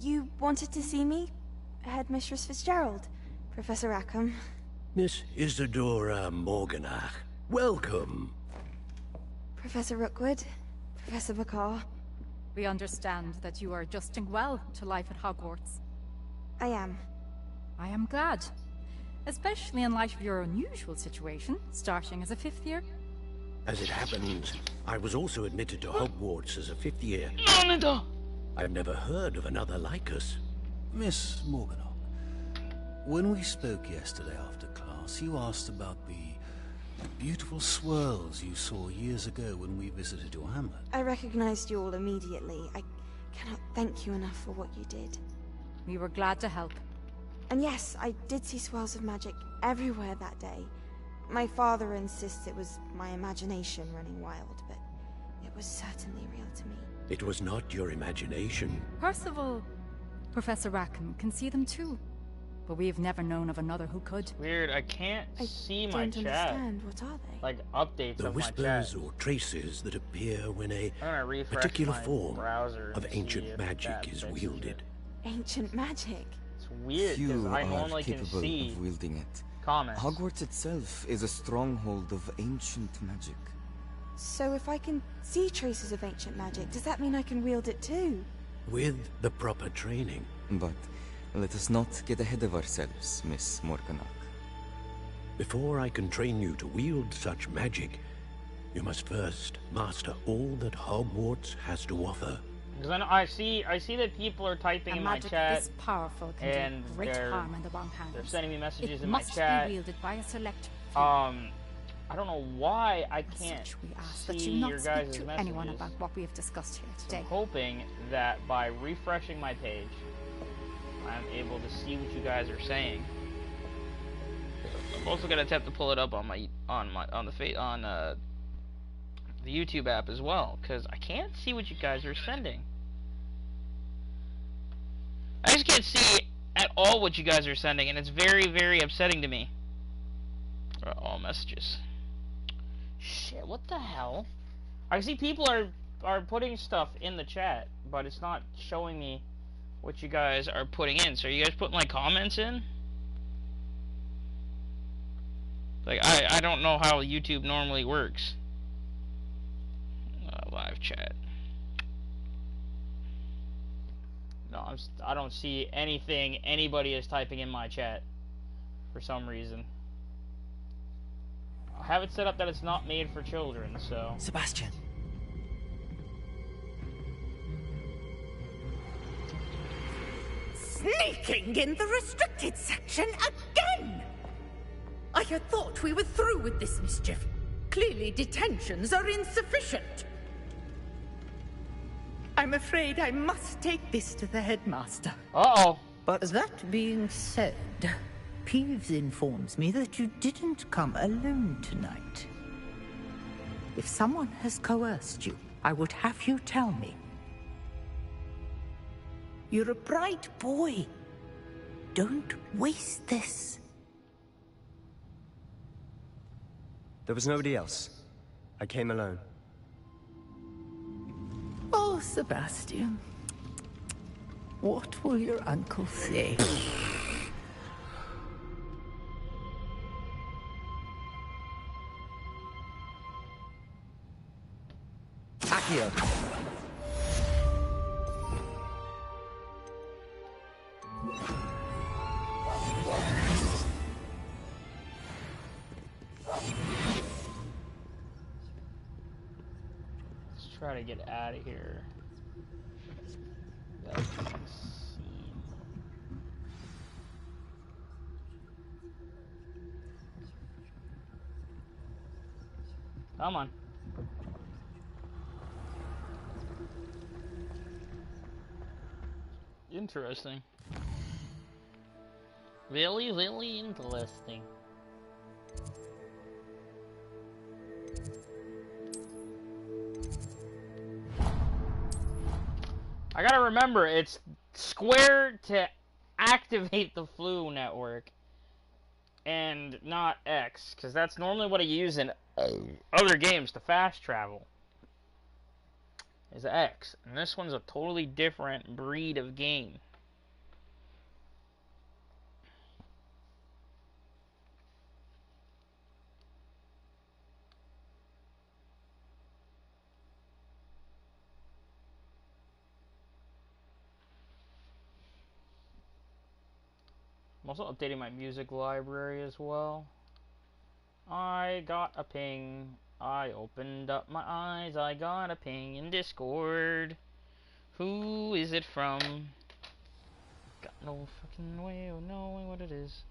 You wanted to see me? Headmistress Fitzgerald, Professor Rackham. Miss Isadora Morganach, welcome. Professor Rookwood, Professor Bakar. We understand that you are adjusting well to life at Hogwarts. I am. I am glad. Especially in light of your unusual situation, starting as a 5th year. As it happens, I was also admitted to Hogwarts as a 5th year. I've never heard of another like us. Miss Morganock, when we spoke yesterday after class, you asked about the beautiful swirls you saw years ago when we visited your hamlet. I recognized you all immediately. I cannot thank you enough for what you did. We were glad to help. And yes, I did see swirls of magic everywhere that day. My father insists it was my imagination running wild, but it was certainly real to me. It was not your imagination. Percival, Professor Rackham can see them too. But we've never known of another who could. Weird, I can't see my don't chat. Understand. What are they? Like updates The of my whispers chat. or traces that appear when a I'm gonna refresh particular my form browser of and see ancient if magic that is fixes wielded. Ancient magic? It's weird because Few I are normally can capable see of wielding it. comments. Hogwarts itself is a stronghold of ancient magic. So if I can see traces of ancient magic, does that mean I can wield it too? With the proper training. But let us not get ahead of ourselves, Miss Morganock. Before I can train you to wield such magic, you must first master all that Hogwarts has to offer. Because I see that people are typing in my magic chat, this powerful can and do great they're harm in the wrong hands. they're sending me messages it in my must chat. be wielded by a select few. I don't know why I can't we ask see that you not your speak guys' to messages. anyone about what we have discussed here So today. I'm hoping that by refreshing my page, I'm able to see what you guys are saying. I'm also gonna attempt to pull it up on the YouTube app as well, because I can't see what you guys are sending. I just can't see at all what you guys are sending, and it's very, very upsetting to me. All messages. Shit, what the hell? I see people are putting stuff in the chat, but it's not showing me what you guys are putting in. So are you guys putting like comments in? Like I don't know how YouTube normally works. Live chat. No, I don't see anything anybody is typing in my chat for some reason. I have it set up that it's not made for children, so. Sebastian. Sneaking in the restricted section again! I had thought we were through with this mischief. Clearly detentions are insufficient. I'm afraid I must take this to the headmaster. Uh-oh. But that being said, Peeves informs me that you didn't come alone tonight. If someone has coerced you, I would have you tell me. You're a bright boy. Don't waste this. There was nobody else. I came alone. Oh, Sebastian. What will your uncle say? Accio. Let's try to get out of here. Come on. Interesting. Really, really interesting. I gotta remember, it's square to activate the flu network, and not X, because that's normally what I use in other games to fast travel. Is X, and this one's a totally different breed of game. I'm also updating my music library as well. I got a ping. I opened up my eyes. I got a ping in Discord. Who is it from? Got no fucking way of knowing what it is.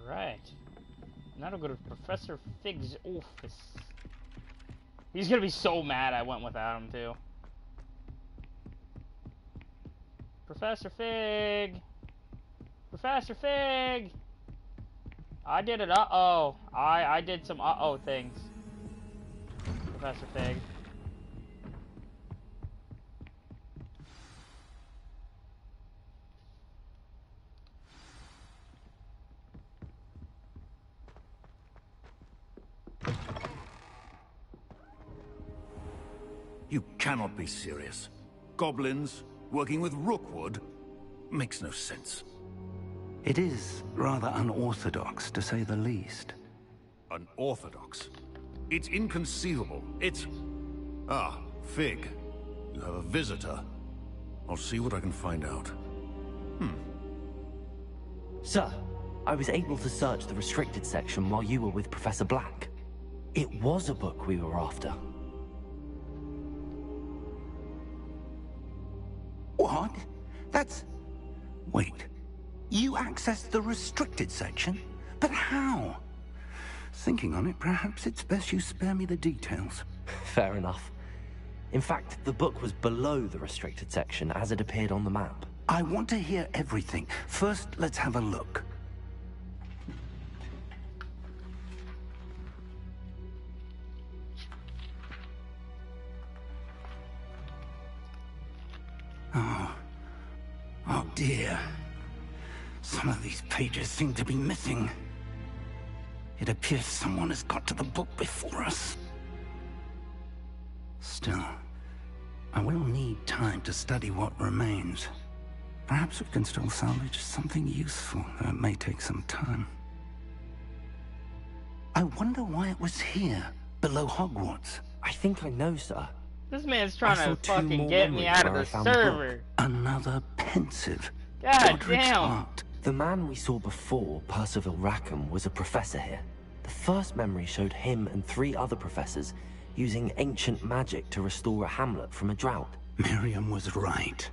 Alright. Now to go to Professor Fig's office. He's gonna be so mad I went without him too. Professor Fig! Professor Fig! I did it, uh-oh. I did some uh-oh things. Professor Fig. You cannot be serious. Goblins working with Rookwood makes no sense. It is rather unorthodox, to say the least. Unorthodox? It's inconceivable. It's... Ah, Fig. You have a visitor. I'll see what I can find out. Sir, I was able to search the restricted section while you were with Professor Black. It was a book we were after. What? That's... Wait. You accessed the restricted section? But how? Thinking on it, perhaps it's best you spare me the details. Fair enough. In fact, the book was below the restricted section as it appeared on the map. I want to hear everything. First, let's have a look. Oh dear. Some of these pages seem to be missing. It appears someone has got to the book before us. Still, I will need time to study what remains. Perhaps we can still salvage something useful, though it may take some time. I wonder why it was here, below Hogwarts. I think I know, sir. This man's trying to fucking get me out of the server. Another pensive. God damn. The man we saw before, Percival Rackham, was a professor here. The first memory showed him and 3 other professors using ancient magic to restore a hamlet from a drought. Miriam was right.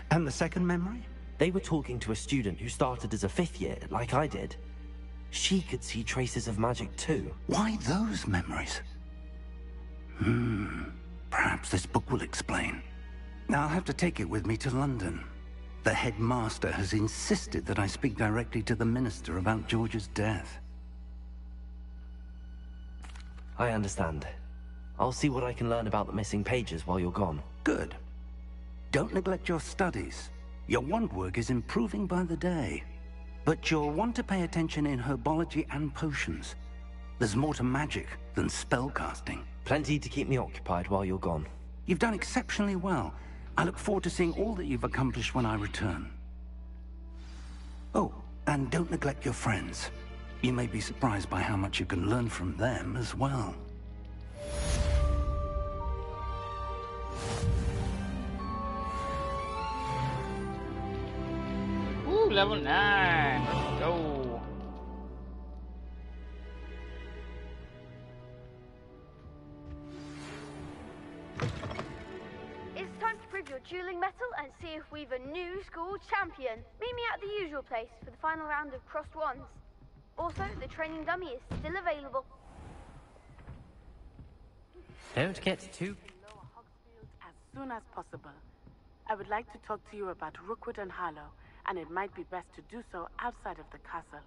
And the second memory? They were talking to a student who started as a 5th year, like I did. She could see traces of magic too. Why those memories? Perhaps this book will explain. Now I'll have to take it with me to London. The headmaster has insisted that I speak directly to the minister about George's death. I understand. I'll see what I can learn about the missing pages while you're gone. Good. Don't neglect your studies. Your wand work is improving by the day. But you'll want to pay attention in herbology and potions. There's more to magic than spellcasting. Plenty to keep me occupied while you're gone. You've done exceptionally well. I look forward to seeing all that you've accomplished when I return. Oh, and don't neglect your friends. You may be surprised by how much you can learn from them as well. Ooh, level 9. Let's go. It's time to prove your dueling mettle and see if we've a new school champion. Meet me at the usual place for the final round of crossed wands. Also, the training dummy is still available. Don't get too... As soon as possible. I would like to talk to you about Rookwood and Harlow, and it might be best to do so outside of the castle.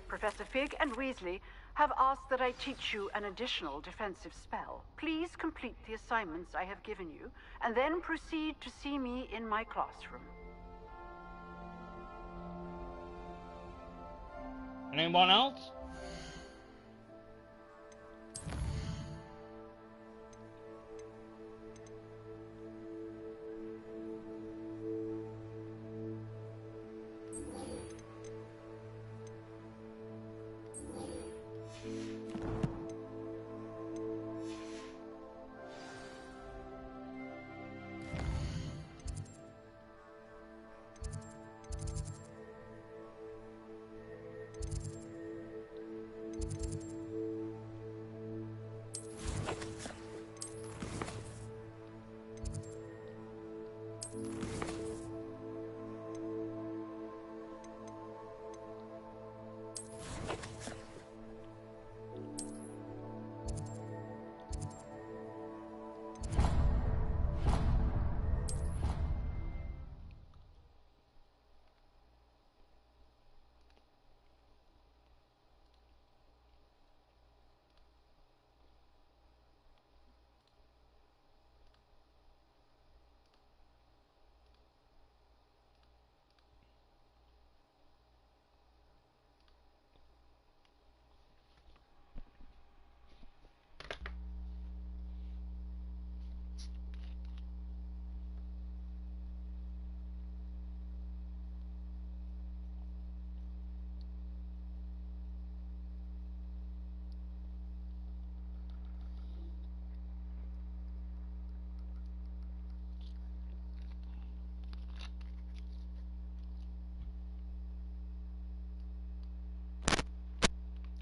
Professor Fig and Weasley have asked that I teach you an additional defensive spell. Please complete the assignments I have given you, and then proceed to see me in my classroom. Anyone else?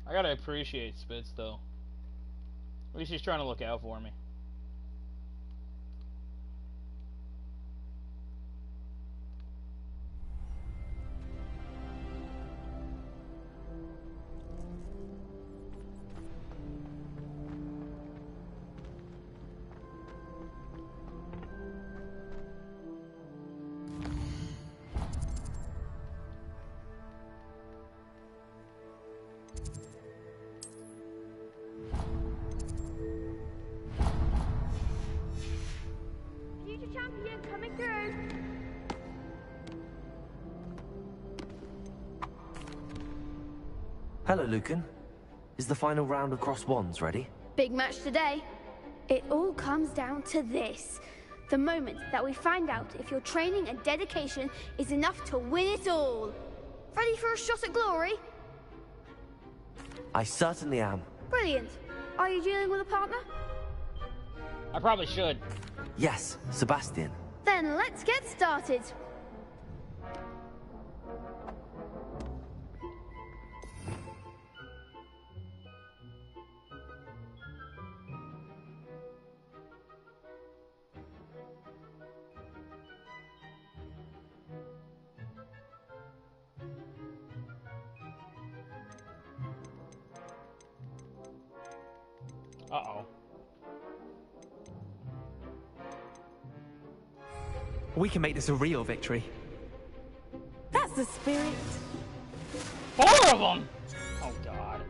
I gotta appreciate Spitz, though. At least he's trying to look out for me. Champion coming through. Hello, Lucan. Is the final round of Cross Wands ready? Big match today. It all comes down to this. The moment that we find out if your training and dedication is enough to win it all. Ready for a shot at glory? I certainly am. Brilliant. Are you dealing with a partner? I probably should. Yes, Sebastian. Then let's get started. Uh-oh. We can make this a real victory. That's the spirit. 4 of them! Oh, God.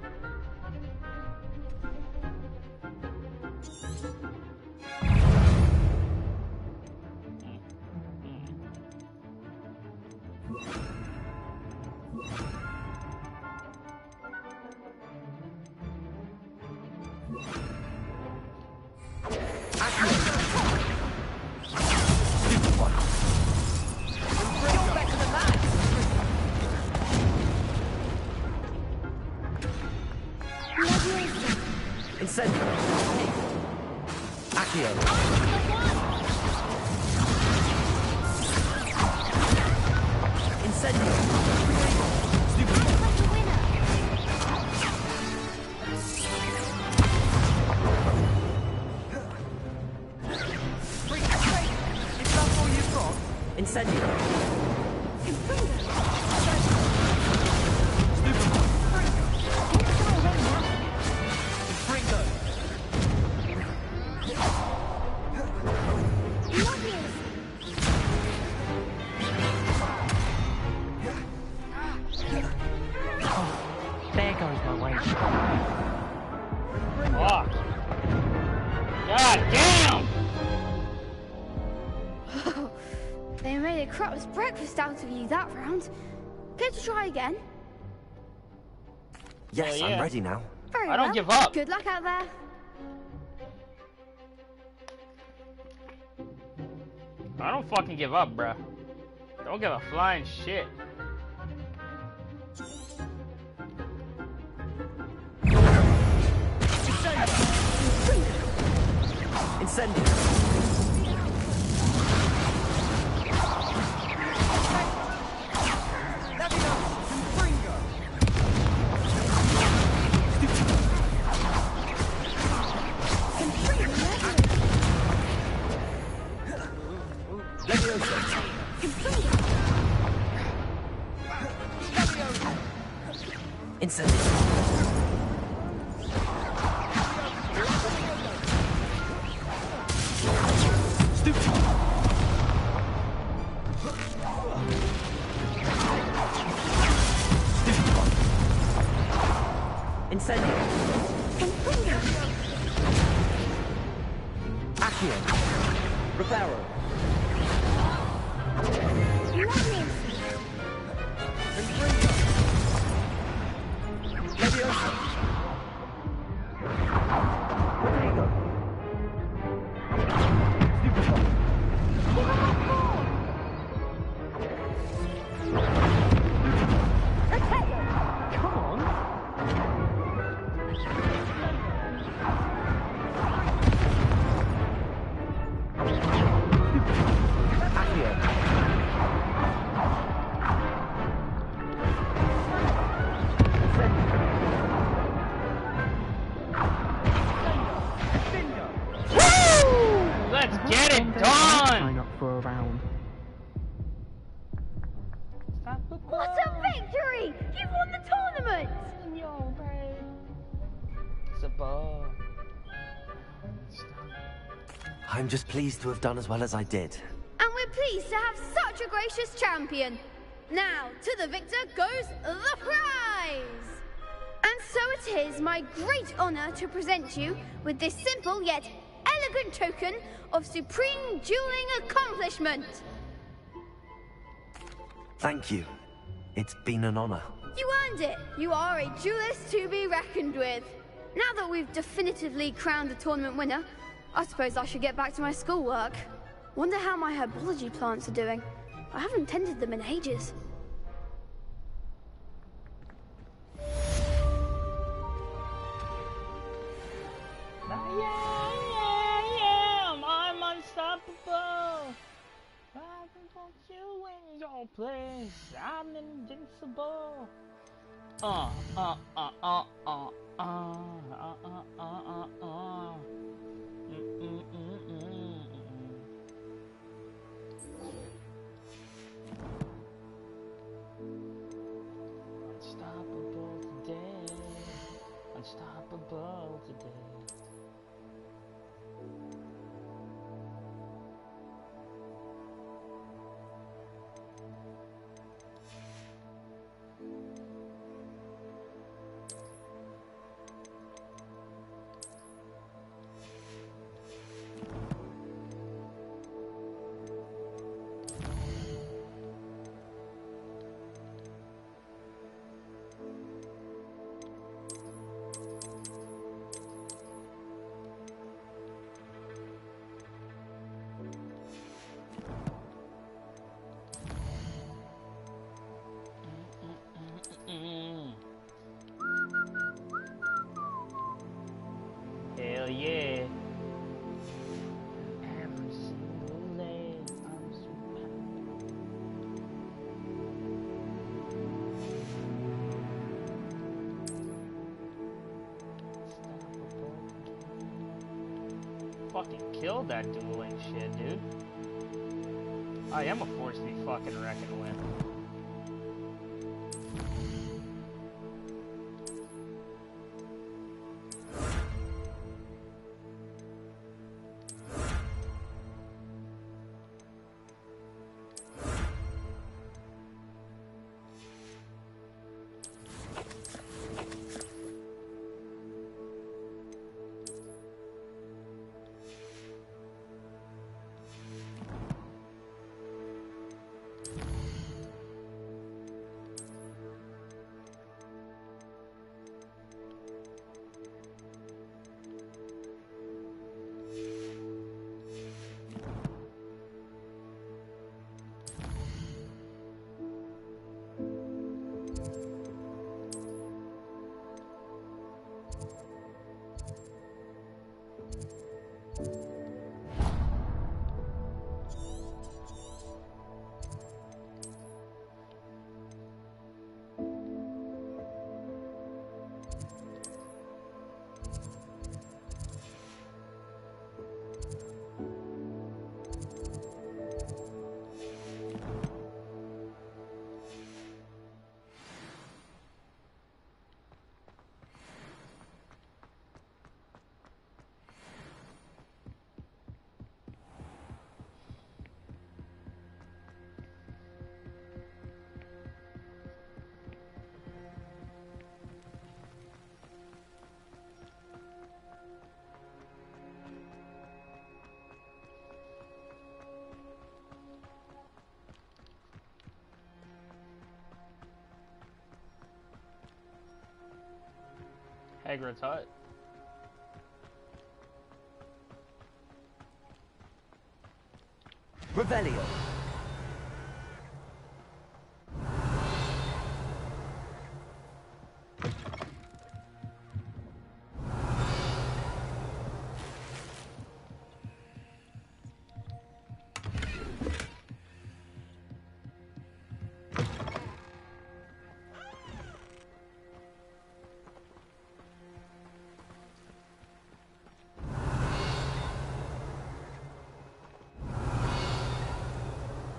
Incendio. There goes my way. Fuck. God damn! They made a crap's breakfast out of you that round. Care to try again? Yes, I'm ready now. Very I don't well. give up. Good luck out there. I don't fucking give up, bruh. Don't give a flying shit. Incendio. Incendio. Incendio. Accio. Reparo. Leviosa. Prego. Come on. Let's get it done! Sign up for a round. What a victory! You won the tournament! Yo, bro. It's a ball. I'm just pleased to have done as well as I did. And we're pleased to have such a gracious champion. Now, to the victor goes the prize! And so it is my great honor to present you with this simple yet elegant token of supreme dueling accomplishment. Thank you. It's been an honor. You earned it. You are a duelist to be reckoned with. Now that we've definitively crowned the tournament winner, I suppose I should get back to my schoolwork. Wonder how my herbology plants are doing. I haven't tended them in ages. I'm unstoppable. I can put you in your place. I'm invincible. Unstoppable today. Unstoppable today. Hell yeah. Every single day I'm so happy. Fucking killed that dueling shit, dude. I am a force to be fucking reckoned with. Hagrid's hut. Revelio.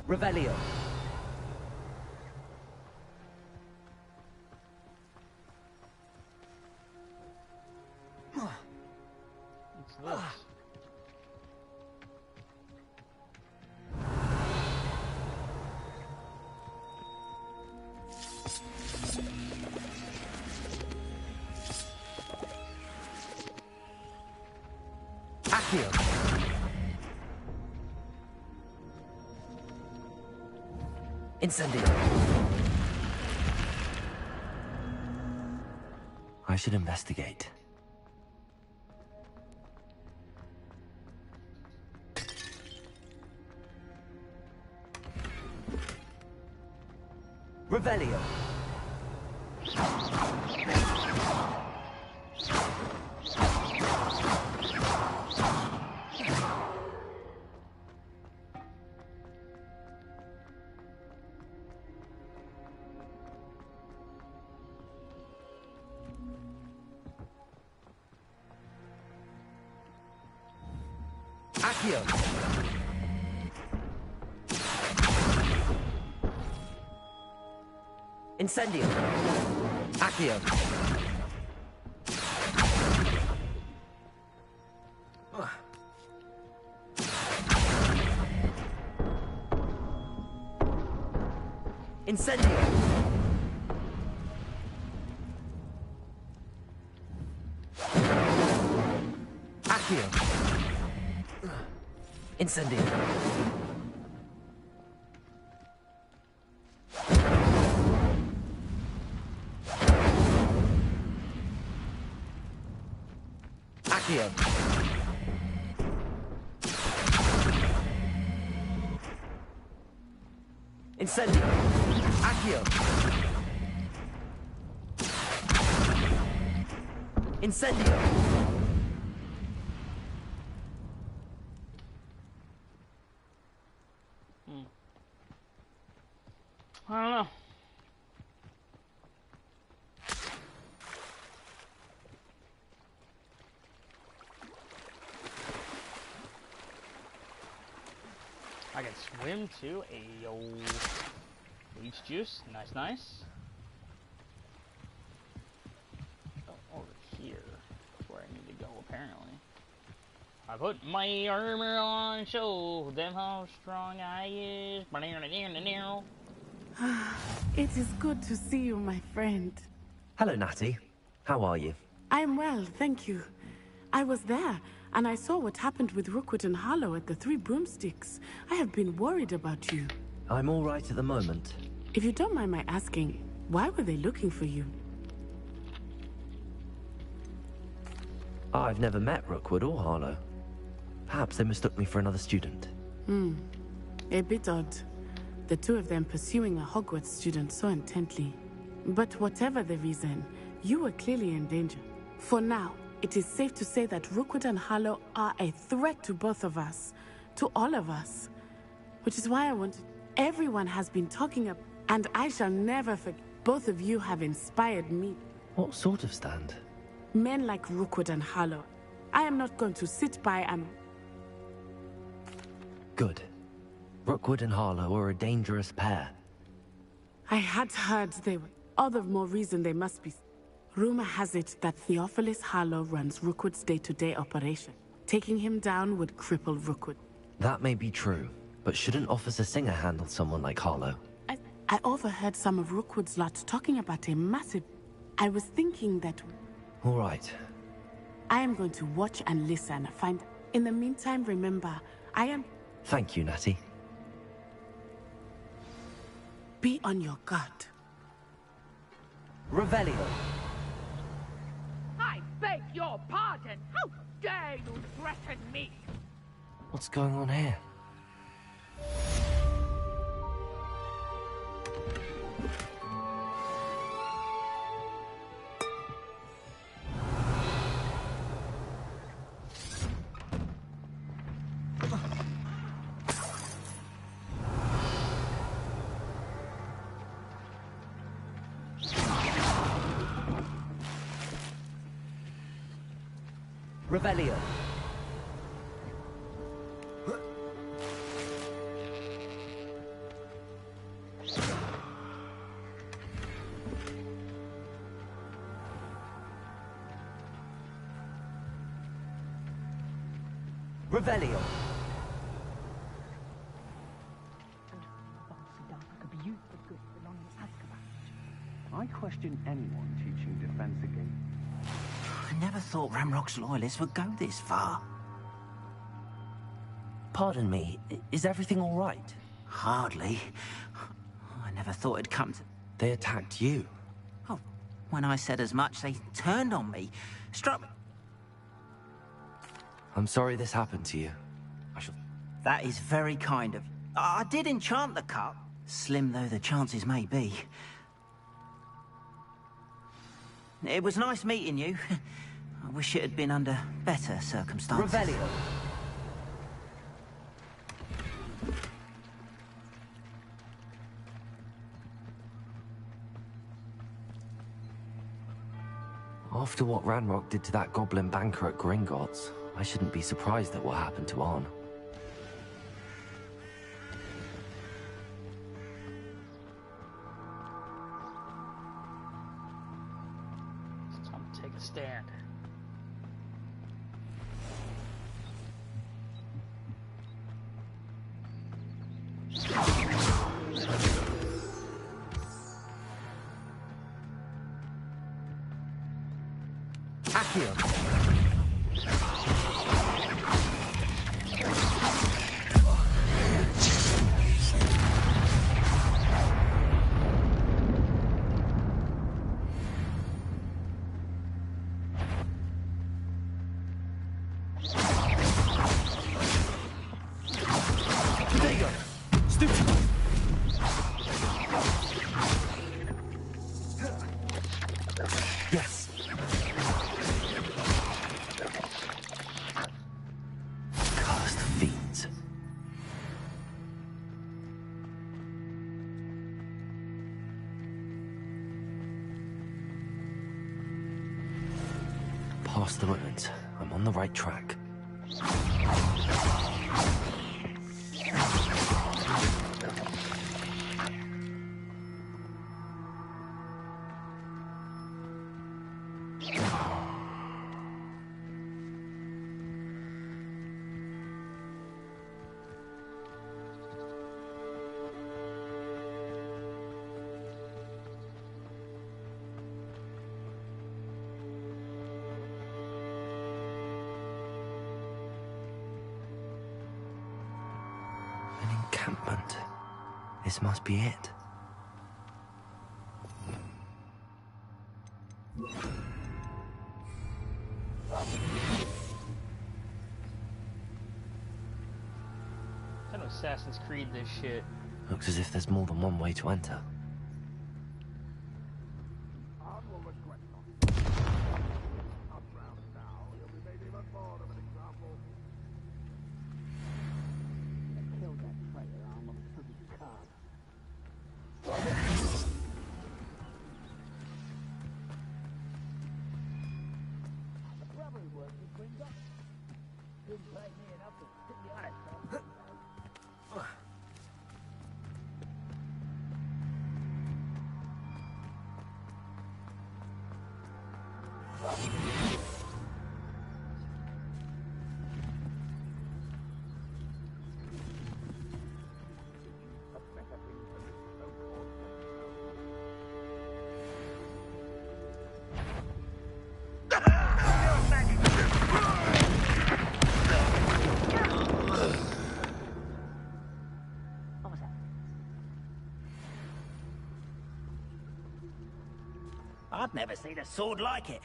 Revelio. What's this? Accio. Incendio. I should investigate. Revelio. Accio. Incendio. Accio. Incendio. Accio. Incendio. Accio. Incendio. Accio. Incendio. I don't know. I can swim too. Ayo. Leech juice. Nice, nice. Oh, over here. That's where I need to go, apparently. I put my armor on, show them how strong I is. It is good to see you, my friend. Hello, Natty. How are you? I'm well, thank you. I was there, and I saw what happened with Rookwood and Harlow at the Three Broomsticks. I have been worried about you. I'm all right at the moment. If you don't mind my asking, why were they looking for you? I've never met Rookwood or Harlow. Perhaps they mistook me for another student. A bit odd. The two of them pursuing a Hogwarts student so intently. But whatever the reason, you were clearly in danger. For now, it is safe to say that Rookwood and Harlow are a threat to both of us. To all of us. Which is why I wanted... Everyone has been talking about... And I shall never forget. Both of you have inspired me. What sort of stand? Men like Rookwood and Harlow. I am not going to sit by and... Good. Rookwood and Harlow are a dangerous pair. I had heard they were... All the more reason they must be... Rumor has it that Theophilus Harlow runs Rookwood's day-to-day operation. Taking him down would cripple Rookwood. That may be true, but shouldn't Officer Singer handle someone like Harlow? I overheard some of Rookwood's lot talking about a massive... I was thinking that... All right. I am going to watch and listen, find... In the meantime, remember, I am... Thank you, Natty. Be on your guard. Revelio. I beg your pardon. How dare you threaten me? What's going on here? Revelio. Revelio. I question anyone teaching defense against... I never thought Ramrock's loyalists would go this far. Pardon me, is everything all right? Hardly. I never thought it'd come to... They attacked you. Oh, when I said as much, they turned on me. Struck me... I'm sorry this happened to you. I shall... That is very kind of you. I did enchant the cup, slim though the chances may be. It was nice meeting you. I wish it had been under better circumstances. Revelio. After what Ranrock did to that goblin banker at Gringotts, I shouldn't be surprised at what happened to Arn. It's time to take a stand. Accio. Yes. Cursed fiends. Past the ruins. I'm on the right track. encampment. This must be it. Kind of Assassin's Creed this shit. Looks as if there's more than one way to enter. I've never seen a sword like it.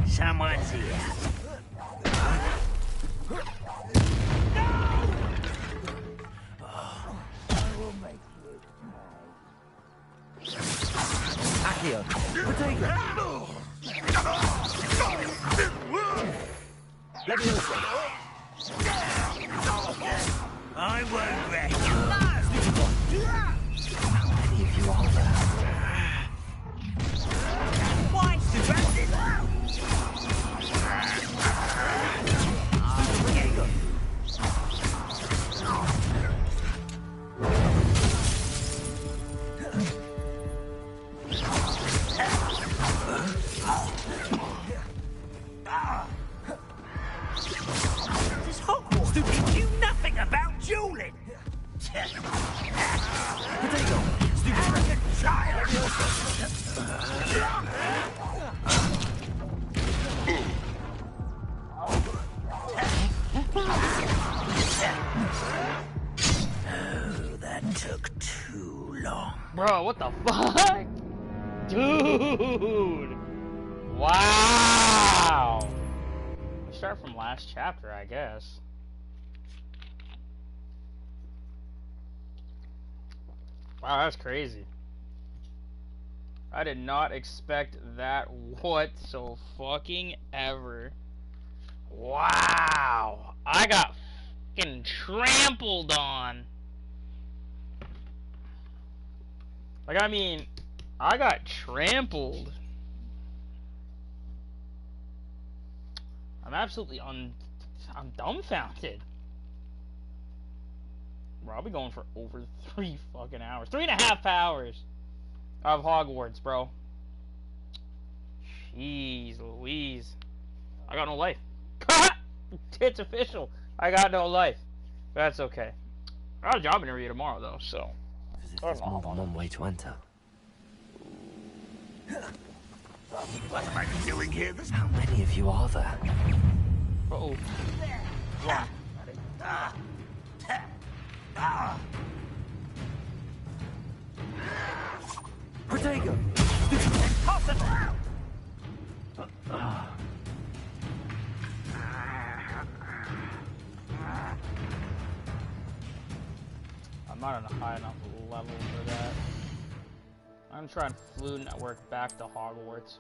Someone's here. Accio, Potato. Leviosa. I won't rest. How many of you are there? Why, Sebastian? This Hogwarts teach you nothing about dueling. Potato. Arrogant child. Oh, that took too long. Bro, what the fuck? Dude! Wow! Let's start from last chapter, I guess. Wow, that's crazy. I did not expect that whatso-fucking ever. Wow! I got fucking trampled on. Like, I mean, I got trampled. I'm absolutely I'm dumbfounded. Bro, I'll be going for over 3 fucking hours. 3.5 hours of Hogwarts, bro. Jeez Louise. I got no life. It's official. I got no life. That's okay. I got a job interview tomorrow, though, so. There's more than one way to enter. What am I doing here? How many of you are there? Uh-oh. Run. Potato. Impossible! I'm not on a high enough level for that. I'm trying Flu Network back to Hogwarts.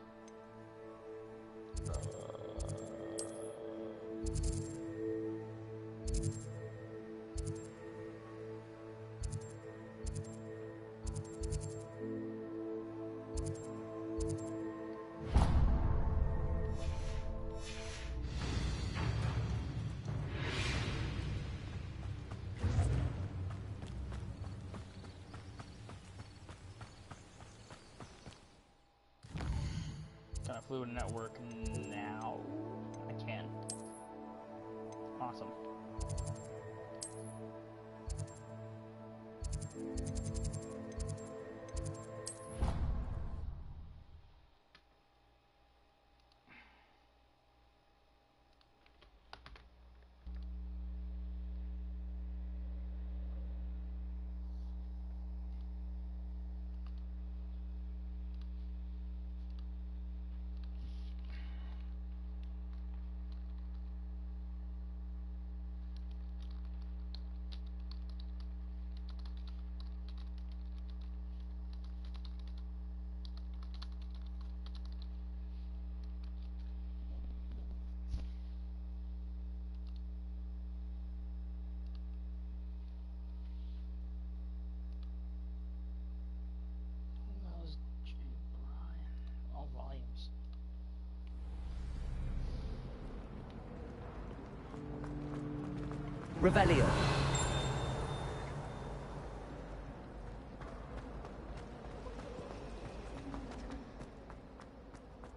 Kind of Fluid Network now. I can. Awesome. Revelio.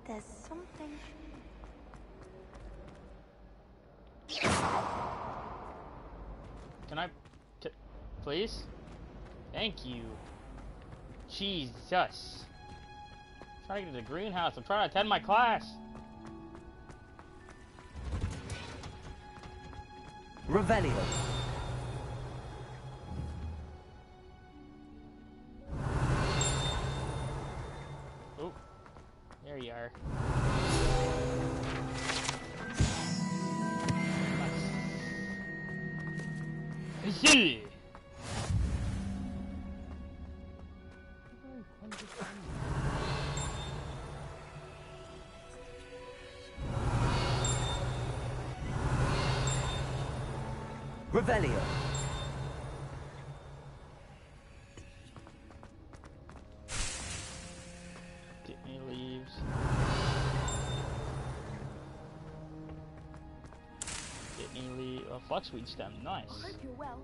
There's something... Can I... please? Thank you. Jesus. I'm trying to get to the greenhouse. I'm trying to attend my class. Revelio. Oh, there you are. Yeah. Revelio. Get me leaves. Get me leaves. A fluxweed stem. Nice. I hope you're well.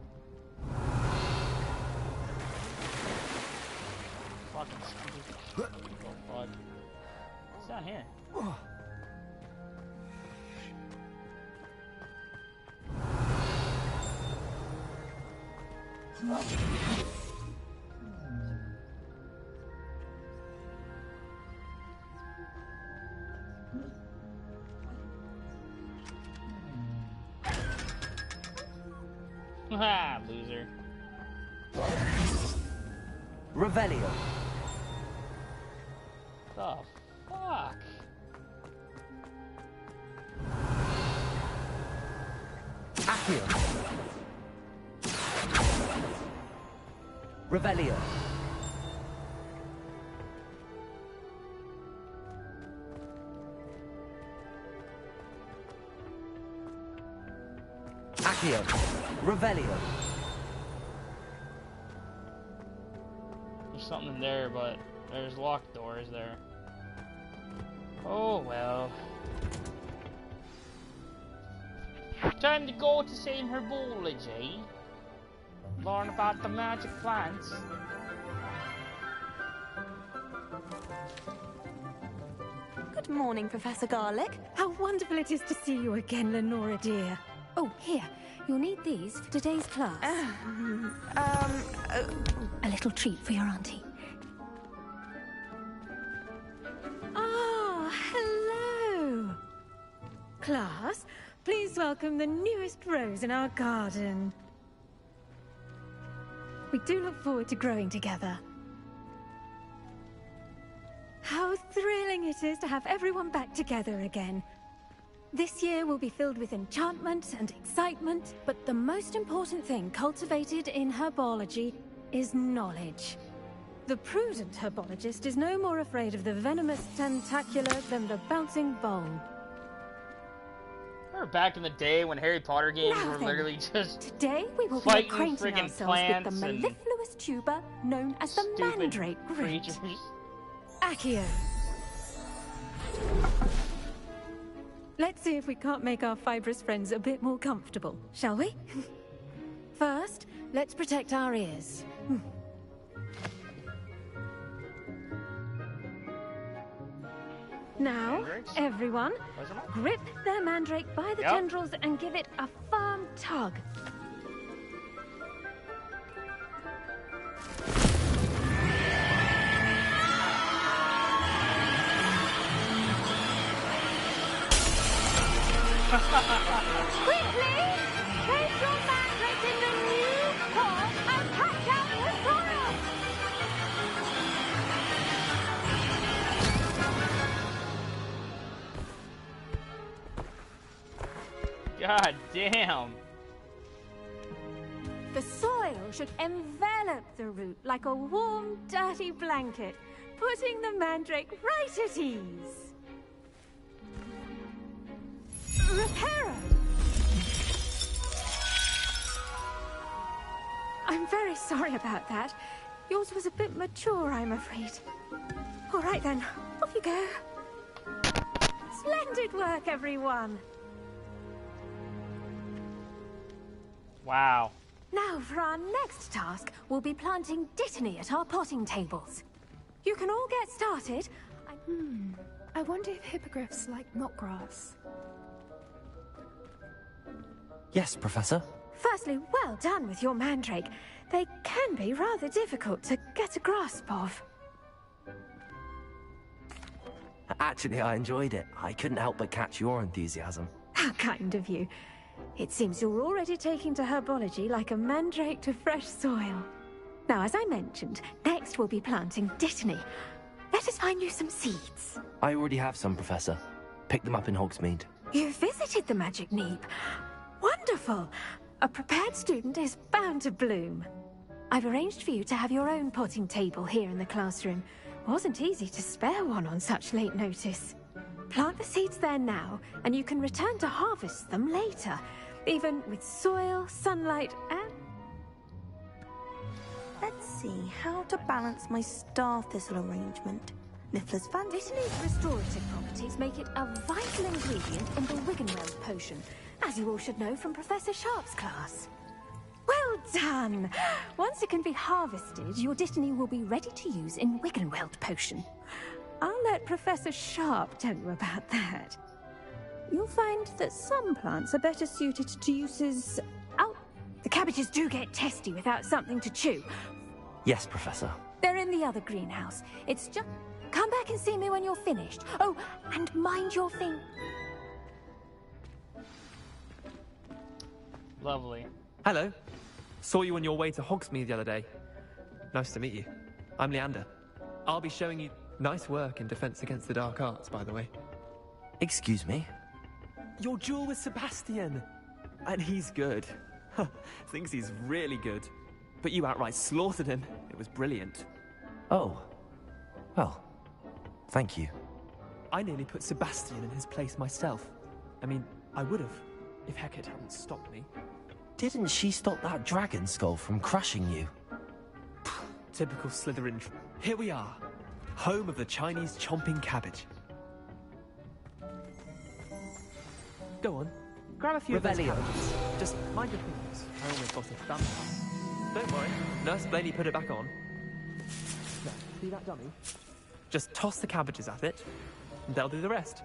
Fucking stinky. Oh fuck. What's down here? Ha, loser. Revelio. The fuck? Accio. Revelio. Accio. Revelio. There's something there, but there's locked doors there. Oh well. Time to go to some herbology. Learn about the magic plants. Good morning, Professor Garlic. How wonderful it is to see you again, Lenora dear. Oh, here. You'll need these for today's class. A little treat for your auntie. Ah, hello. Class, please welcome the newest rose in our garden. We do look forward to growing together. How thrilling it is to have everyone back together again. This year will be filled with enchantment and excitement, but the most important thing cultivated in herbology is knowledge. The prudent herbologist is no more afraid of the venomous tentacular than the bouncing bulb. Remember back in the day when Harry Potter games Now were then, literally just today we will be fighting acquainting friggin' ourselves plants with the and mellifluous tuber known as the stupid mandrake root. creatures. Accio. Let's see if we can't make our fibrous friends a bit more comfortable, shall we? First, let's protect our ears. Now, everyone, grip their mandrake by the tendrils and give it a firm tug. Quickly! Place your mandrake in the new pot and catch out the soil! God damn. The soil should envelop the root like a warm, dirty blanket, putting the mandrake right at ease. Reparo! I'm very sorry about that. Yours was a bit mature, I'm afraid. All right then, off you go. Splendid work, everyone. Wow. Now, for our next task, we'll be planting dittany at our potting tables. You can all get started. I wonder if hippogriffs like knotgrass. Yes, Professor. Firstly, well done with your mandrake. They can be rather difficult to get a grasp of. Actually, I enjoyed it. I couldn't help but catch your enthusiasm. How kind of you. It seems you're already taking to herbology like a mandrake to fresh soil. Now, as I mentioned, next we'll be planting dittany. Let us find you some seeds. I already have some, Professor. Picked them up in Hogsmeade. You visited the Magic Neep. Wonderful! A prepared student is bound to bloom. I've arranged for you to have your own potting table here in the classroom. Wasn't easy to spare one on such late notice. Plant the seeds there now, and you can return to harvest them later, even with soil, sunlight, and... Let's see how to balance my star thistle arrangement. Niffler's fancy. Dittany's restorative properties make it a vital ingredient in the Wiggenweld potion, as you all should know from Professor Sharp's class. Well done! Once it can be harvested, your dittany will be ready to use in Wiggenweld potion. I'll let Professor Sharp tell you about that. You'll find that some plants are better suited to uses... Oh, the cabbages do get testy without something to chew. Yes, Professor. They're in the other greenhouse. It's just... Come back and see me when you're finished. Oh, and mind your thing. Lovely. Hello. Saw you on your way to Hogsmeade the other day. Nice to meet you. I'm Leander. I'll be showing you nice work in Defense Against the Dark Arts, by the way. Excuse me? Your duel with Sebastian. And he's good. Thinks he's really good. But you outright slaughtered him. It was brilliant. Oh. Well, thank you. I nearly put Sebastian in his place myself. I mean, I would have, if Hecate hadn't stopped me. Didn't she stop that dragon skull from crushing you? Typical Slytherin. Here we are. Home of the Chinese chomping cabbage. Go on. Grab a few of those cabbages. Just mind your fingers. I almost got a thumb. Don't worry. Nurse Blaney put it back on. Now, see that dummy? Just toss the cabbages at it, and they'll do the rest.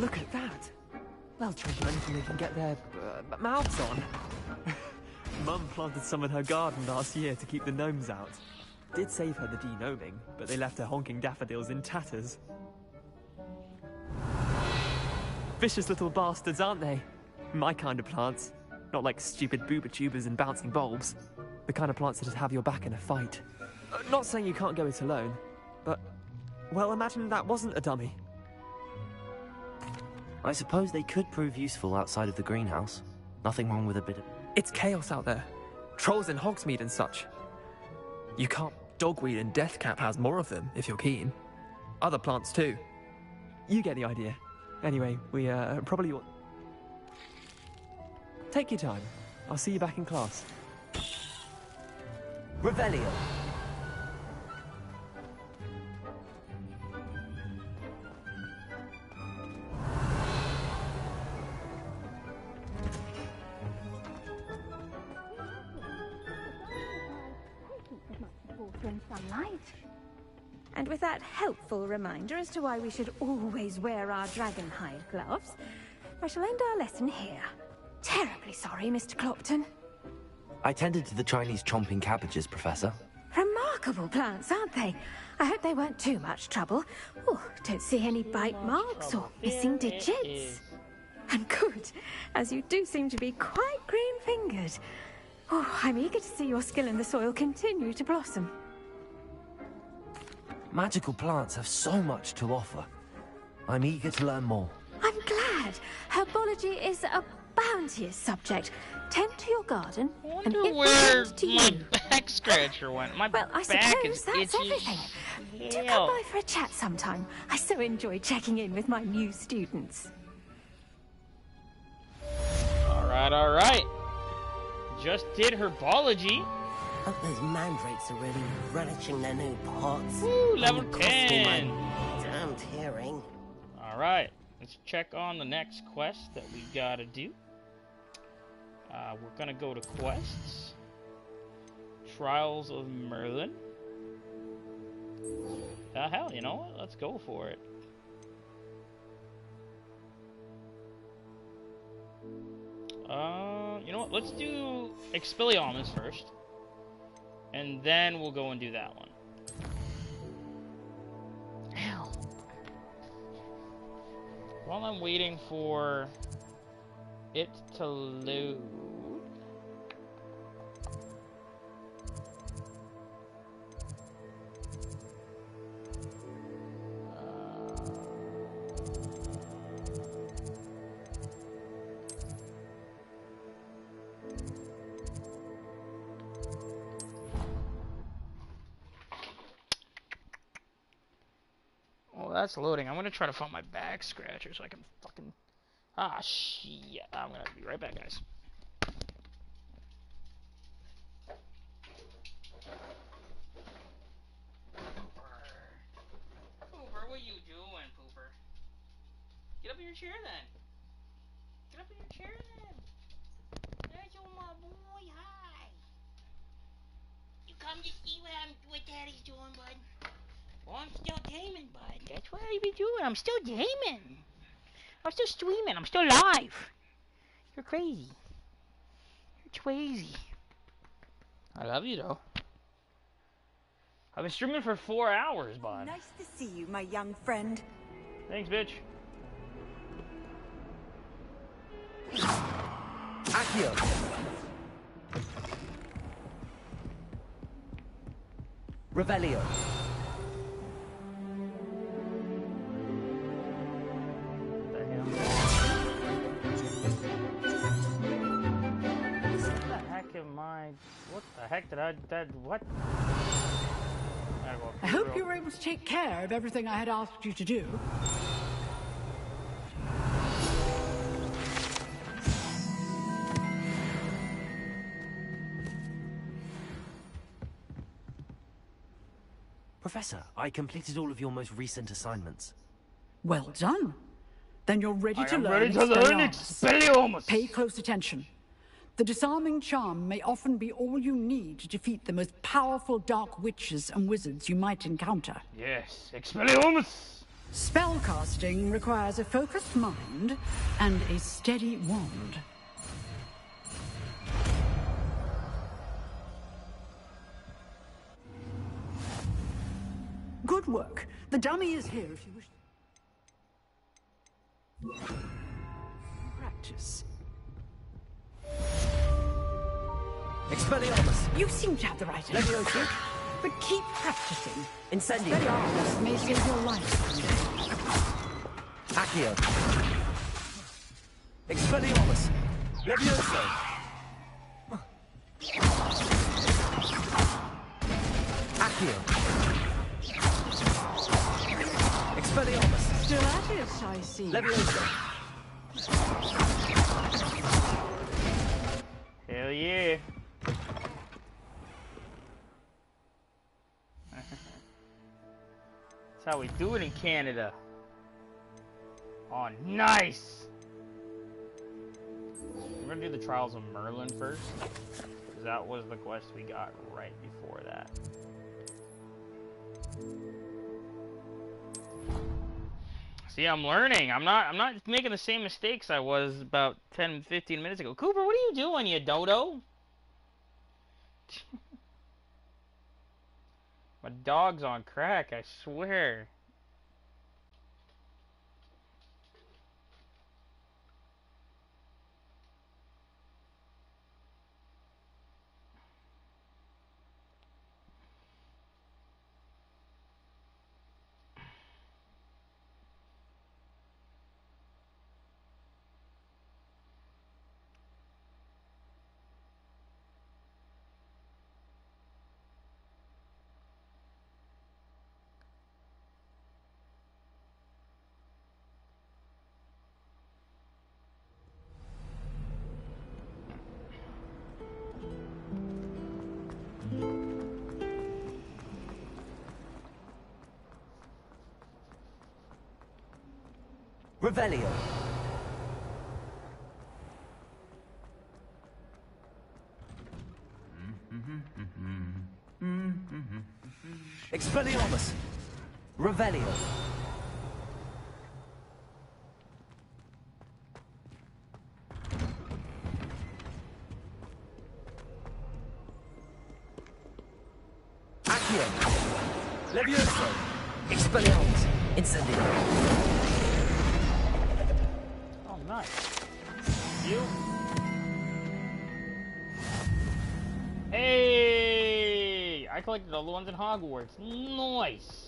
Look at that! They'll trample on anything they can get their mouths on. Mum planted some in her garden last year to keep the gnomes out. Did save her the de-gnoming, but they left her honking daffodils in tatters. Vicious little bastards, aren't they? My kind of plants. Not like stupid booba tubers and bouncing bulbs. The kind of plants that'd have your back in a fight. Not saying you can't go it alone, but... Well, imagine that wasn't a dummy. I suppose they could prove useful outside of the greenhouse. Nothing wrong with a bit of... It's chaos out there. Trolls in Hogsmeade and such. You can't... Dogweed and Deathcap has more of them, if you're keen. Other plants too. You get the idea. Anyway, we probably want... Take your time. I'll see you back in class. Revelio. Sunlight. And with that helpful reminder as to why we should always wear our dragonhide gloves, I shall end our lesson here. Terribly sorry, Mr. Clopton. I tended to the Chinese chomping cabbages, Professor. Remarkable plants, aren't they? I hope they weren't too much trouble. Oh, don't see any bite marks or missing digits. And good, as you do seem to be quite green-fingered. Oh, I'm eager to see your skill in the soil continue to blossom. Magical plants have so much to offer. I'm eager to learn more. I'm glad. Herbology is a bounteous subject. Tend to your garden, and it will tend to my you. back scratcher went. My Well, I back suppose is that's itchy. everything. Do come by for a chat sometime. I so enjoy checking in with my new students. Alright. Just did herbology. Hope those mandrakes are really relishing their new pots. Woo, level Only cost me my 10. damned hearing. Alright, let's check on the next quest that we gotta do. We're gonna go to quests. Trials of Merlin. Hell, you know what? Let's go for it. You know what? Let's do Expelliarmus first. And then we'll go and do that one. Hell. While I'm waiting for it to load. That's loading. I'm gonna try to find my back scratcher so I can fucking... Ah, shit. I'm gonna be right back, guys. Pooper, what are you doing, Pooper? Get up in your chair, then. Get up in your chair, then. There's my boy. Hi. You come to see what Daddy's doing, bud? Well, I'm still gaming, bud. That's what I be doing. I'm still gaming. I'm still streaming. I'm still live. You're crazy. You're crazy. I love you, though. I've been streaming for 4 hours, bud. Nice to see you, my young friend. Thanks, bitch. Accio. Revelio. What the heck did what? I hope you were able to take care of everything I had asked you to do. Professor, I completed all of your most recent assignments. Well done. Then you're ready to learn ready to learn Expelliarmus. Pay close attention. The disarming charm may often be all you need to defeat the most powerful dark witches and wizards you might encounter. Yes, Expelliarmus! Spellcasting requires a focused mind and a steady wand. Good work. The dummy is here if you wish. Practice. Expelliarmus! You seem to have the right answer. Leviosa! But keep practicing. Incendio! Expelliarmus may save your life. Accio! Expelliarmus! Leviosa! Accio! Expelliarmus! Still at it, I see. Leviosa! Hell yeah. That's how we do it in Canada. Oh, nice! We're gonna do the Trials of Merlin first, because that was the quest we got right before that. See, I'm learning. I'm not making the same mistakes I was about 10-15 minutes ago. Cooper, what are you doing, you dodo? My dog's on crack, I swear. Revelio. Expelliarmus. Revelio. Accio. Levioso. Expelliarmus. Incendio. Oh, nice. You? Hey! I collected all the ones in Hogwarts. Nice!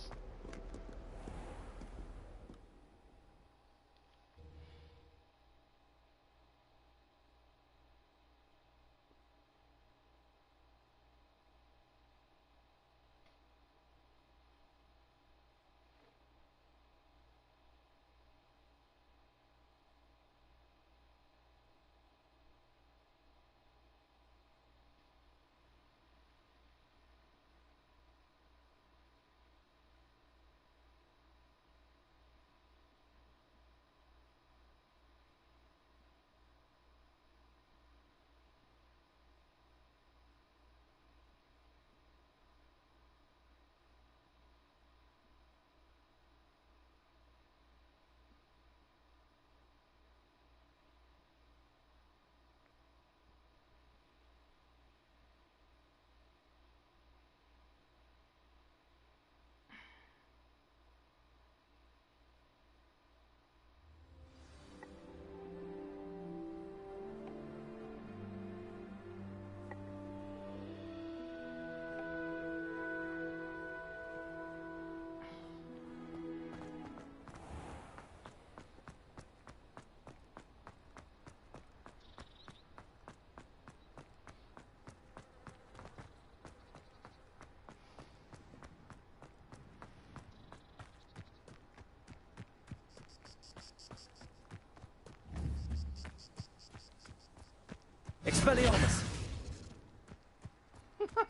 Expelliarmus.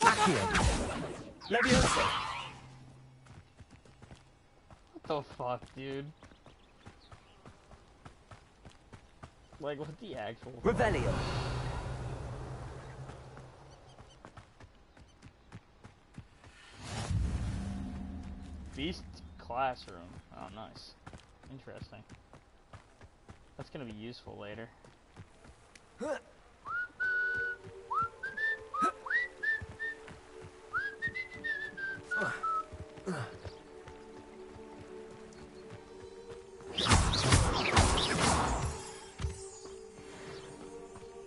Accio. Levioso. What the fuck, dude? Like, what the actual fuck? Revelio. Beast Classroom. Oh, nice. Interesting. That's gonna be useful later.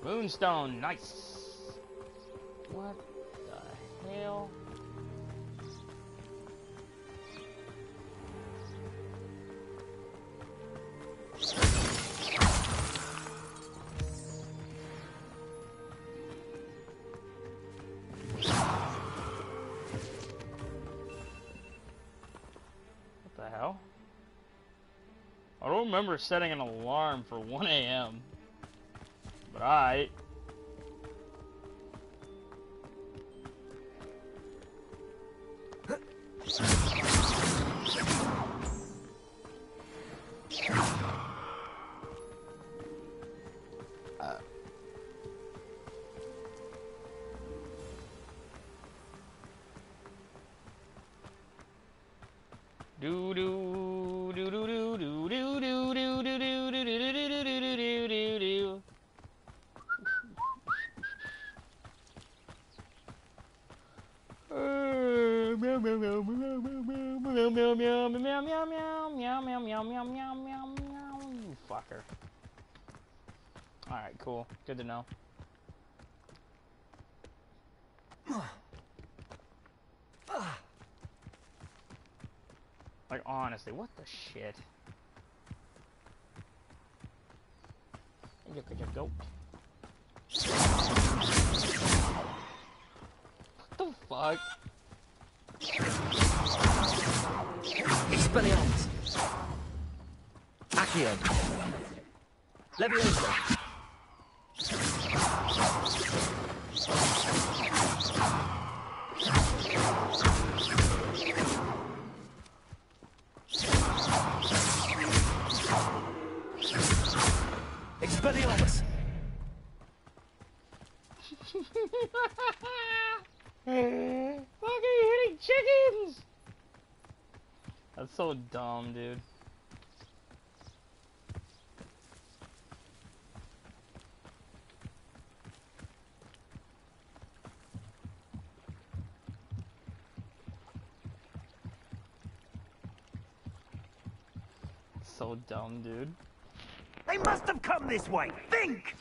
Moonstone, nice. What the hell? What the hell? I don't remember setting an alarm for 1 a.m. But alright. Do do do do do do do do do do do do do do do do. Meow meow meow meow meow meow meow meow meow meow meow meow meow meow meow meow meow. You fucker. All right, cool. Good to know. Like, honestly, what the shit? You could just go. What the fuck? Expelliarmus. Accio. Levioso. chickens! That's so dumb, dude. So dumb, dude. They must have come this way. Think!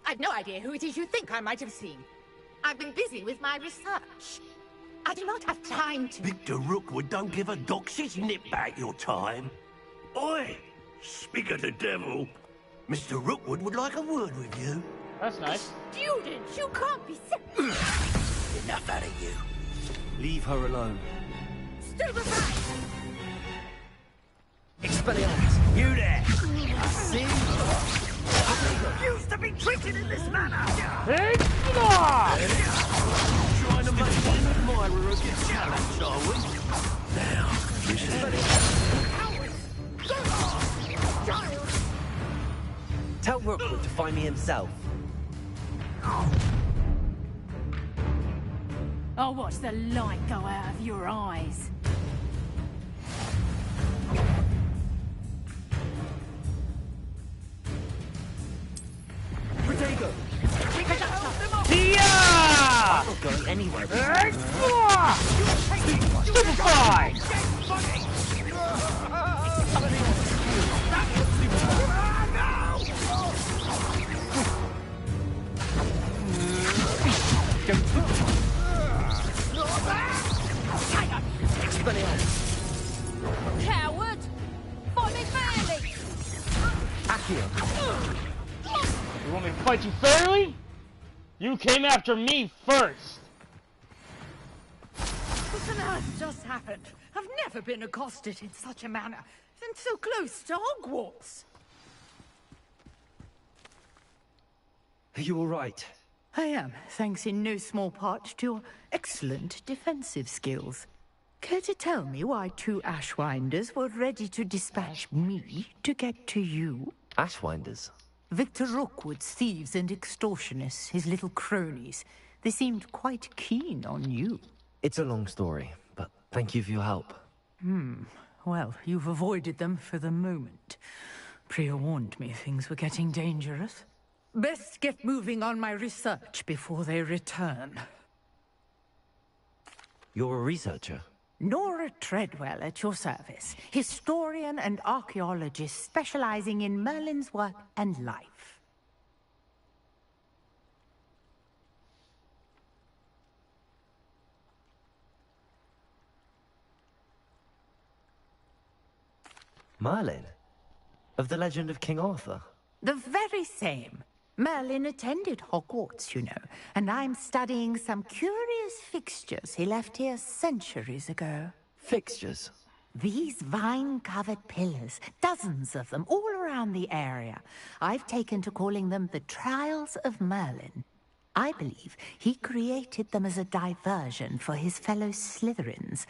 I've no idea who it is you think I might have seen. I've been busy with my research. I do not have time to... Victor Rookwood don't give a doxy's nip back your time. Oi! Speak of the devil. Mr. Rookwood would like a word with you. That's nice. Students, you can't be sick. Enough out of you. Leave her alone. Stupefy! Expelliarmus! You there! I see. Used to be treated in this manner! Hey, Trying to make one admirer of your talents, are we? Now, Tell Rookwood to find me himself. I'll watch the light go out of your eyes. Protego! Yeah! I'm not going anywhere. Stupefy! Coward! Fight me fairly! Accio! You want me to fight you fairly? You came after me first! What on earth just happened? I've never been accosted in such a manner, and so close to Hogwarts. Are you all right? I am, thanks in no small part to your excellent defensive skills. Care to tell me why two Ashwinders were ready to dispatch me to get to you? Ashwinders? Victor Rookwood's thieves and extortionists, his little cronies. They seemed quite keen on you. It's a long story, but thank you for your help. Well, you've avoided them for the moment. Priya warned me things were getting dangerous. Best get moving on my research before they return. You're a researcher? Nora Treadwell at your service. Historian and archaeologist specializing in Merlin's work and life. Merlin? Of the legend of King Arthur? The very same. Merlin attended Hogwarts, you know, and I'm studying some curious fixtures he left here centuries ago. Fixtures? These vine-covered pillars, dozens of them, all around the area. I've taken to calling them the Trials of Merlin. I believe he created them as a diversion for his fellow Slytherins.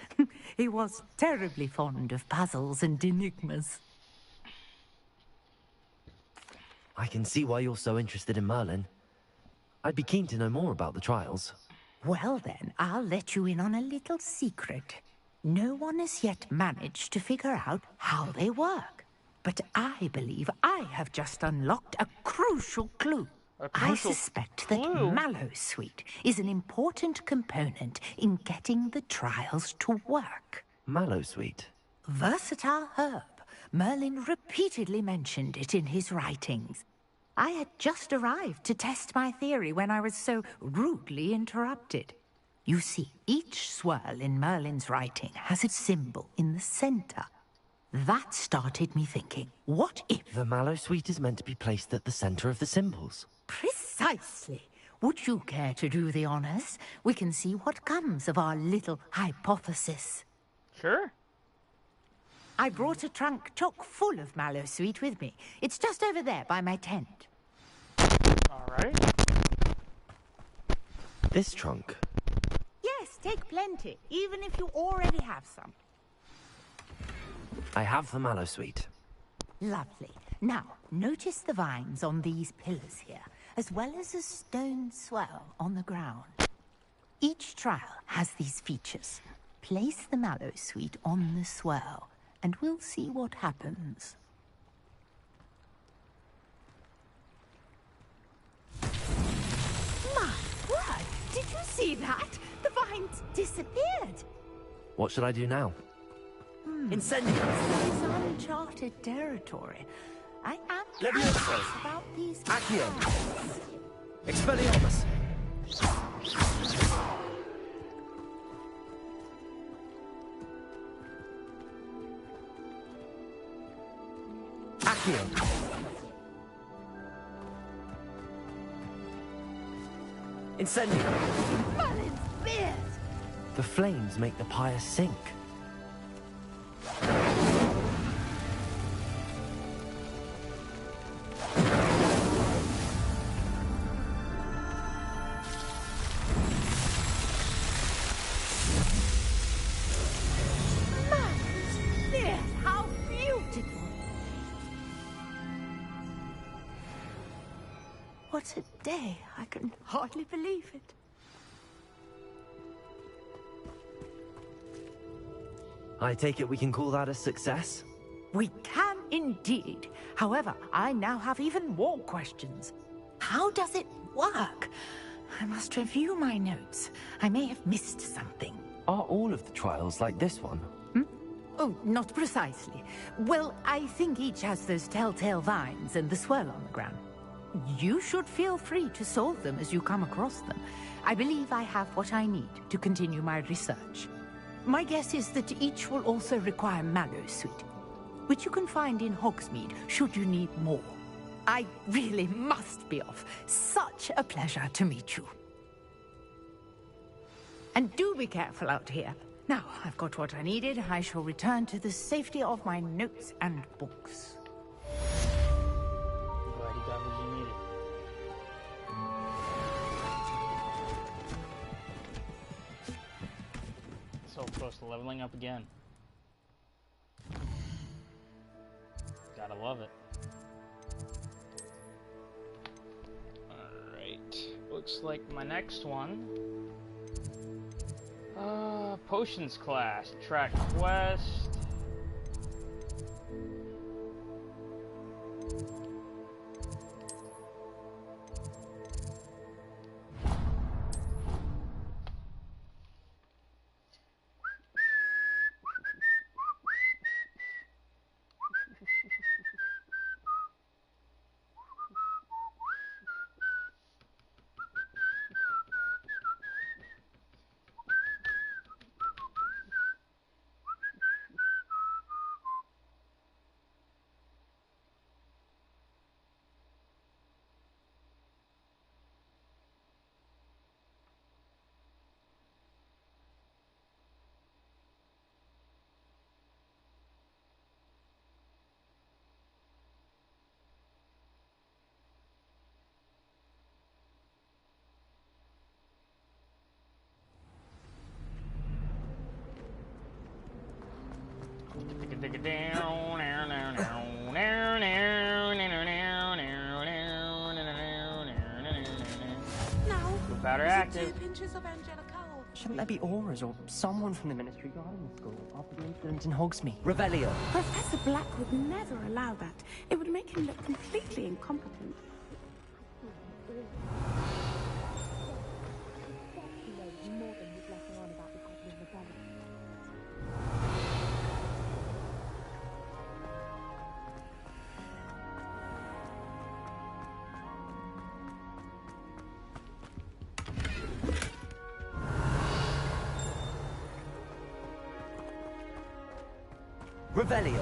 He was terribly fond of puzzles and enigmas. I can see why you're so interested in Merlin. I'd be keen to know more about the trials. Well then, I'll let you in on a little secret. No one has yet managed to figure out how they work. But I believe I have just unlocked a crucial clue. I suspect that Mallowsweet is an important component in getting the trials to work. Mallowsweet? Versatile herb. Merlin repeatedly mentioned it in his writings. I had just arrived to test my theory when I was so rudely interrupted. You see, each swirl in Merlin's writing has its symbol in the center. That started me thinking, what if... The Mallowsweet is meant to be placed at the center of the symbols. Precisely. Would you care to do the honors? We can see what comes of our little hypothesis. Sure. I brought a trunk chock full of Mallowsweet with me. It's just over there by my tent. Alright. This trunk? Yes, take plenty, even if you already have some. I have the Mallowsweet. Lovely. Now, notice the vines on these pillars here. as well as a stone swell on the ground. Each trial has these features. Place the mallow sweet on the swell, and we'll see what happens. My word! Did you see that? The vines disappeared! What should I do now? Incendiary! This is uncharted territory. I am curious about these Accio! plants. Expelliarmus! Accio! Incendiary! Merlin's beard! The flames make the pyre sink. Merlin's beard! How beautiful! What a day! I can hardly believe it. I take it we can call that a success? We can indeed. However, I now have even more questions. How does it work? I must review my notes. I may have missed something. Are all of the trials like this one? Oh, not precisely. Well, I think each has those telltale vines and the swirl on the ground. You should feel free to solve them as you come across them. I believe I have what I need to continue my research. My guess is that each will also require mallow sweet, which you can find in Hogsmeade should you need more. I really must be off. Such a pleasure to meet you. And do be careful out here. Now, I've got what I needed. I shall return to the safety of my notes and books. I'm glad you got what you needed. So close to leveling up again. Gotta love it. Alright. Looks like my next one. Potions class. Track quest. Powder active. Shouldn't there be auras or someone from the Ministry Guidance School after the incident in Hogsmeade? Revelio. Professor Black would never allow that. It would make him look completely incompetent. Revelio.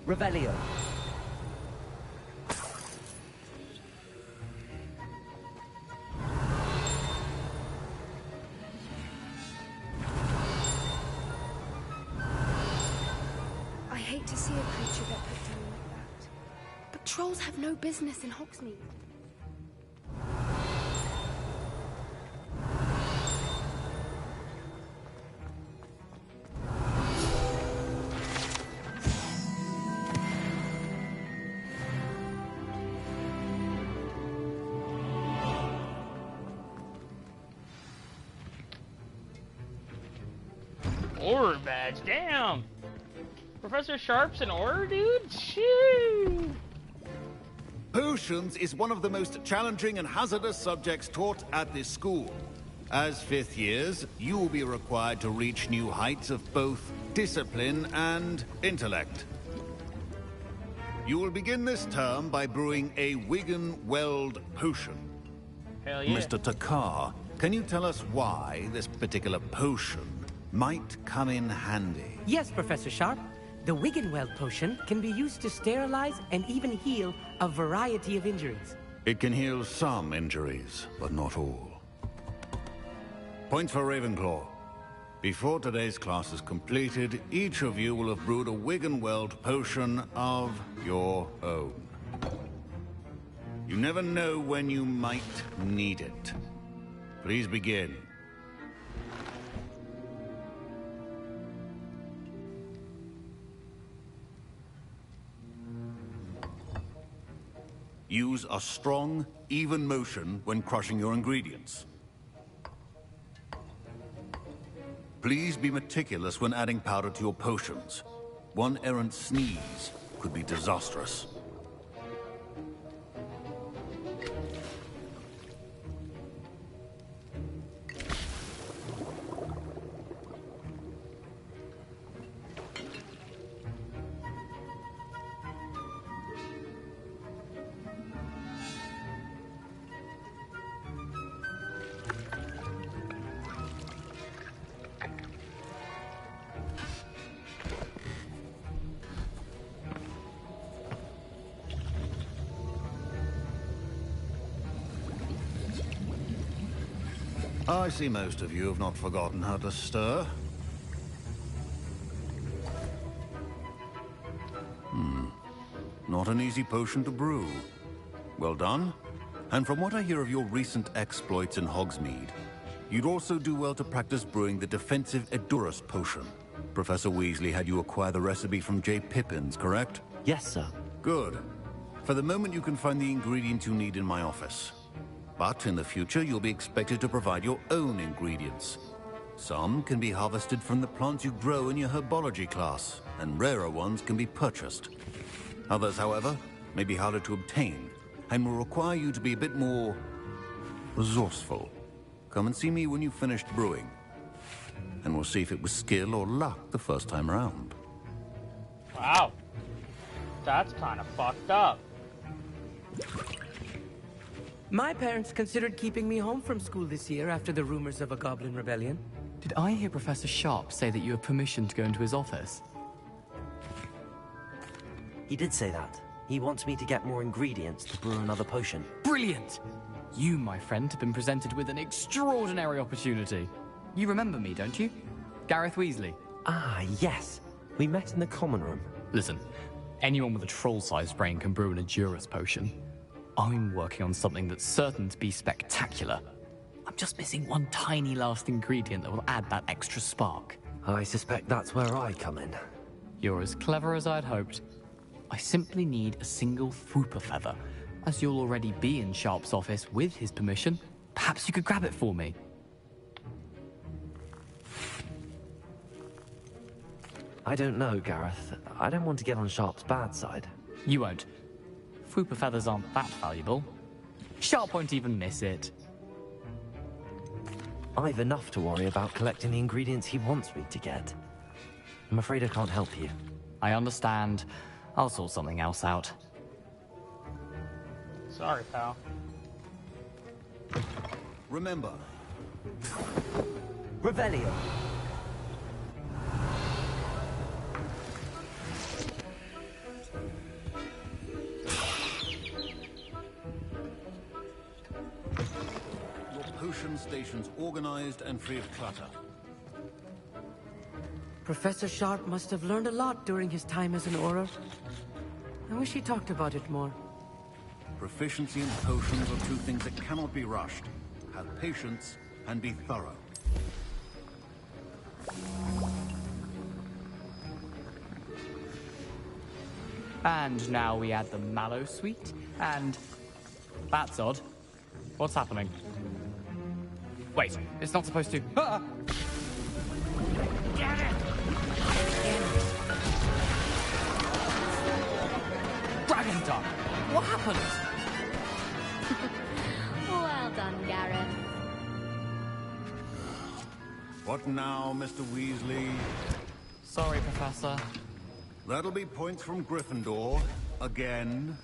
Revelio. hate to see a creature get put down like that. But trolls have no business in Hogsmeade. Aura badge, damn! Professor Sharp's an aura dude? Shoo! Potions is one of the most challenging and hazardous subjects taught at this school. As fifth years, you will be required to reach new heights of both discipline and intellect. You will begin this term by brewing a Wigan-Weld potion. Hell yeah. Mr. Takar, can you tell us why this particular potion might come in handy? Yes, Professor Sharp. The Wigan-Weld potion can be used to sterilize and even heal a variety of injuries. It can heal some injuries, but not all. Points for Ravenclaw. Before today's class is completed, each of you will have brewed a Wigan-Weld potion of your own. You never know when you might need it. Please begin. Use a strong, even motion when crushing your ingredients. Please be meticulous when adding powder to your potions. One errant sneeze could be disastrous. I see most of you have not forgotten how to stir. Not an easy potion to brew. Well done. And from what I hear of your recent exploits in Hogsmeade, you'd also do well to practice brewing the defensive Edurus potion. Professor Weasley had you acquire the recipe from J. Pippins, correct? Yes, sir. Good. For the moment, you can find the ingredients you need in my office. But in the future, you'll be expected to provide your own ingredients. Some can be harvested from the plants you grow in your herbology class, and rarer ones can be purchased. Others, however, may be harder to obtain, and will require you to be a bit more resourceful. Come and see me when you've finished brewing, and we'll see if it was skill or luck the first time around. Wow. That's kind of fucked up. My parents considered keeping me home from school this year after the rumors of a goblin rebellion. Did I hear Professor Sharp say that you have permission to go into his office? He did say that. He wants me to get more ingredients to brew another potion. Brilliant! You, my friend, have been presented with an extraordinary opportunity. You remember me, don't you? Gareth Weasley. Ah, yes. We met in the common room. Listen, anyone with a troll-sized brain can brew an Edurus potion. I'm working on something that's certain to be spectacular. I'm just missing one tiny last ingredient that will add that extra spark. I suspect that's where I come in. You're as clever as I'd hoped. I simply need a single Fwooper feather. As you'll already be in Sharp's office with his permission, perhaps you could grab it for me. I don't know, Gareth. I don't want to get on Sharp's bad side. You won't. Fwooper feathers aren't that valuable. Sharp won't even miss it. I've enough to worry about collecting the ingredients he wants me to get. I'm afraid I can't help you. I understand. I'll sort something else out. Sorry, pal. Remember. Revelio. Your potion station's organized and free of clutter. Professor Sharp must have learned a lot during his time as an Auror. I wish he talked about it more. Proficiency in potions are two things that cannot be rushed. Have patience and be thorough. And now we add the mallow sweet, and... That's odd. What's happening? Wait, it's not supposed to... Ah! Get it! Dragon Dog! What happened? Well done, Gareth. What now, Mr. Weasley? Sorry, Professor. That'll be points from Gryffindor. Again.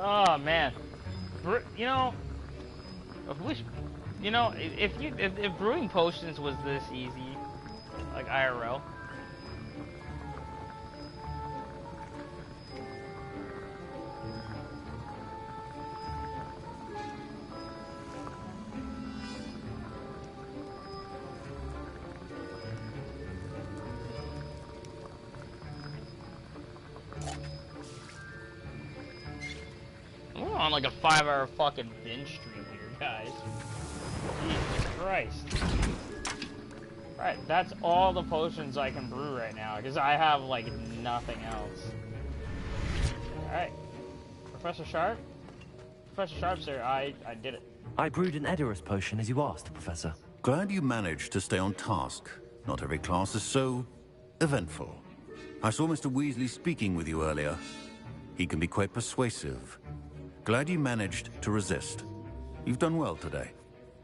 Oh man, you know, if brewing potions was this easy, like IRL. We're on like a 5-hour fucking binge stream here, guys. Jesus Christ. Alright, that's all the potions I can brew right now, because I have like nothing else. Alright. Professor Sharp? Professor Sharp, sir, I did it. I brewed an Edorus potion as you asked, Professor. Glad you managed to stay on task. Not every class is so eventful. I saw Mr. Weasley speaking with you earlier. He can be quite persuasive. Glad you managed to resist. You've done well today.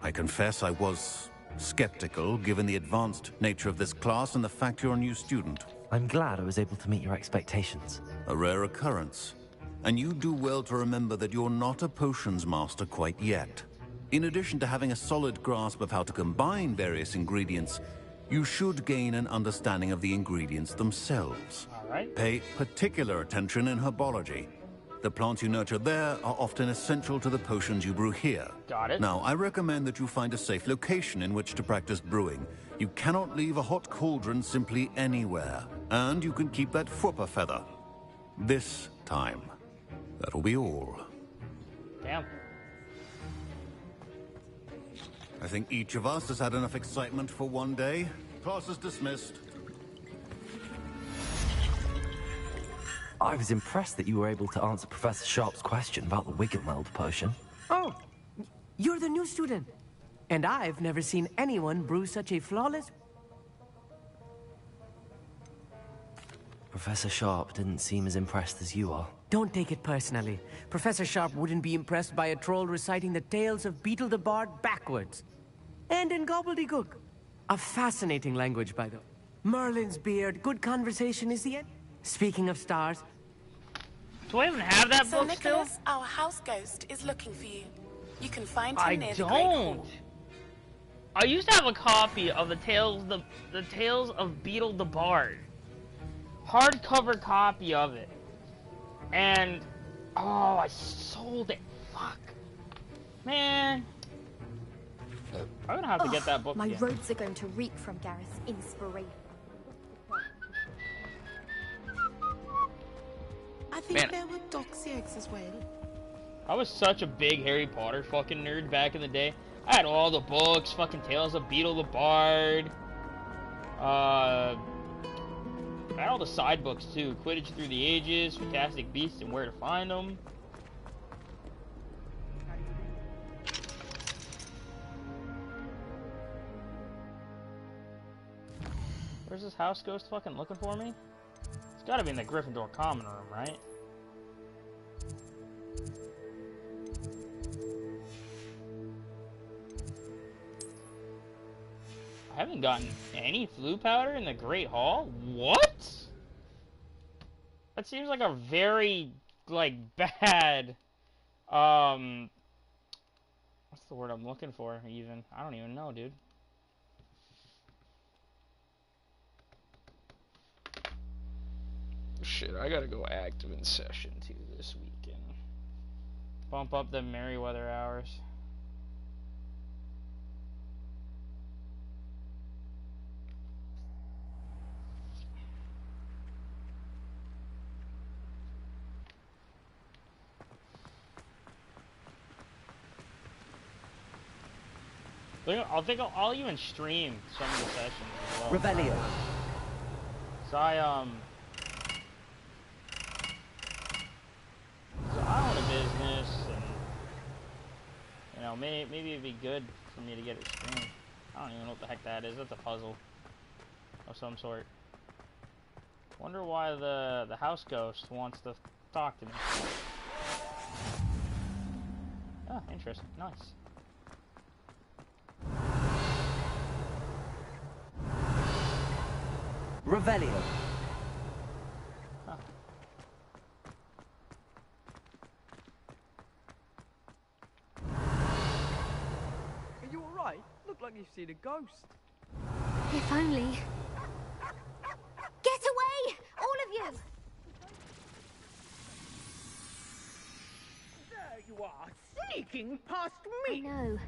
I confess I was skeptical, given the advanced nature of this class and the fact you're a new student. I'm glad I was able to meet your expectations. A rare occurrence. And you do well to remember that you're not a potions master quite yet. In addition to having a solid grasp of how to combine various ingredients, you should gain an understanding of the ingredients themselves. All right. Pay particular attention in herbology. The plants you nurture there are often essential to the potions you brew here. Got it. Now, I recommend that you find a safe location in which to practice brewing. You cannot leave a hot cauldron simply anywhere. And you can keep that Fwooper feather. This time. That'll be all. Damn. I think each of us has had enough excitement for one day. Class is dismissed. I was impressed that you were able to answer Professor Sharp's question about the Wiggenweld potion. Oh, you're the new student. And I've never seen anyone brew such a flawless... Professor Sharp didn't seem as impressed as you are. Don't take it personally. Professor Sharp wouldn't be impressed by a troll reciting the tales of Beetle the Bard backwards. And in gobbledygook. A fascinating language, by the way. Merlin's beard. Good conversation is the end. Speaking of stars. Do I even have that Sir book still? Nicholas, our house ghost is looking for you. You can find him I near the Great Hall. don't. I used to have a copy of the Tales of Beetle the Bard. Hardcover copy of it. And oh, I sold it. Fuck. Man. I'm gonna have to get that book My again. robes are going to reek from Gareth's inspiration. I think Man. there were doxy eggs as well. I was such a big Harry Potter fucking nerd back in the day. I had all the books, fucking Tales of Beetle the Bard. I had all the side books too. Quidditch Through the Ages, Fantastic Beasts and Where to Find Them. Where's this house ghost fucking looking for me? It's gotta be in the Gryffindor common room, right? I haven't gotten any flu powder in the Great Hall? What? That seems like a very, like, bad, what's the word I'm looking for, even? I don't even know, dude. Shit, I gotta go active in session, too, this weekend. Bump up the Merryweather hours. I'll even stream some of the sessions as well. Revelio. So I own a business, and you know, maybe it'd be good for me to get it streamed. I don't even know what the heck that is. That's a puzzle of some sort. Wonder why the house ghost wants to talk to me. Ah, interesting. Nice. Revelio. Huh. Are you alright? Look like you've seen a ghost. If only. Get away! All of you! There you are, sneaking past me. I know.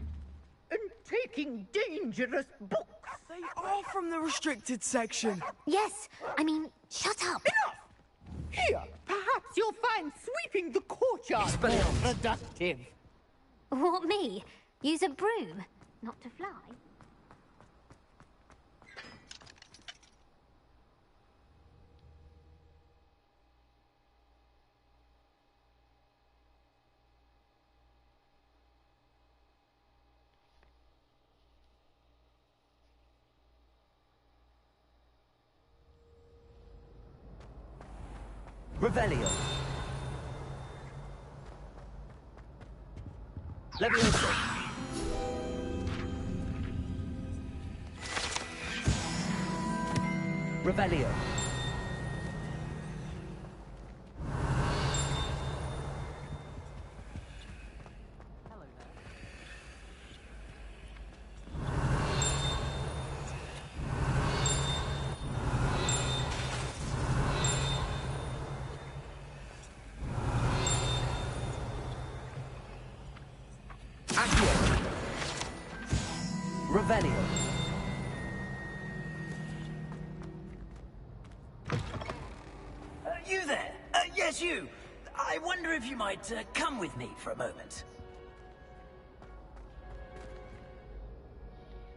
And taking dangerous books. They are from the restricted section. Yes, I mean, shut up. Enough! Here, perhaps you'll find sweeping the courtyard more productive. What, me? Use a broom? Not to fly? Revelio. Leviosa. Revelio. Revelio. You there? Yes, you. I wonder if you might come with me for a moment.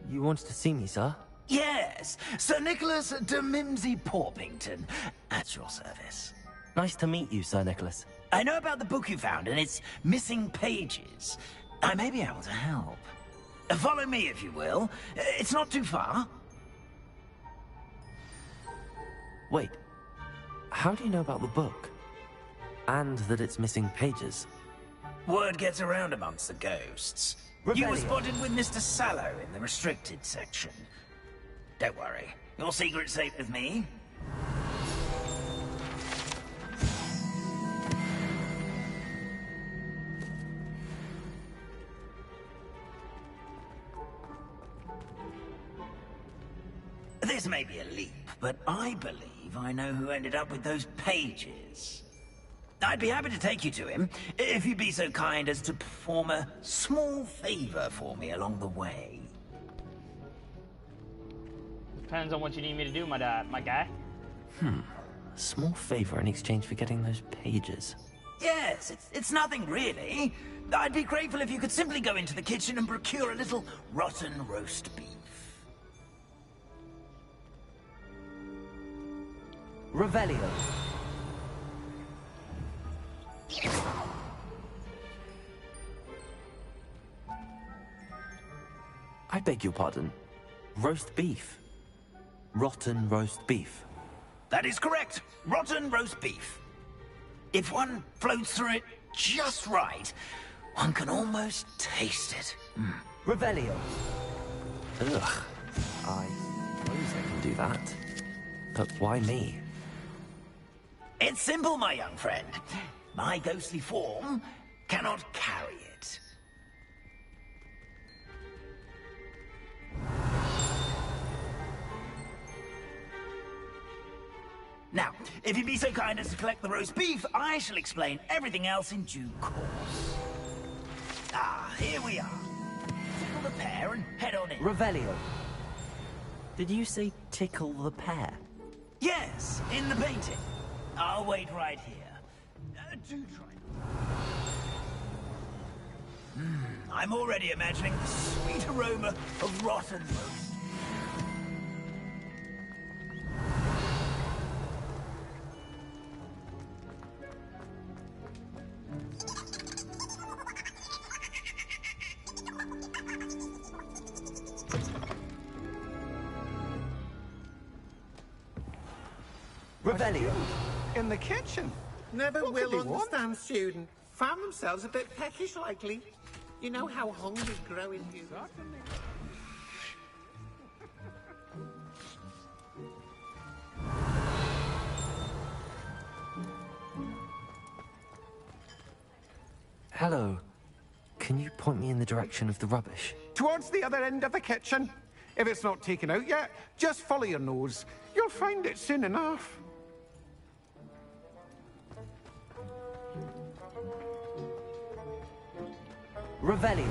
You wanted to see me, sir? Yes, Sir Nicholas de Mimsy Porpington, at your service. Nice to meet you, Sir Nicholas. I know about the book you found and its missing pages. I may be able to help. Follow me, if you will. It's not too far. Wait, how do you know about the book? And that it's missing pages? Word gets around amongst the ghosts. You were spotted with Mr. Sallow in the restricted section. Don't worry, Your secret's safe with me. This may be a leap, but I believe I know who ended up with those pages. I'd be happy to take you to him, if you'd be so kind as to perform a small favor for me along the way. Depends on what you need me to do, my guy. A small favor in exchange for getting those pages. Yes, it's nothing really. I'd be grateful if you could simply go into the kitchen and procure a little rotten roast beef. Revelio. I beg your pardon. Roast beef. Rotten roast beef. That is correct. Rotten roast beef. If one floats through it just right, one can almost taste it. Revelio. Ugh. I suppose I can do that. But why me? It's simple, my young friend. My ghostly form cannot carry it. Now, if you'd be so kind as to collect the roast beef, I shall explain everything else in due course. Ah, here we are. Tickle the pear and head on in. Revelio. Did you say tickle the pear? Yes, in the painting. I'll wait right here. Do try. I'm already imagining the sweet aroma of rotten roast. Revelio. In the kitchen. Never What will could they want? understand, student. Found themselves a bit peckish likely. You know how hungry growing humans. Hello. Can you point me in the direction of the rubbish? Towards the other end of the kitchen. If it's not taken out yet, just follow your nose. You'll find it soon enough. Revelio.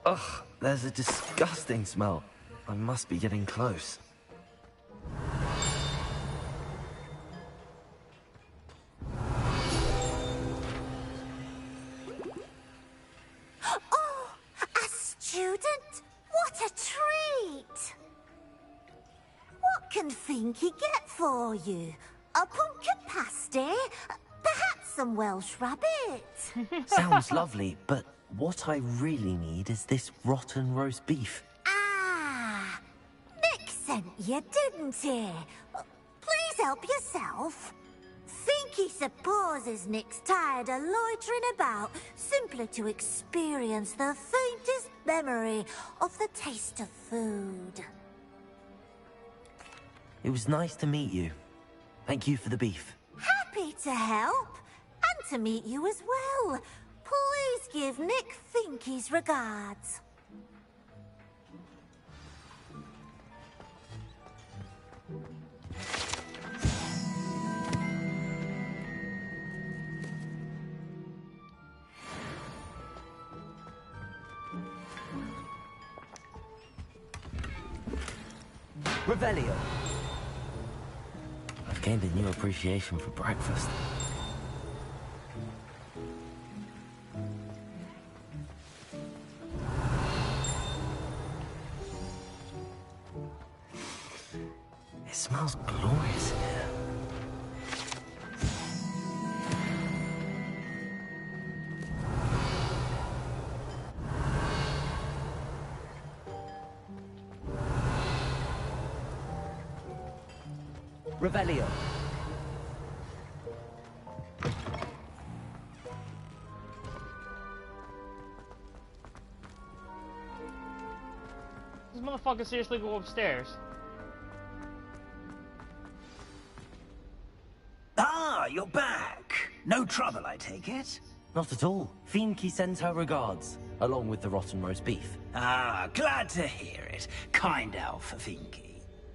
Ugh, there's a disgusting smell. I must be getting close. Oh, a student? What a treat! What can Finky get for you? A pumpkin pasty? Perhaps some Welsh rabbit? Sounds lovely, but what I really need is this rotten roast beef. Ah, Nick sent you, didn't he? Please help yourself. Finky supposes Nick's tired of loitering about simply to experience the faintest memory of the taste of food. It was nice to meet you. Thank you for the beef. Happy to help, and to meet you as well. Please give Nick Finky's regards. Revelio. I've gained a new appreciation for breakfast. It smells glorious in here. Revelio. This motherfucker seriously go upstairs. Ah, you're back. No trouble, I take it? Not at all. Fienke sends her regards, along with the rotten roast beef. Ah, glad to hear it. Kind elf, Fienke.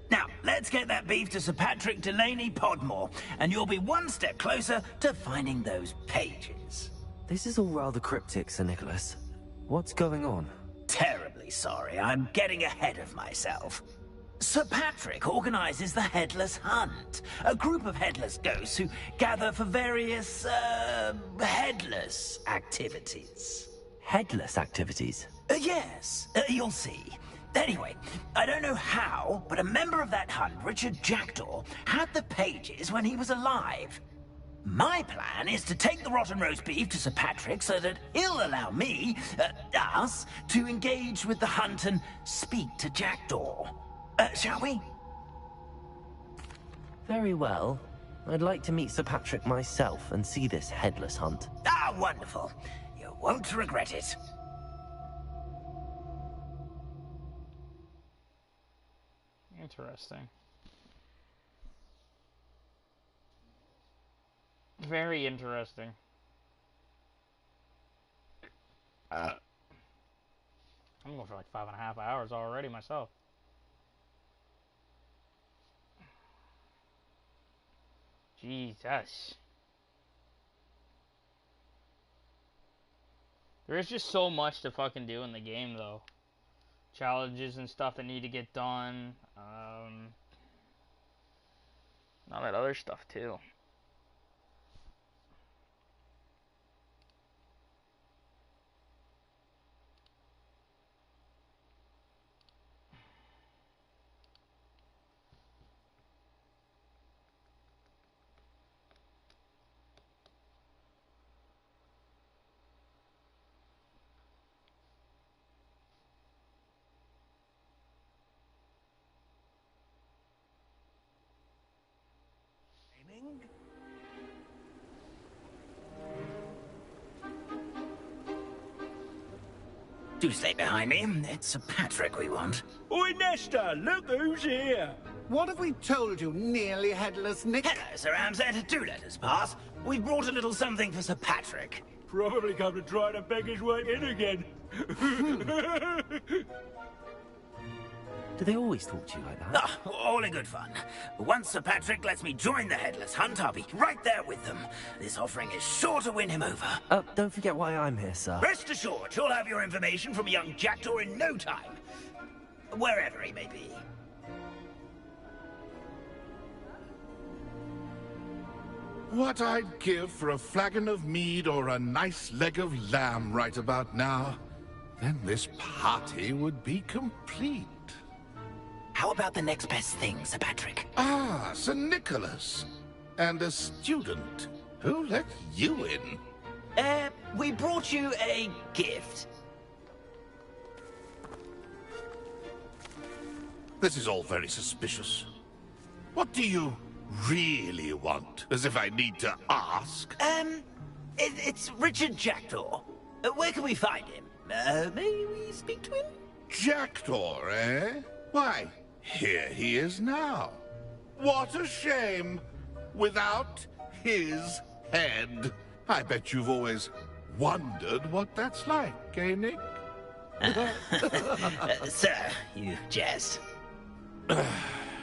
Now, let's get that beef to Sir Patrick Delaney Podmore, and you'll be one step closer to finding those pages. This is all rather cryptic, Sir Nicholas. What's going on? Terribly sorry, I'm getting ahead of myself. Sir Patrick organizes the Headless Hunt, a group of headless ghosts who gather for various, headless activities. Headless activities? Yes, you'll see. Anyway, I don't know how, but a member of that hunt, Richard Jackdaw, had the pages when he was alive. My plan is to take the rotten roast beef to Sir Patrick so that he'll allow me, us, to engage with the hunt and speak to Jackdaw. Shall we? Very well. I'd like to meet Sir Patrick myself and see this headless hunt. Ah, wonderful. You won't regret it. Interesting. Very interesting. I'm going for like 5.5 hours already myself. Jesus. There is just so much to fucking do in the game, though. Challenges and stuff that need to get done. All that other stuff, too. Do stay behind me. It's Sir Patrick we want. Oi, Nesta, look who's here. What have we told you, nearly headless Nick? Hello, Sir Ramsed. Do let us pass. We brought a little something for Sir Patrick. Probably come to try to beg his way in again. Do they always talk to you like that? Ah, all in good fun. Once Sir Patrick lets me join the Headless Hunt, I'll be right there with them. This offering is sure to win him over. Don't forget why I'm here, sir. Rest assured, you'll have your information from young Jackdaw in no time. Wherever he may be. What I'd give for a flagon of mead or a nice leg of lamb right about now. Then this party would be complete. How about the next best thing, Sir Patrick? Ah, Sir Nicholas. And a student. Who let you in? We brought you a gift. This is all very suspicious. What do you really want? As if I need to ask. It's Richard Jackdaw. Where can we find him? May we speak to him? Jackdaw, eh? Why, here he is now. What a shame. Without his head. I bet you've always wondered what that's like, eh, Nick? Sir, you jest.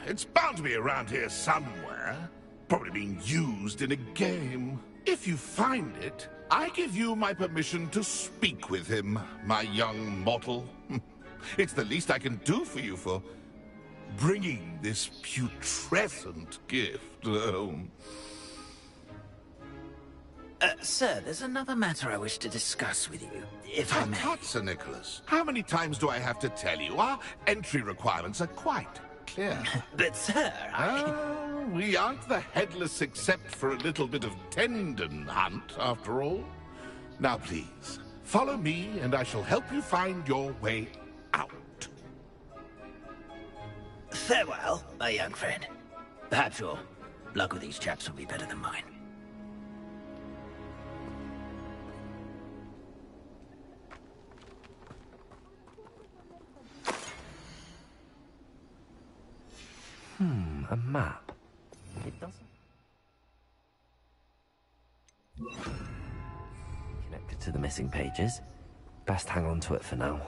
It's bound to be around here somewhere. Probably being used in a game. If you find it, I give you my permission to speak with him, my young mortal. It's the least I can do for you for bringing this putrescent gift home. Sir, there's another matter I wish to discuss with you, if I may. Tut, Sir Nicholas. How many times do I have to tell you? Our entry requirements are quite clear. But, sir, we aren't the headless except for a little bit of tendon hunt, after all. Now, please, follow me, and I shall help you find your way out. Farewell, my young friend. Perhaps you'll Luck with these chaps will be better than mine. A map. It doesn't. Connected to the missing pages. Best hang on to it for now.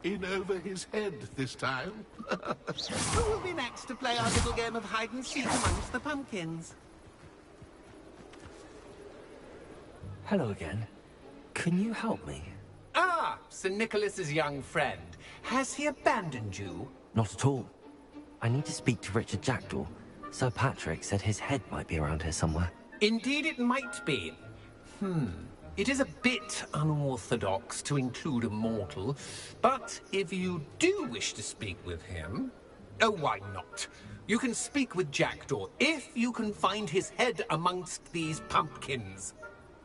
In over his head this time. Who will be next to play our little game of hide and seek amongst the pumpkins? Hello again. Can you help me? Ah, Sir Nicholas's young friend. Has he abandoned you? Not at all. I need to speak to Richard Jackdaw. Sir Patrick said his head might be around here somewhere. Indeed it might be. It is a bit unorthodox to include a mortal, but if you do wish to speak with him... Oh, why not? You can speak with Jackdaw if you can find his head amongst these pumpkins.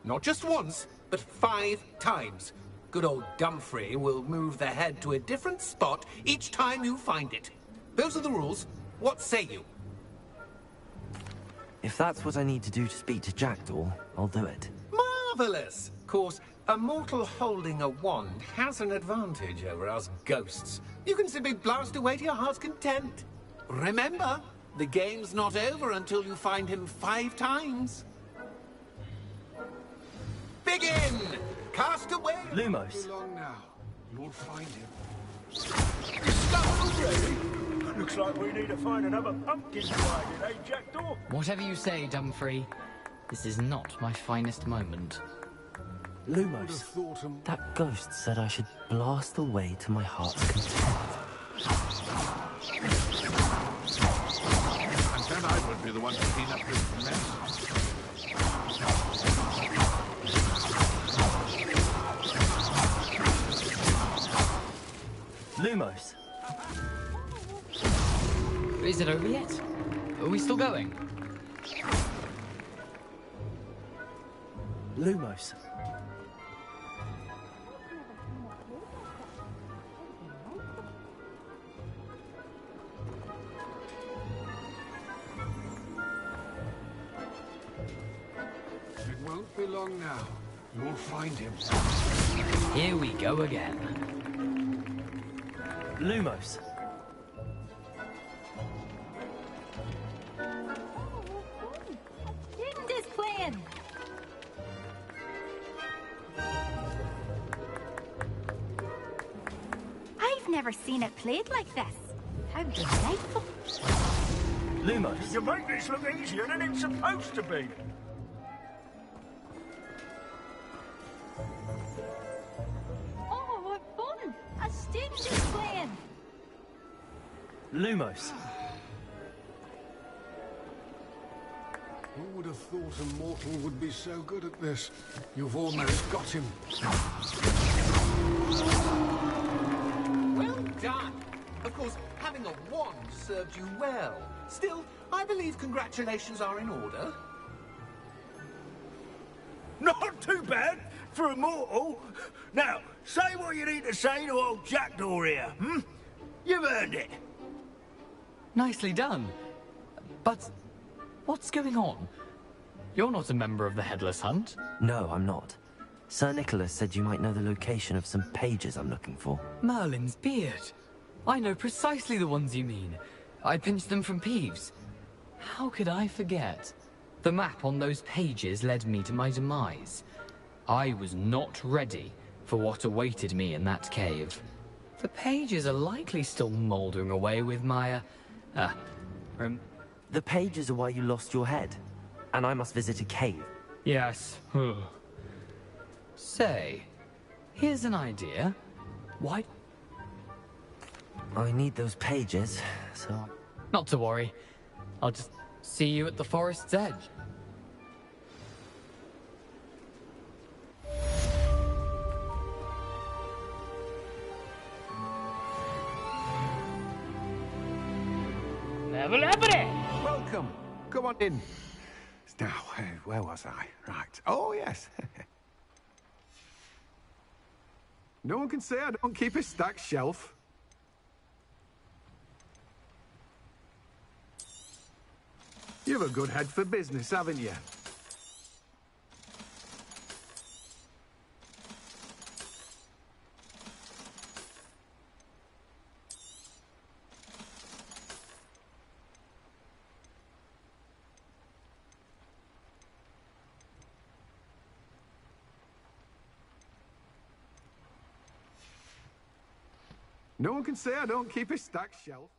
Not just once, but 5 times. Good old Dumfrey will move the head to a different spot each time you find it. Those are the rules. What say you? If that's what I need to do to speak to Jackdaw, I'll do it. Marvelous! Of course, a mortal holding a wand has an advantage over us ghosts. You can simply blast away to your heart's content. Remember, the game's not over until you find him 5 times. Begin! Cast away! Lumos. Long now. You'll find him. Stuff already? Looks like we need to find another pumpkin to hide in, eh, Jackdaw? Whatever you say, Dumfrey. This is not my finest moment. Lumos, that ghost said I should blast away to my heart's content. And then I would be the one to clean up this mess. Lumos. Is it over yet? Are we still going? Lumos. It won't be long now. You'll find him. Here we go again. Lumos. Didn't this plan? I've never seen it played like this. How delightful. Lumos. You make this look easier than it's supposed to be. Oh, what fun! A stage is playing. Lumos. Who would have thought a mortal would be so good at this? You've almost got him. Well done! Of course, having a wand served you well. Still, I believe congratulations are in order. Not too bad for a mortal. Now, say what you need to say to old Jackdaw here, You've earned it. Nicely done. But what's going on? You're not a member of the Headless Hunt. No, I'm not. Sir Nicholas said you might know the location of some pages I'm looking for. Merlin's beard. I know precisely the ones you mean. I pinched them from Peeves. How could I forget? The map on those pages led me to my demise. I was not ready for what awaited me in that cave. The pages are likely still mouldering away with my, The pages are why you lost your head. And I must visit a cave. Yes. Say, here's an idea. Why... I need those pages, so... Not to worry. I'll just see you at the forest's edge. Welcome. Come on in. Now, where was I? Right. Oh, yes. No one can say I don't keep a stacked shelf. You've a good head for business, haven't you? No one can say I don't keep a stacked shelf.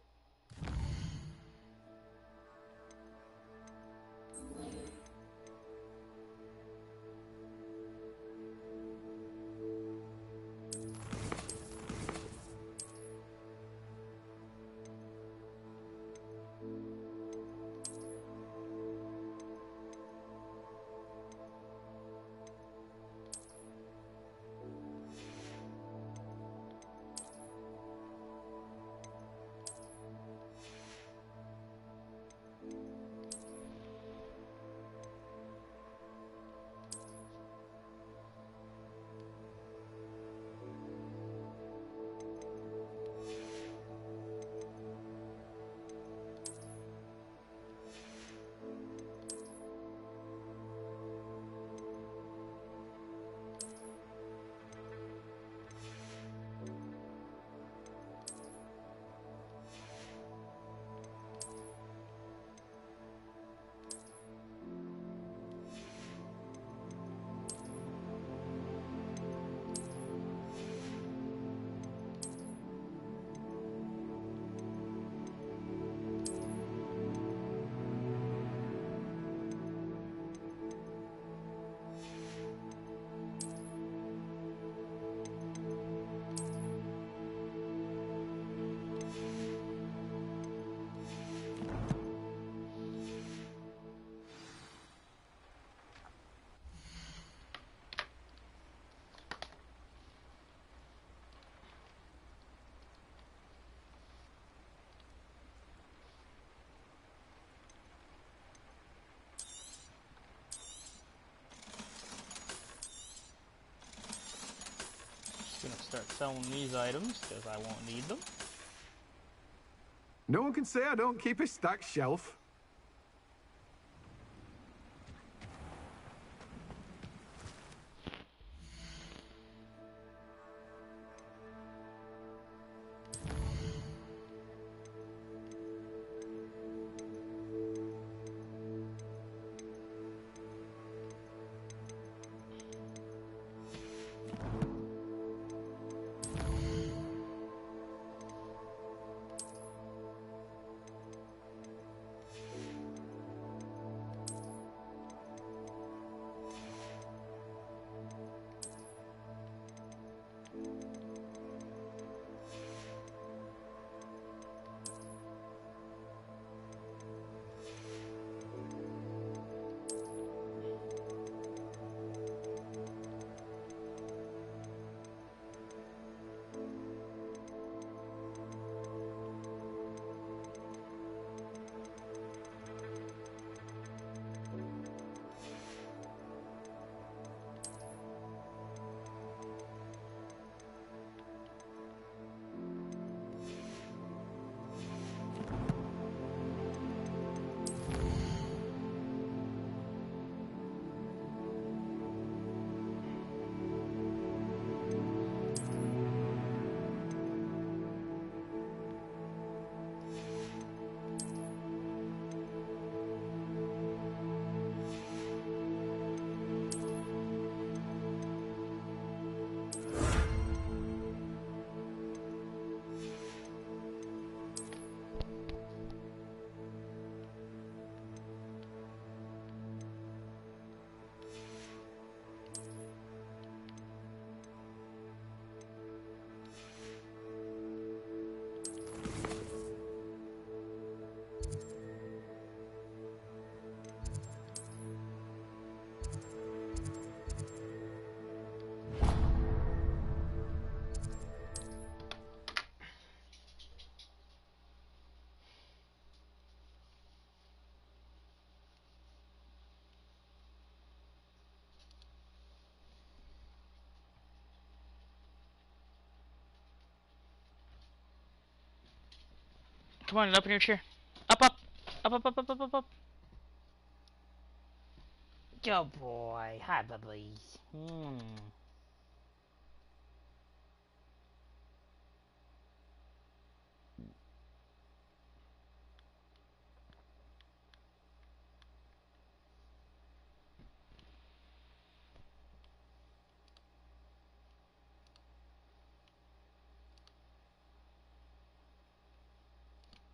Gonna start selling these items because I won't need them. No one can say I don't keep a stacked shelf. Come on, up in your chair. Up, up. Up, up, up, up, up, up, up. Good boy. Hi, bubbies.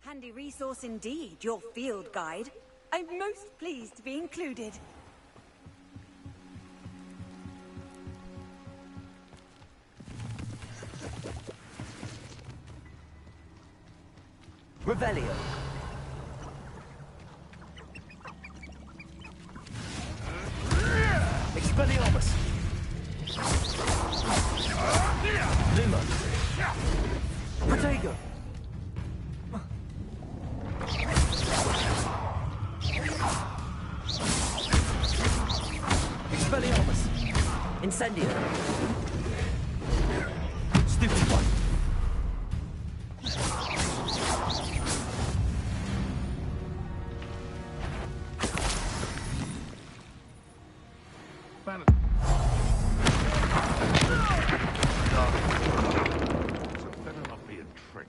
Handy resource indeed, your field guide. I'm most pleased to be included. Revelio. Expelliarmus. Luma. Protego. Expelliarmus. Incendio. Stupid one. Better not be a trick.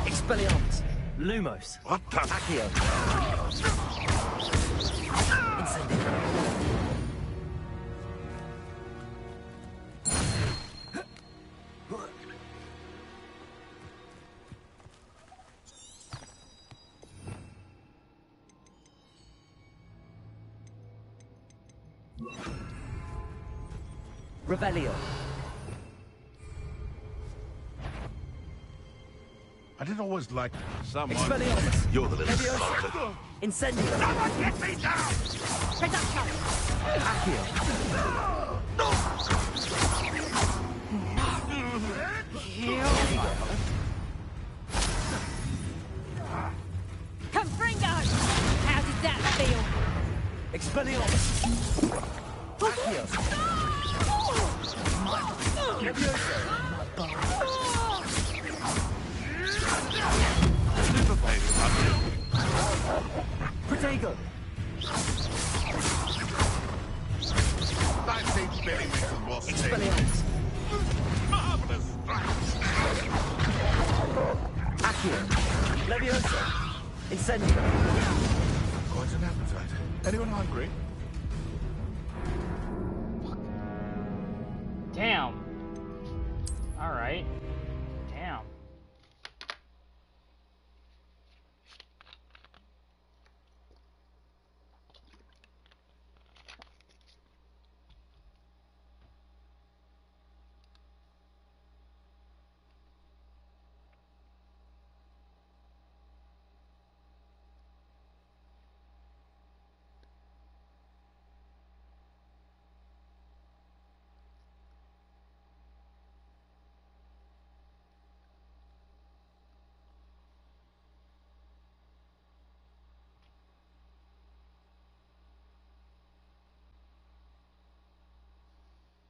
Expelliarmus. Lumos. What the? Accio. Incendio. Revelio. I didn't always like someone. Expelliarmus. You're the little Leviosa. bastard. Incendio. Someone get me down! Accio. Confringo! How did that feel? Expelliarmus. Accio. Leviosa. Protego. I think Billy Mitchell was Expelliarmus. marvelous strike. Accio. Leviosa. Incendio. Quite an appetite. Anyone hungry? Damn. Alright. Damn.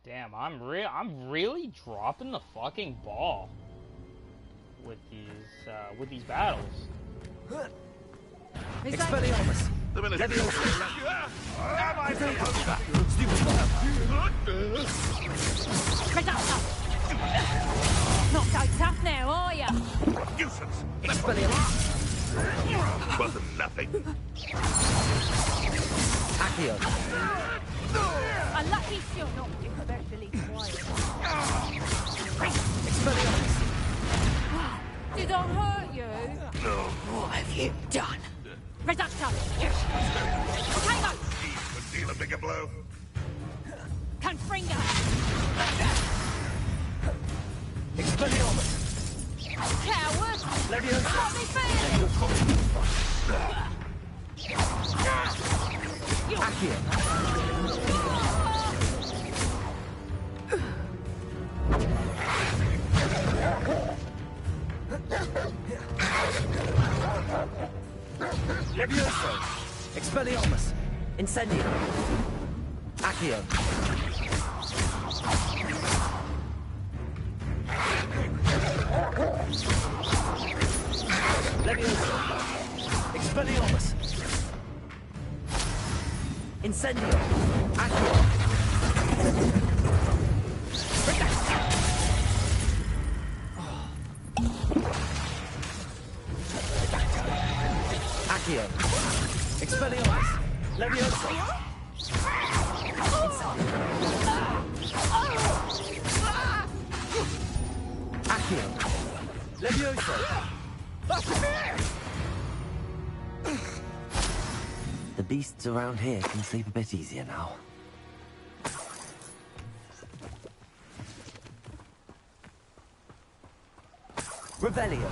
Damn, I'm really dropping the fucking ball with these battles. Expelliarmus. Leviosa. Not so tough now, are ya? Nuisance. Expelliarmus. Wasn't nothing. Accio. A lucky shot, not especially quiet. Expelliarmus. Did I hurt you? No. What have you done? Reducto! Potato! Could deal a bigger blow. Confringo! Expelliarmus. Coward! Leviosa. Let me feel! Accio. Leviosa. Expelliarmus. Incendio. Incendio. Accio. Leviosa. Expelliarmus. Incendio. Accio. Accio. Expelliarmus. Leviosa. Accio. Leviosa. The beasts around here can sleep a bit easier now. Revelio.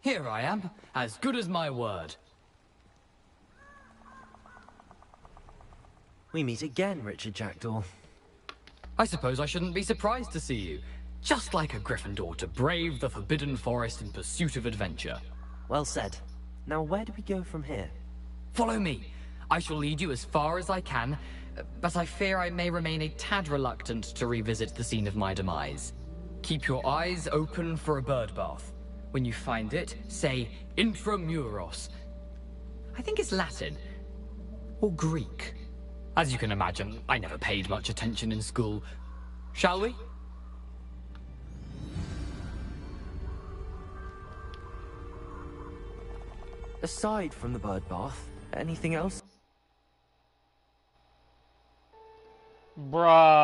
Here I am, as good as my word. We meet again, Richard Jackdaw. I suppose I shouldn't be surprised to see you. Just like a Gryffindor to brave the Forbidden Forest in pursuit of adventure. Well said. Now where do we go from here? Follow me. I shall lead you as far as I can, but I fear I may remain a tad reluctant to revisit the scene of my demise. Keep your eyes open for a bird bath. When you find it, say Intramuros. I think it's Latin. Or Greek. As you can imagine, I never paid much attention in school. Shall we? Aside from the bird bath, anything else? Bruh.